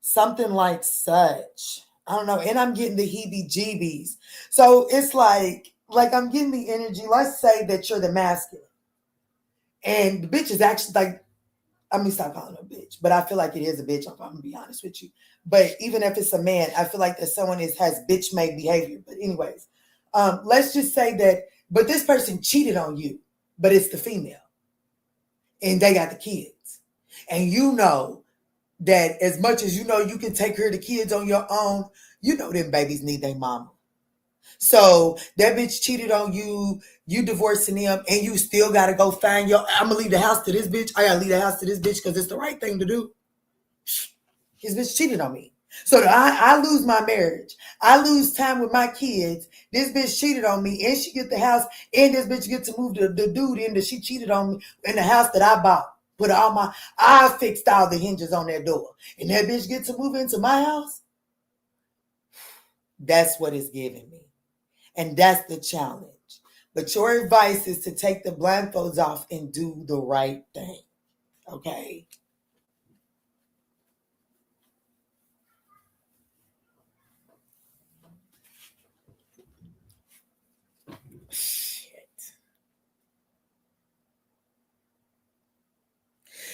something like such. I don't know. And I'm getting the heebie-jeebies. So it's like I'm getting the energy. Let's say that you're the masculine. And the bitch is actually like, I mean, stop calling her a bitch, but I feel like it is a bitch. I'm going to be honest with you. But even if it's a man, I feel like that someone has bitch-made behavior. But anyways, let's just say that, but this person cheated on you, but it's the female. And they got the kids. And you know that as much as you know you can take care of the kids on your own, you know them babies need their mama. So that bitch cheated on you, you divorcing them, and you still got to go find I'm going to leave the house to this bitch. I got to leave the house to this bitch because it's the right thing to do. His bitch cheated on me. So I lose my marriage. I lose time with my kids. This bitch cheated on me, and she get the house, and this bitch get to move the dude in that she cheated on me in the house that I bought. I fixed all the hinges on that door. And that bitch get to move into my house. That's what it's giving me. And that's the challenge. But your advice is to take the blindfolds off and do the right thing. Okay?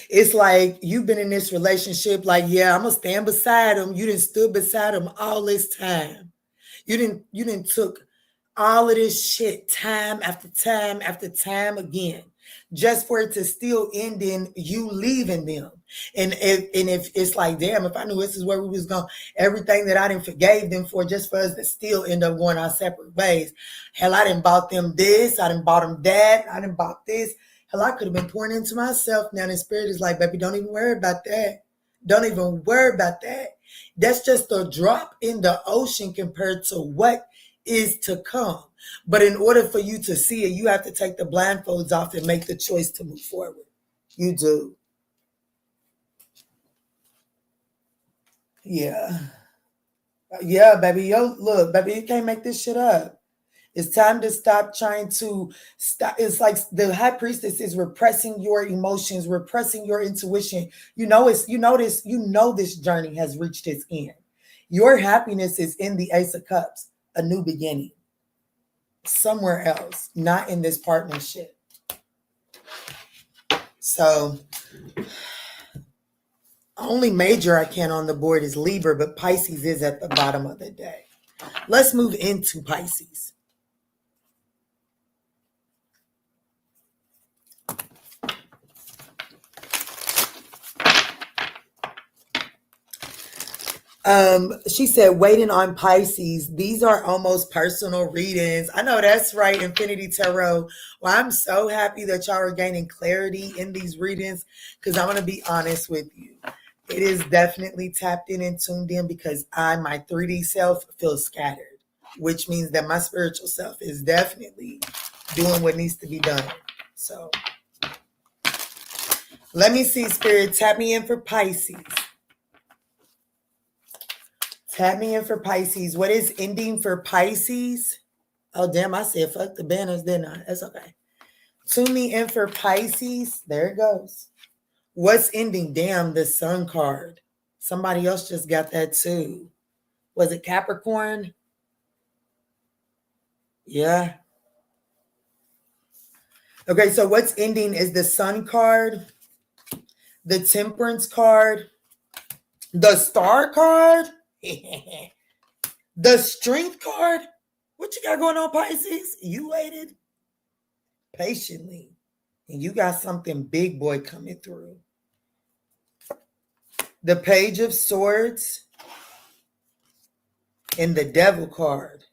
It's like you've been in this relationship like, yeah, I'm going to stand beside him. You didn't stood beside him all this time. You didn't took all of this shit time after time after time again, just for it to still end in you leaving them. And if it's like, damn, if I knew this is where we was going, everything that I didn't forgave them for, just for us to still end up going our separate ways. Hell, I didn't bought them this, I didn't bought them that, I didn't bought this. Hell, I could have been pouring into myself. Now the spirit is like, baby, don't even worry about that. Don't even worry about that. That's just a drop in the ocean compared to what is to come. But in order for you to see it, you have to take the blindfolds off and make the choice to move forward. You do. Yeah. Yeah, baby. Look, baby, you can't make this shit up. It's time to stop trying to stop. It's like the high priestess is repressing your emotions, repressing your intuition. This journey has reached its end. Your happiness is in the Ace of Cups, a new beginning. Somewhere else, not in this partnership. So, only major arcana on the board is Libra, but Pisces is at the bottom of the day. Let's move into Pisces. She said, waiting on Pisces. These are almost personal readings. I know that's right, Infinity Tarot. Well, I'm so happy that y'all are gaining clarity in these readings, because I'm going to be honest with you. It is definitely tapped in and tuned in because my 3D self feels scattered. which means that my spiritual self is definitely doing what needs to be done. So let me see, Spirit. Tap me in for Pisces. Tap me in for Pisces. What is ending for Pisces? Oh, damn, I said fuck the banners, didn't I? That's okay. Tune me in for Pisces. There it goes. What's ending? Damn, the Sun card. Somebody else just got that too. Was it Capricorn? Yeah. Okay, so what's ending is the Sun card, the Temperance card, the Star card, the Strength card. What you got going on, Pisces? You waited patiently, and you got something big boy coming through. The Page of Swords and the Devil card.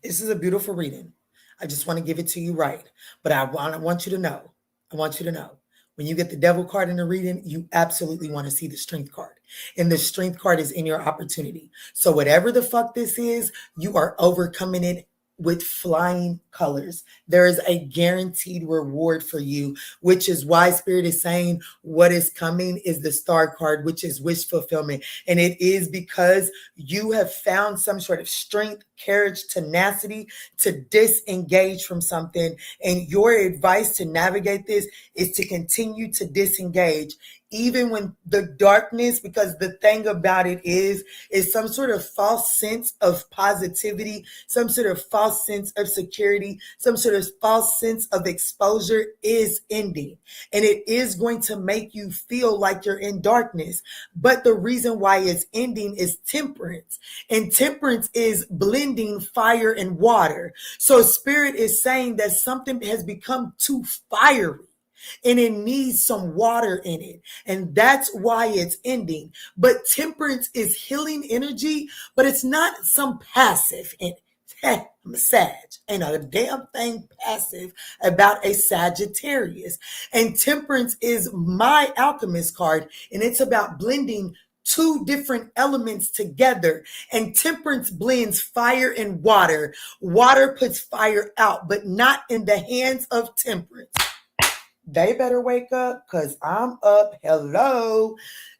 This is a beautiful reading. I just want to give it to you right. But I want you to know. When you get the Devil card in the reading, you absolutely want to see the Strength card. And the Strength card is in your opportunity. So whatever the fuck this is, you are overcoming it with flying colors. There is a guaranteed reward for you, which is why Spirit is saying what is coming is the Star card, which is wish fulfillment. And it is because you have found some sort of strength, courage, tenacity to disengage from something. And your advice to navigate this is to continue to disengage. Even when the darkness, because the thing about it is some sort of false sense of positivity, some sort of false sense of security, some sort of false sense of exposure is ending. And it is going to make you feel like you're in darkness. But the reason why it's ending is temperance. And temperance is blending fire and water. So Spirit is saying that something has become too fiery, and it needs some water in it. And that's why it's ending. But temperance is healing energy, but it's not some passive. And I'm a Sag. Ain't a damn thing passive about a Sagittarius. And temperance is my alchemist card. And it's about blending two different elements together. And temperance blends fire and water. Water puts fire out, but not in the hands of temperance. They better wake up because I'm up. Hello.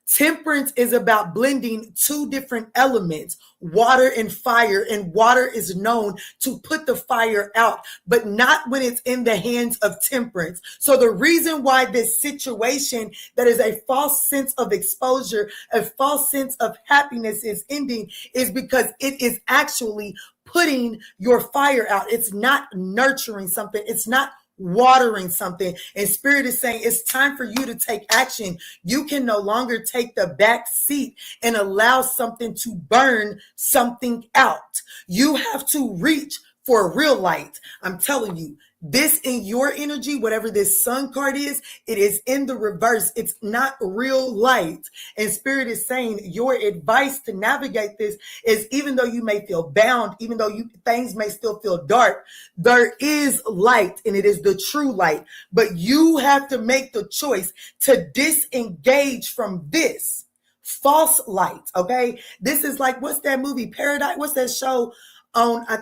Temperance is about blending two different elements, water and fire. And water is known to put the fire out, but not when it's in the hands of temperance. So the reason why this situation that is a false sense of exposure, a false sense of happiness is ending is because it is actually putting your fire out. It's not nurturing something. It's not watering something. And Spirit is saying it's time for you to take action. You can no longer take the back seat and allow something to burn something out. You have to reach for a real light. I'm telling you, this in your energy, whatever this Sun card is, it is in the reverse. It's not real light. And Spirit is saying your advice to navigate this is, even though you may feel bound, even though things may still feel dark, there is light, and it is the true light. But you have to make the choice to disengage from this false light. Okay. This is like, what's that movie? Paradise. What's that show on? I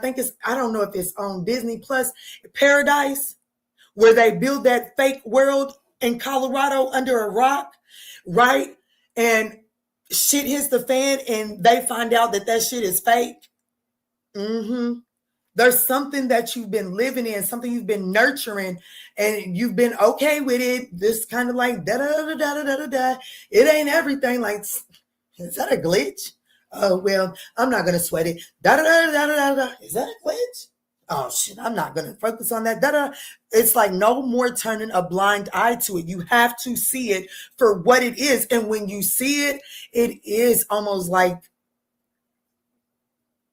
don't know if it's on Disney Plus, Paradise, where they build that fake world in Colorado under a rock, right? And shit hits the fan and they find out that shit is fake. There's something that you've been living in, something you've been nurturing, and you've been okay with it. This kind of like da-da-da-da-da-da-da. It ain't everything. Like, is that a glitch? Oh, well, I'm not going to sweat it. Da-da-da-da-da-da-da. Is that a glitch? Oh, shit, I'm not going to focus on that. Da-da. It's like no more turning a blind eye to it. You have to see it for what it is. And when you see it, it is almost like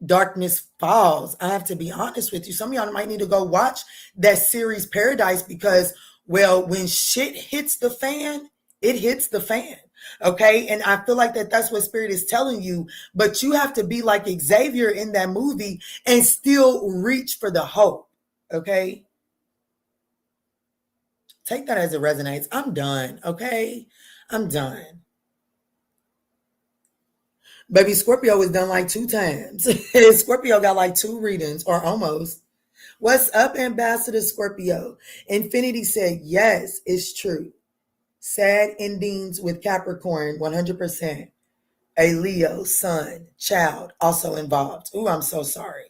darkness falls. I have to be honest with you. Some of y'all might need to go watch that series Paradise because, well, when shit hits the fan, it hits the fan. Okay. And I feel like that's what Spirit is telling you. But you have to be like Xavier in that movie and still reach for the hope. Okay. Take that as it resonates. I'm done. Okay. I'm done. Baby, Scorpio was done like 2 times. Scorpio got like 2 readings or almost. What's up, Ambassador Scorpio? Infinity said, yes, it's true. Sad endings with Capricorn, 100%. A Leo, son, child, also involved. Ooh, I'm so sorry.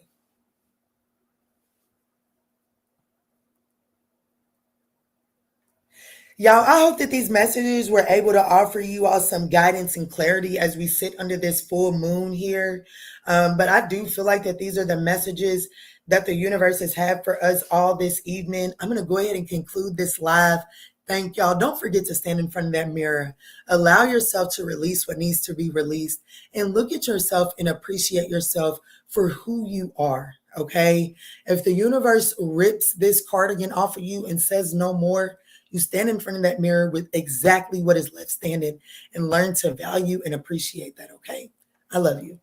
Y'all, I hope that these messages were able to offer you all some guidance and clarity as we sit under this full moon here. But I do feel like that these are the messages that the universe has had for us all this evening. I'm going to go ahead and conclude this live. Thank y'all. Don't forget to stand in front of that mirror. Allow yourself to release what needs to be released and look at yourself and appreciate yourself for who you are. Okay. If the universe rips this cardigan off of you and says no more, you stand in front of that mirror with exactly what is left standing and learn to value and appreciate that. Okay. I love you.